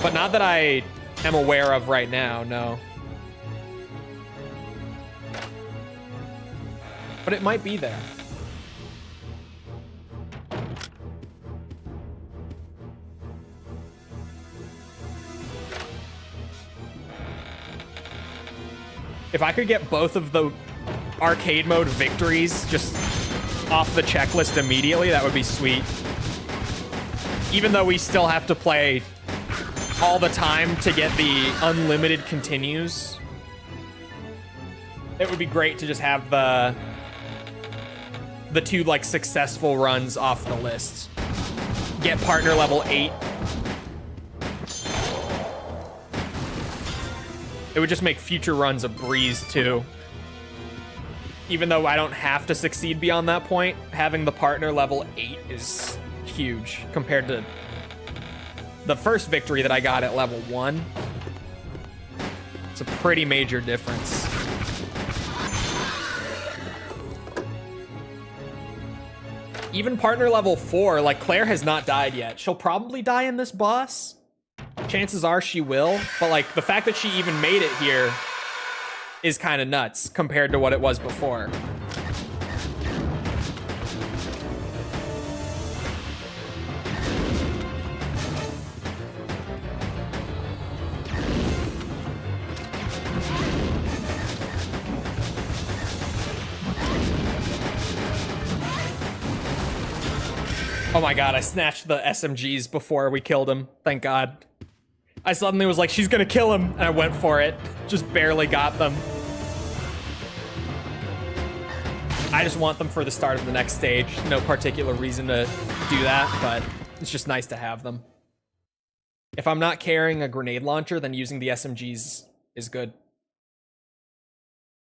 But not that I am aware of right now, no. But it might be there. If I could get both of the arcade mode victories just off the checklist immediately, that would be sweet. Even though we still have to play all the time to get the unlimited continues, it would be great to just have the 2, like, successful runs off the list. Get partner level 8. It would just make future runs a breeze, too. Even though I don't have to succeed beyond that point, having the partner level 8 is huge compared to the first victory that I got at level 1. It's a pretty major difference. Even partner level 4, like, Claire has not died yet. She'll probably die in this boss. Chances are she will, but, like, the fact that she even made it here is kind of nuts compared to what it was before. Oh my god, I snatched the SMGs before we killed him. Thank god. I suddenly was like, she's gonna kill him, and I went for it. Just barely got them. I just want them for the start of the next stage. No particular reason to do that, but it's just nice to have them. If I'm not carrying a grenade launcher, then using the SMGs is good.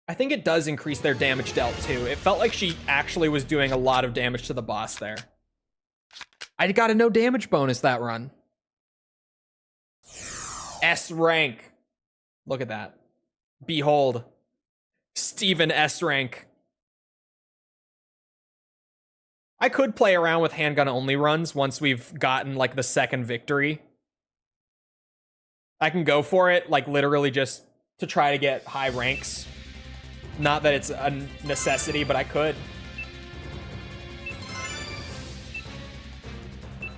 I think it does increase their damage dealt, too. It felt like she actually was doing a lot of damage to the boss there. I got a no damage bonus that run. S rank. Look at that. Behold. Steven S rank. I could play around with handgun only runs once we've gotten, like, the second victory. I can go for it, like, literally just to try to get high ranks. Not that it's a necessity, but I could.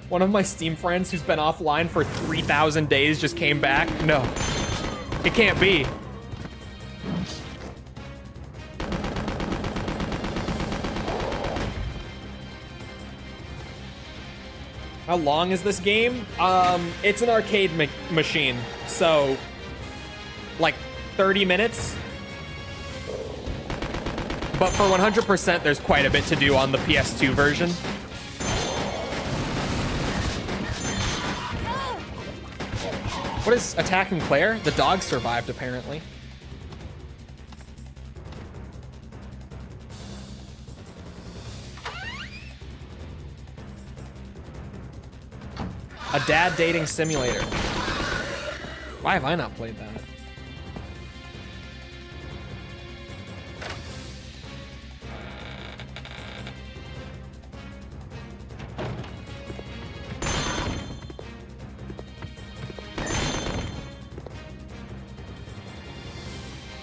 One of my Steam friends who's been offline for 3,000 days just came back. No, it can't be. How long is this game? It's an arcade machine, so like 30 minutes. But for 100%, there's quite a bit to do on the PS2 version. What is attacking Claire? The dog survived, apparently. A dad dating simulator. Why have I not played that?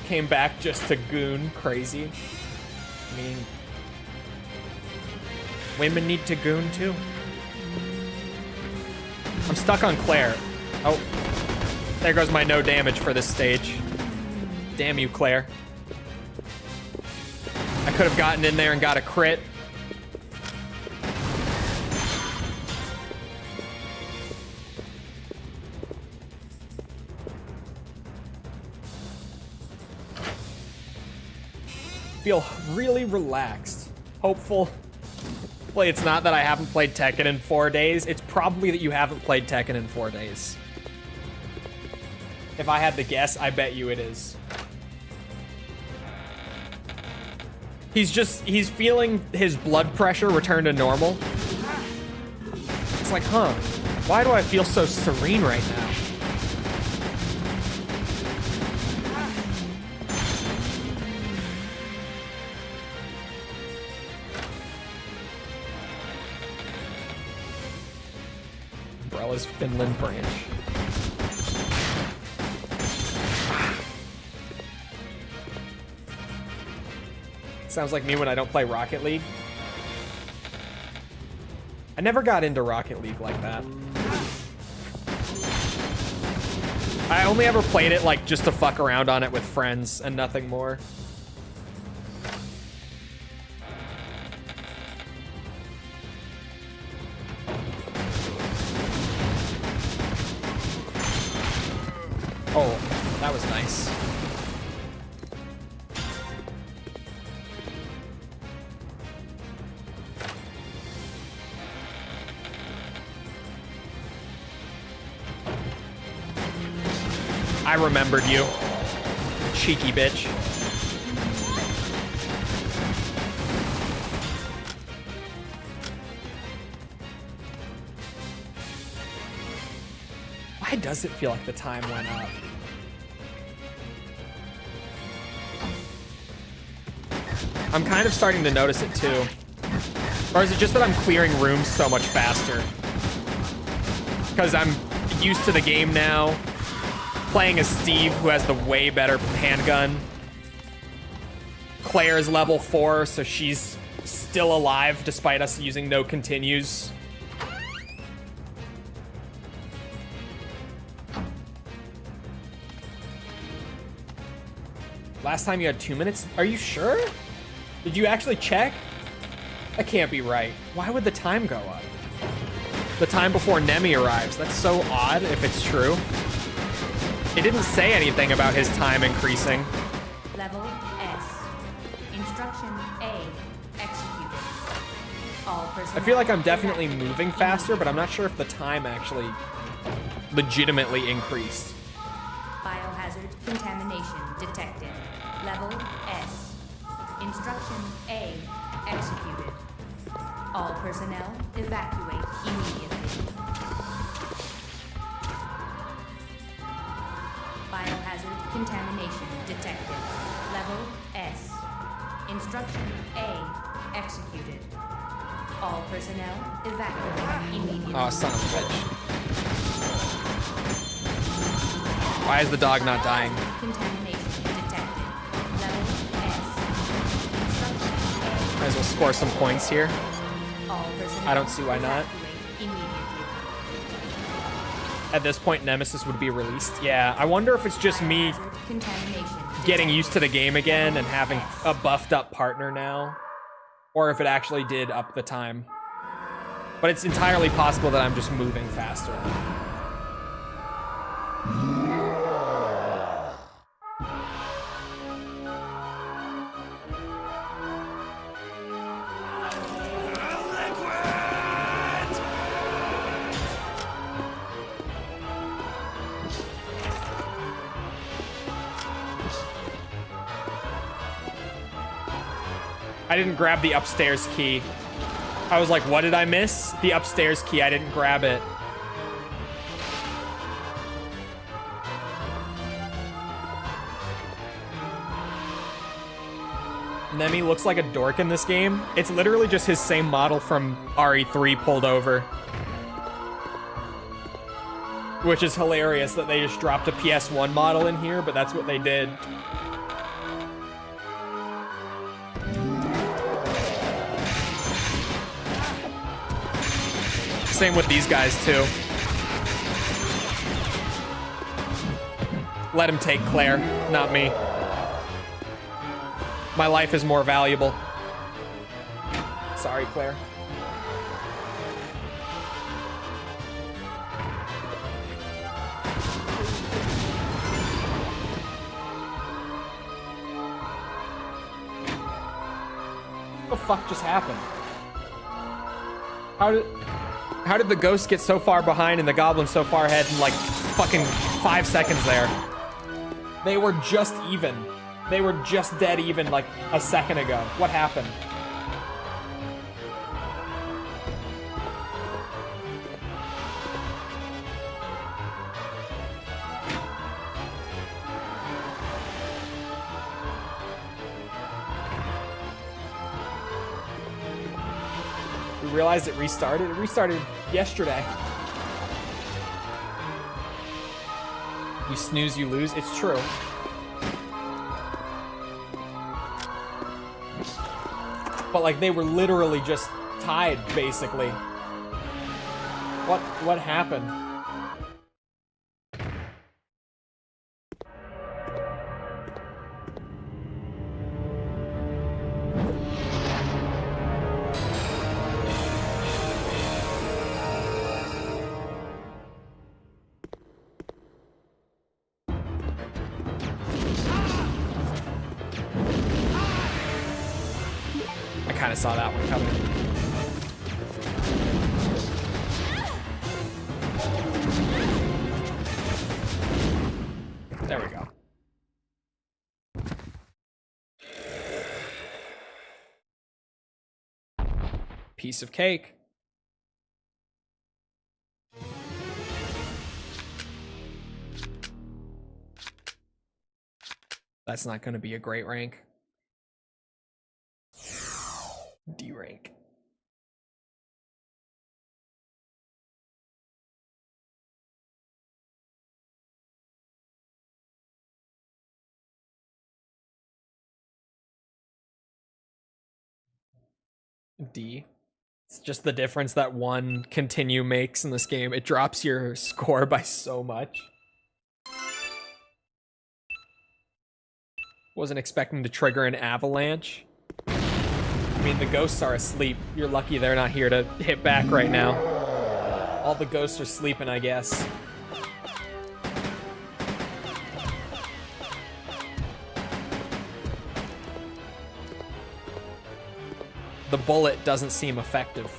Came back just to goon. Crazy. I mean, women need to goon too. I'm stuck on Claire. Oh, there goes my no damage for this stage. Damn you, Claire. I could have gotten in there and got a crit. Feel really relaxed, hopeful. Hopefully it's not that I haven't played Tekken in 4 days. It's probably that you haven't played Tekken in 4 days. If I had to guess, I bet you it is. He's feeling his blood pressure return to normal. It's like, huh, why do I feel so serene right now? Finland branch. Sounds like me when I don't play Rocket League. I never got into Rocket League like that. I only ever played it like just to fuck around on it with friends and nothing more. Oh, that was nice. I remembered you, cheeky bitch. Why does it feel like the time went up? I'm kind of starting to notice it too. Or is it just that I'm clearing rooms so much faster? Because I'm used to the game now. Playing as Steve, who has the way better handgun. Claire's level 4, so she's still alive despite us using no continues. Last time you had 2 minutes? Are you sure? Did you actually check? That can't be right. Why would the time go up? The time before Nemi arrives. That's so odd if it's true. It didn't say anything about his time increasing. Level S. Instruction A. Executed. All personnel. I feel like I'm definitely moving faster, but I'm not sure if the time actually legitimately increased. Biohazard contamination detected. Level S. Instruction A. Executed. All personnel evacuate immediately. Biohazard contamination detected. Level S. Instruction A. Executed. All personnel evacuate immediately. Oh, son of a bitch. Why is the dog not dying? Contamination detected. Level S. Instruction A. Might as well score some points here. All personnel I don't see why not. evacuate immediately. At this point, Nemesis would be released. Yeah, I wonder if it's just me Biohazard contamination getting used to the detected. game again and having Level a buffed up partner now, or if it actually did up the time. But it's entirely possible that I'm just moving faster. I didn't grab the upstairs key. I was like, what did I miss? The upstairs key, I didn't grab it. Nemi looks like a dork in this game. It's literally just his same model from RE3 pulled over. Which is hilarious that they just dropped a PS1 model in here, but that's what they did. Same with these guys, too. Let him take Claire, not me. My life is more valuable. Sorry, Claire. What the fuck just happened? How did the ghost get so far behind and the goblin so far ahead in like fucking 5 seconds there? They were just even. They were just dead even like a second ago. What happened? We realized it restarted. It restarted yesterday. You snooze, you lose. It's true. But like they were literally just tied, basically. What happened? I saw that one coming. There we go. Piece of cake. That's not going to be a great rank. D rank. D. It's just the difference that one continue makes in this game. It drops your score by so much. Wasn't expecting to trigger an avalanche. I mean, the ghosts are asleep. You're lucky they're not here to hit back right now. All the ghosts are sleeping, I guess. The bullet doesn't seem effective.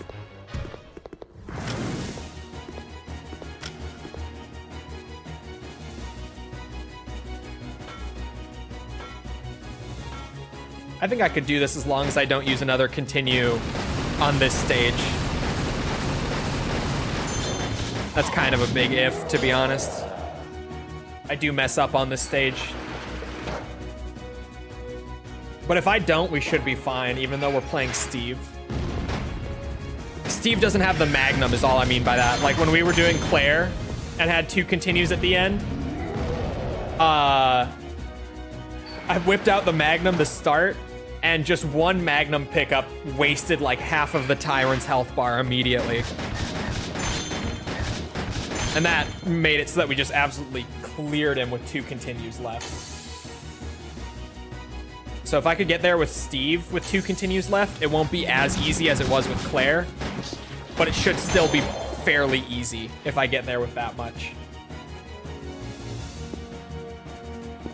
I think I could do this as long as I don't use another continue on this stage. That's kind of a big if, to be honest. I do mess up on this stage. But if I don't, we should be fine, even though we're playing Steve. Steve doesn't have the Magnum is all I mean by that. Like when we were doing Claire and had 2 continues at the end, I whipped out the Magnum to start, and just one Magnum pickup wasted like half of the Tyrant's health bar immediately. And that made it so that we just absolutely cleared him with 2 continues left. So if I could get there with Steve with 2 continues left, it won't be as easy as it was with Claire, but it should still be fairly easy if I get there with that much.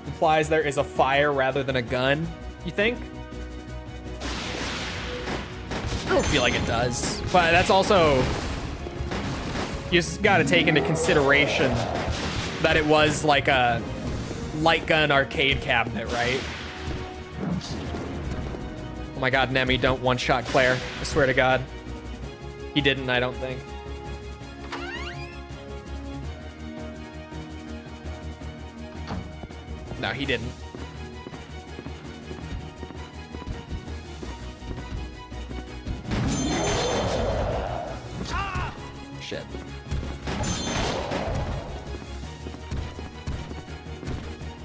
Implies there is a fire rather than a gun, you think? I don't feel like it does, but that's also, you just gotta take into consideration that it was like a light gun arcade cabinet, right? Oh my god, Nemi, don't one-shot Claire. I swear to god. He didn't, I don't think. No, he didn't. Shit.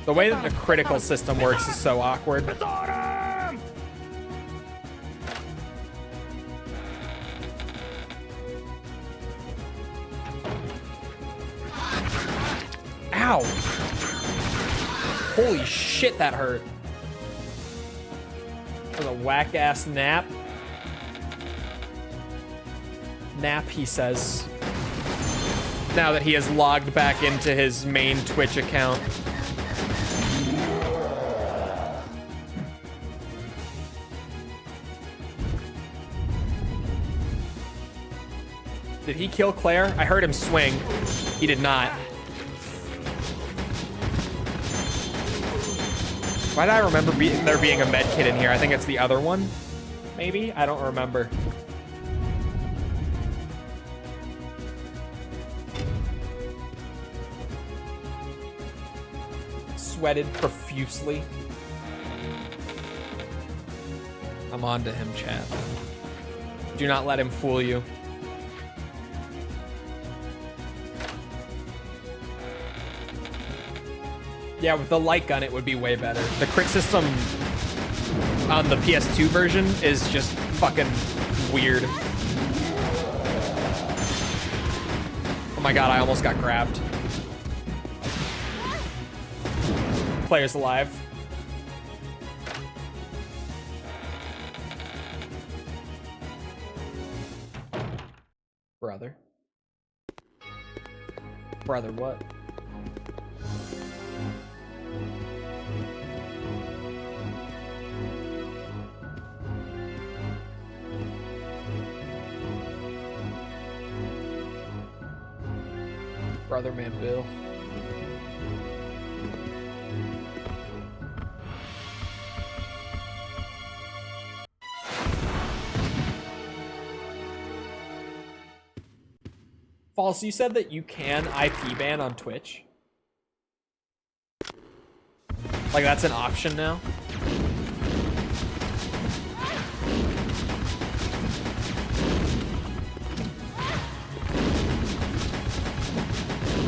The way that the critical system works is so awkward. Ow! Holy shit, that hurt. That was a whack-ass nap. Nap, he says. Now that he has logged back into his main Twitch account. Did he kill Claire? I heard him swing. He did not. Why did I remember there being a med kit in here? I think it's the other one, maybe? I don't remember. Sweated profusely. I'm on to him, chat. Do not let him fool you. Yeah, with the light gun, it would be way better. The crit system on the PS2 version is just fucking weird. Oh my god, I almost got grabbed. Player's alive. Brother. Brother, what? Brother man Bill. False, you said that you can IP ban on Twitch? Like that's an option now?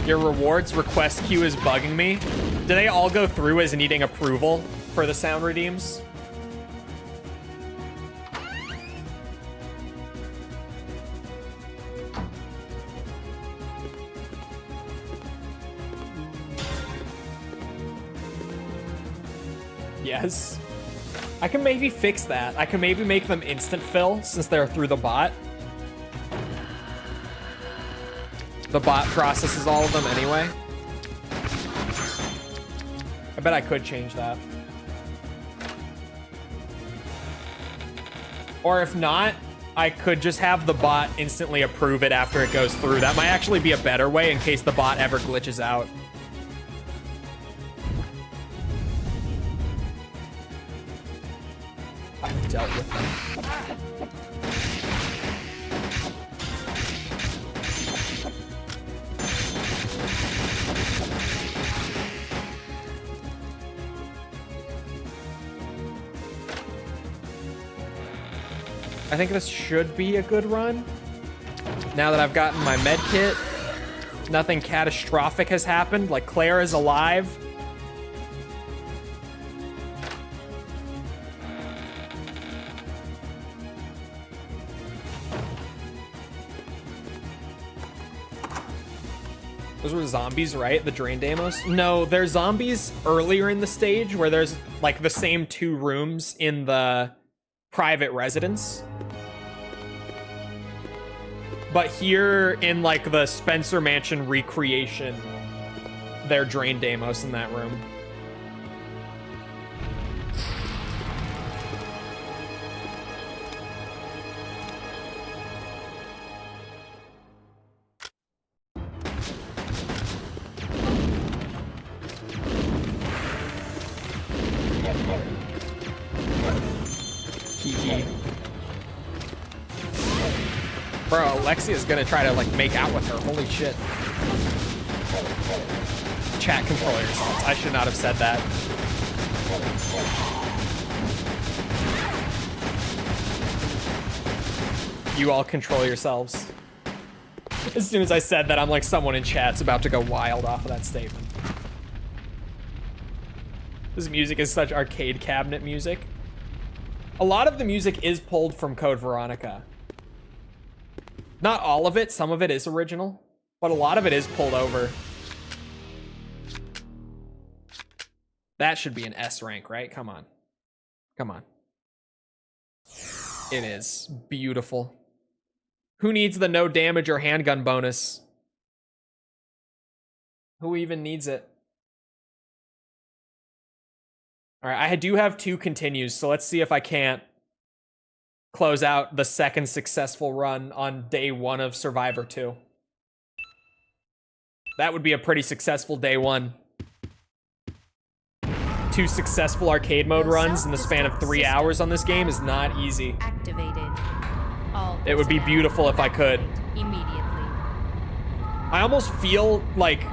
Your rewards request queue is bugging me. Do they all go through as needing approval for the sound redeems? Yes. I can maybe fix that. I can maybe make them instant fill since they're through the bot. The bot processes all of them anyway. I bet I could change that. Or if not, I could just have the bot instantly approve it after it goes through. That might actually be a better way in case the bot ever glitches out. I've dealt with them. I think this should be a good run. Now that I've gotten my med kit, nothing catastrophic has happened. Like Claire is alive. Those were zombies, right? The Drain Demos? No, they're zombies earlier in the stage where there's like the same 2 rooms in the private residence. But here in like the Spencer Mansion recreation, they're Drain Demos in that room. Bro, Alexia's gonna try to like make out with her. Holy shit. Chat, control yourselves. I should not have said that. You all control yourselves. As soon as I said that, I'm like, someone in chat's about to go wild off of that statement. This music is such arcade cabinet music. A lot of the music is pulled from Code Veronica. Not all of it, some of it is original, but a lot of it is pulled over. That should be an S rank, right? Come on. Come on. It is beautiful. Who needs the no damage or handgun bonus? Who even needs it? All right, I do have 2 continues, so let's see if I can't close out the second successful run on day 1 of Survivor 2. That would be a pretty successful day 1. 2 successful arcade mode runs in the span of 3 hours on this game is not easy. Activated. All It would be beautiful if I could. immediately. I almost feel like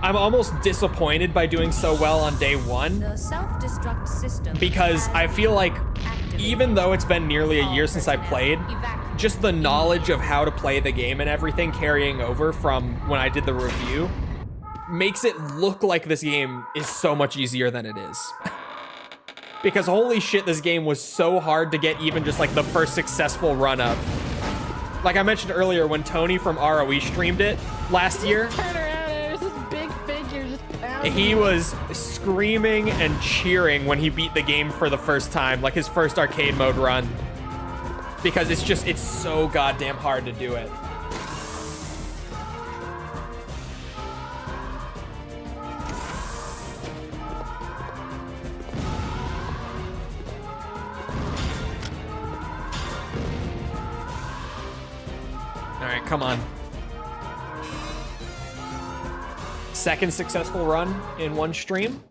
I'm almost disappointed by doing so well on day 1 The self-destruct system because I feel like activated. even though it's been nearly a year since I played, just the knowledge of how to play the game and everything carrying over from when I did the review makes it look like this game is so much easier than it is. Because holy shit, this game was so hard to get even just like the first successful run of. Like I mentioned earlier, when Tony from ROE streamed it last year, Turn around and there's this big figure just pounding. he was screaming and cheering when he beat the game for the first time, like his first arcade mode run. Because it's so goddamn hard to do it. All right, come on. Second successful run in 1 stream.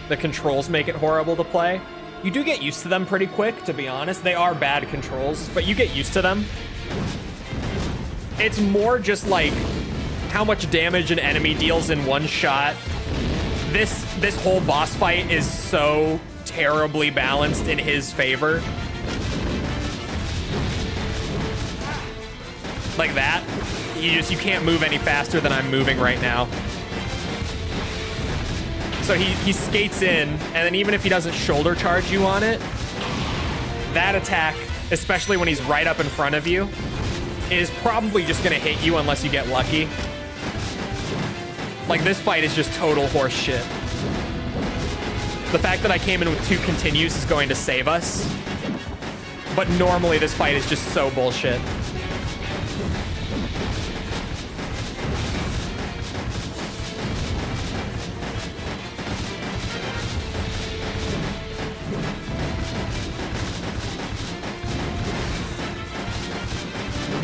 The controls make it horrible to play. You do get used to them pretty quick, to be honest. They are bad controls, but you get used to them. It's more just like how much damage an enemy deals in 1 shot. This whole boss fight is so terribly balanced in his favor. Like that. You can't move any faster than I'm moving right now. So he skates in, and then even if he doesn't shoulder charge you on it, that attack, especially when he's right up in front of you, is probably just gonna hit you unless you get lucky. Like, this fight is just total horse shit. The fact that I came in with 2 continues is going to save us. But normally this fight is just so bullshit.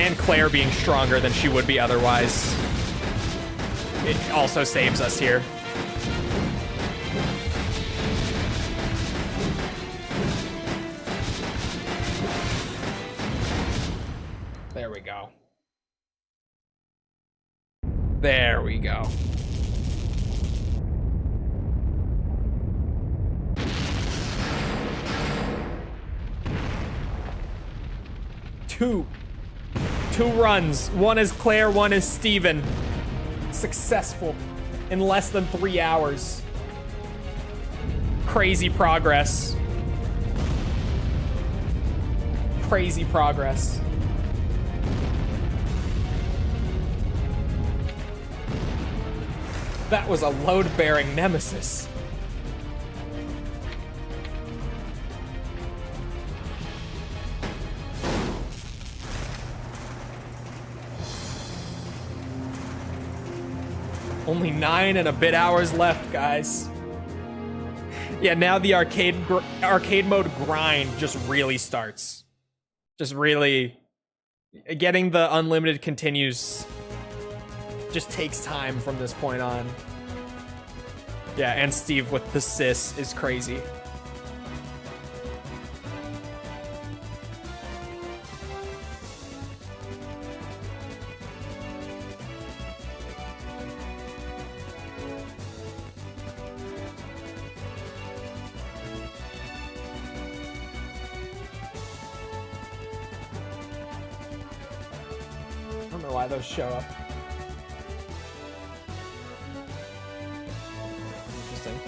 And Claire being stronger than she would be otherwise, it also saves us here. There we go. There we go. Two runs. 1 is Claire, 1 is Steven. Successful. in less than 3 hours. Crazy progress. Crazy progress. That was a load-bearing Nemesis. Only 9 and a bit hours left, guys. Yeah, now the arcade mode grind just really starts. Just really getting the unlimited continues just takes time from this point on. Yeah, and Steve with the sis is crazy. I don't know why those show up. Interesting.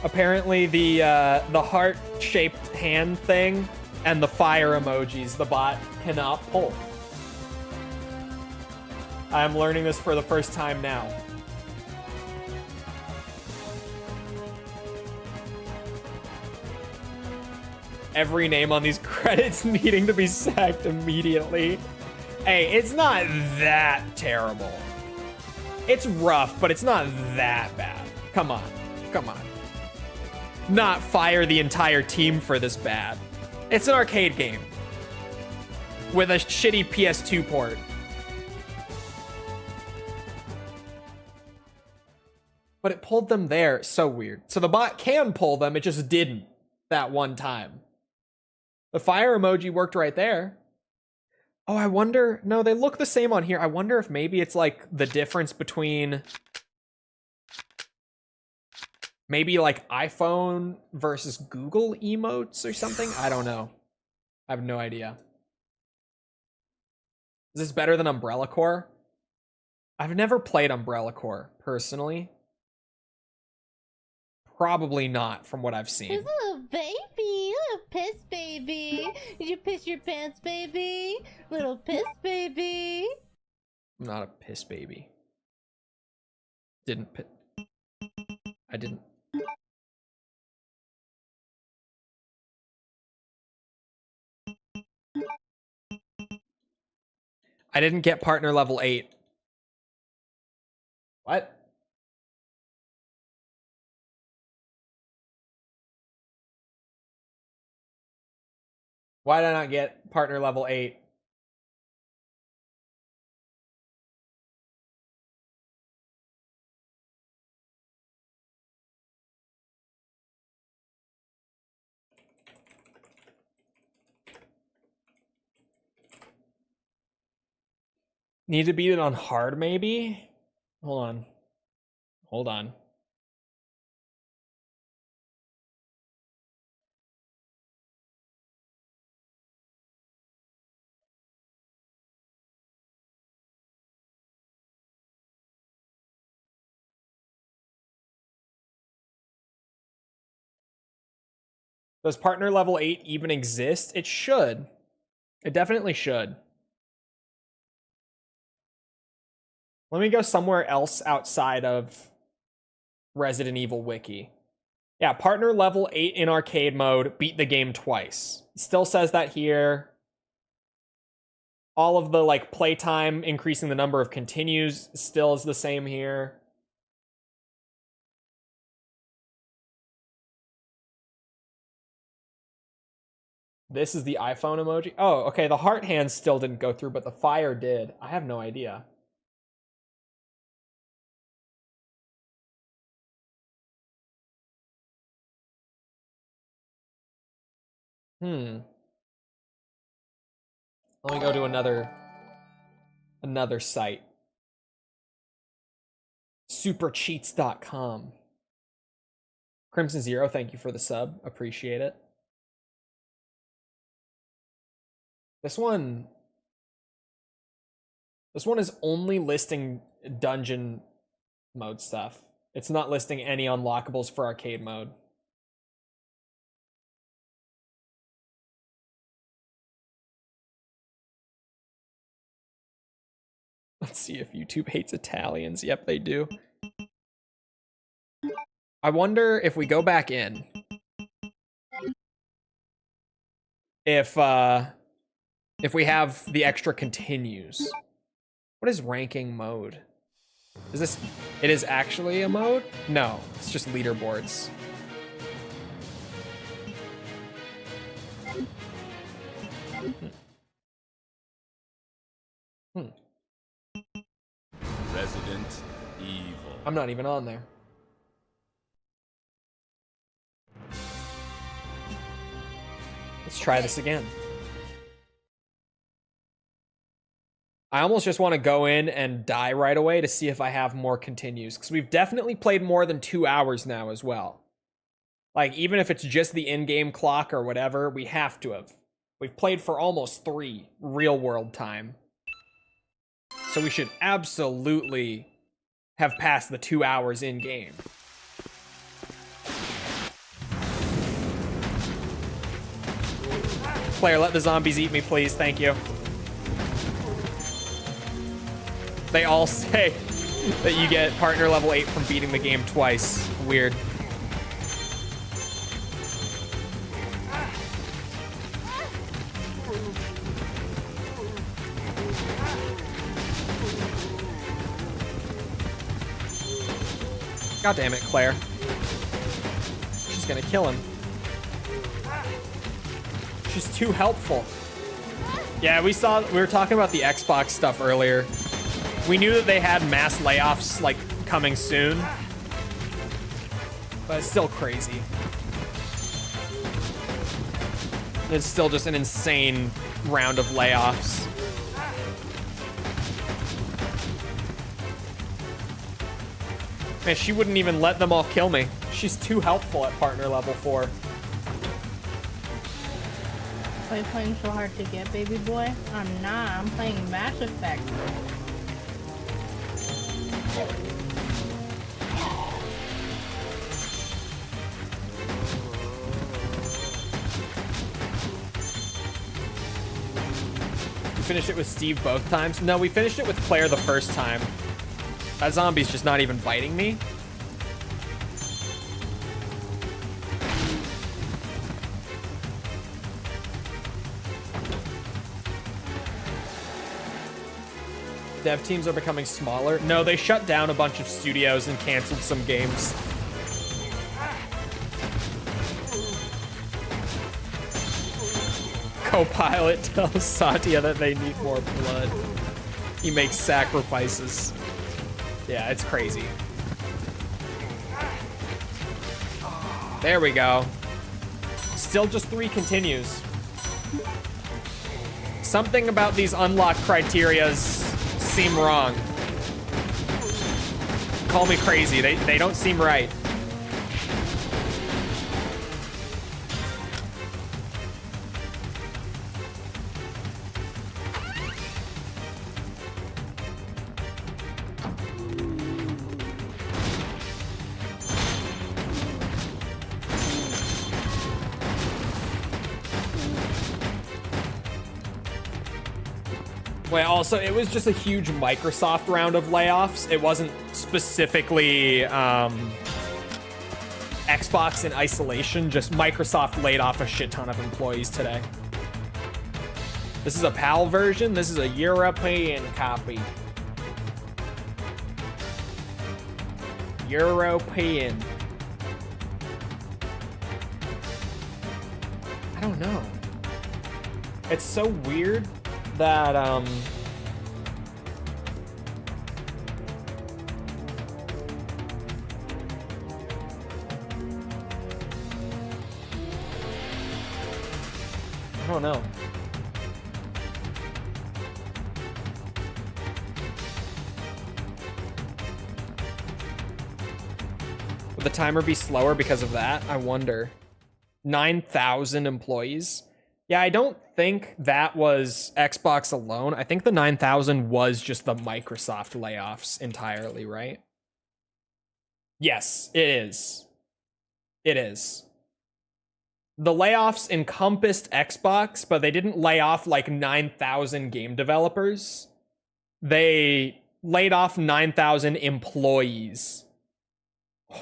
Apparently the heart-shaped hand thing and the fire emojis the bot cannot pull. I'm learning this for the first time now. Every name on these credits needing to be sacked immediately. Hey, it's not that terrible. It's rough, but it's not that bad. Come on. Come on. Not fire the entire team for this bad. It's an arcade game with a shitty PS2 port. But it pulled them there. So weird. So the bot can pull them, it just didn't that one time. The fire emoji worked right there. Oh, I wonder... No, they look the same on here. I wonder if maybe it's like the difference between... Maybe like iPhone versus Google emotes or something? I don't know. I have no idea. Is this better than Umbrella Corps? I've never played Umbrella Corps, personally. Probably not, from what I've seen. This little baby, little piss baby. Did you piss your pants, baby? Little piss baby. I'm not a piss baby. Didn't piss. I didn't. I didn't get partner level 8. What? Why did I not get partner level 8? Need to beat it on hard, maybe? Hold on. Hold on. Does partner level 8 even exist? It should. It definitely should. Let me go somewhere else outside of Resident Evil Wiki. Yeah, partner level 8 in arcade mode, beat the game twice. It still says that here. All of the like playtime, increasing the number of continues still is the same here. This is the iPhone emoji. Oh, okay, the heart hands still didn't go through, but the fire did. I have no idea. Let me go to another site. Supercheats.com. Crimson Zero, thank you for the sub. Appreciate it. This one is only listing dungeon mode stuff. It's not listing any unlockables for arcade mode. Let's see if YouTube hates Italians. Yep, they do. I wonder if we go back in, if we have the extra continues. What is ranking mode? Is this, it is actually a mode? No, it's just leaderboards. Resident Evil. I'm not even on there. Let's try this again. I almost just want to go in and die right away to see if I have more continues, because we've definitely played more than 2 hours now as well. Like, even if it's just the in-game clock or whatever, we have to have. We've played for almost 3 real-world time. So we should absolutely have passed the 2 hours in-game. Player, let the zombies eat me, please. Thank you. They all say that you get partner level 8 from beating the game twice. Weird. God damn it, Claire. She's gonna kill him. She's too helpful. Yeah, we were talking about the Xbox stuff earlier. We knew that they had mass layoffs, like, coming soon. But it's still crazy. It's still just an insane round of layoffs. Man, she wouldn't even let them all kill me. She's too helpful at partner level 4. Are you playing so hard to get, baby boy? I'm not. I'm playing Mass Effect. You finished it with Steve both times? No, we finished it with Claire the first time. That zombie's just not even biting me. Dev teams are becoming smaller. No, they shut down a bunch of studios and canceled some games. Co-pilot tells Satya that they need more blood. He makes sacrifices. Yeah, it's crazy. There we go. Still just 3 continues. Something about these unlock criterias seem wrong. Call me crazy. They don't seem right. Wait, also, it was just a huge Microsoft round of layoffs. It wasn't specifically Xbox in isolation. Just Microsoft laid off a shit ton of employees today. This is a PAL version. This is a European copy. European. I don't know. It's so weird that I don't know. Would the timer be slower because of that? I wonder. 9,000 employees? Yeah, I don't think that was Xbox alone. I think the 9,000 was just the Microsoft layoffs entirely, right? Yes, it is. It is. The layoffs encompassed Xbox, but they didn't lay off like 9,000 game developers. They laid off 9,000 employees,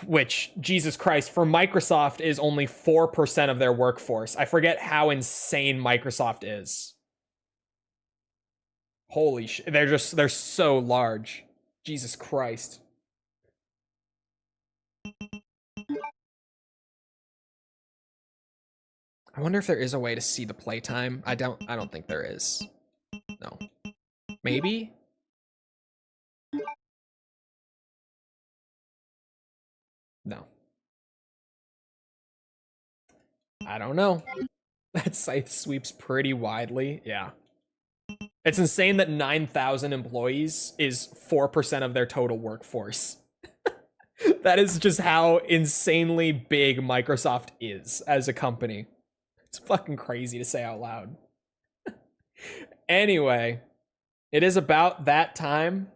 which, Jesus Christ, for Microsoft is only 4% of their workforce. I forget how insane Microsoft is. Holy shit. They're so large. Jesus Christ. I wonder if there is a way to see the playtime. I don't think there is. No. Maybe? No. I don't know. That site sweeps pretty widely. Yeah. It's insane that 9,000 employees is 4% of their total workforce. That is just how insanely big Microsoft is as a company. It's fucking crazy to say out loud. Anyway, it is about that time.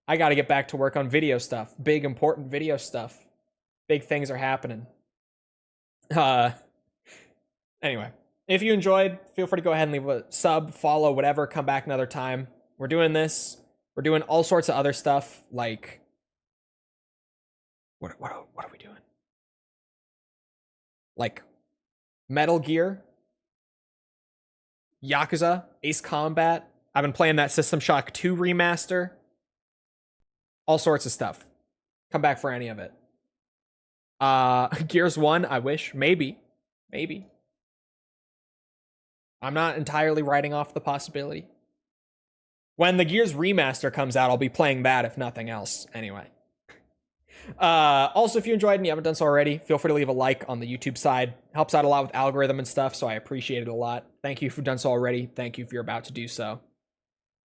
I gotta get back to work on video stuff. Big, important video stuff. Big things are happening. Anyway, if you enjoyed, feel free to go ahead and leave a sub, follow, whatever, come back another time. We're doing this. We're doing all sorts of other stuff, like... What are we doing? Like... Metal Gear, Yakuza, Ace Combat. I've been playing that System Shock 2 remaster. All sorts of stuff. Come back for any of it. Gears 1, I wish. Maybe. I'm not entirely writing off the possibility. When the Gears remaster comes out, I'll be playing that if nothing else. Anyway. Also, if you enjoyed and you haven't done so already, feel free to leave a like on the YouTube side. Helps out a lot with algorithm and stuff, so I appreciate it a lot. Thank you if you've done so already. Thank you if you're about to do so.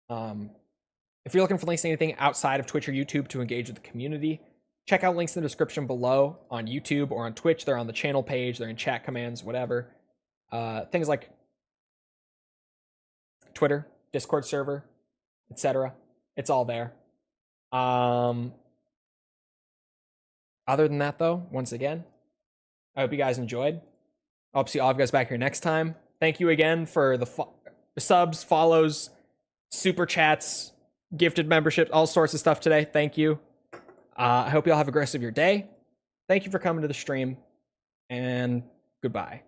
If you're looking for links to anything outside of Twitch or YouTube to engage with the community, check out links in the description below on YouTube or on Twitch. They're on the channel page. They're in chat commands, whatever. Things like Twitter, Discord server, etc. It's all there. Other than that, though, once again, I hope you guys enjoyed. I hope to see all of you guys back here next time. Thank you again for the subs, follows, super chats, gifted memberships, all sorts of stuff today. Thank you. I hope you all have a great rest of your day. Thank you for coming to the stream, and goodbye.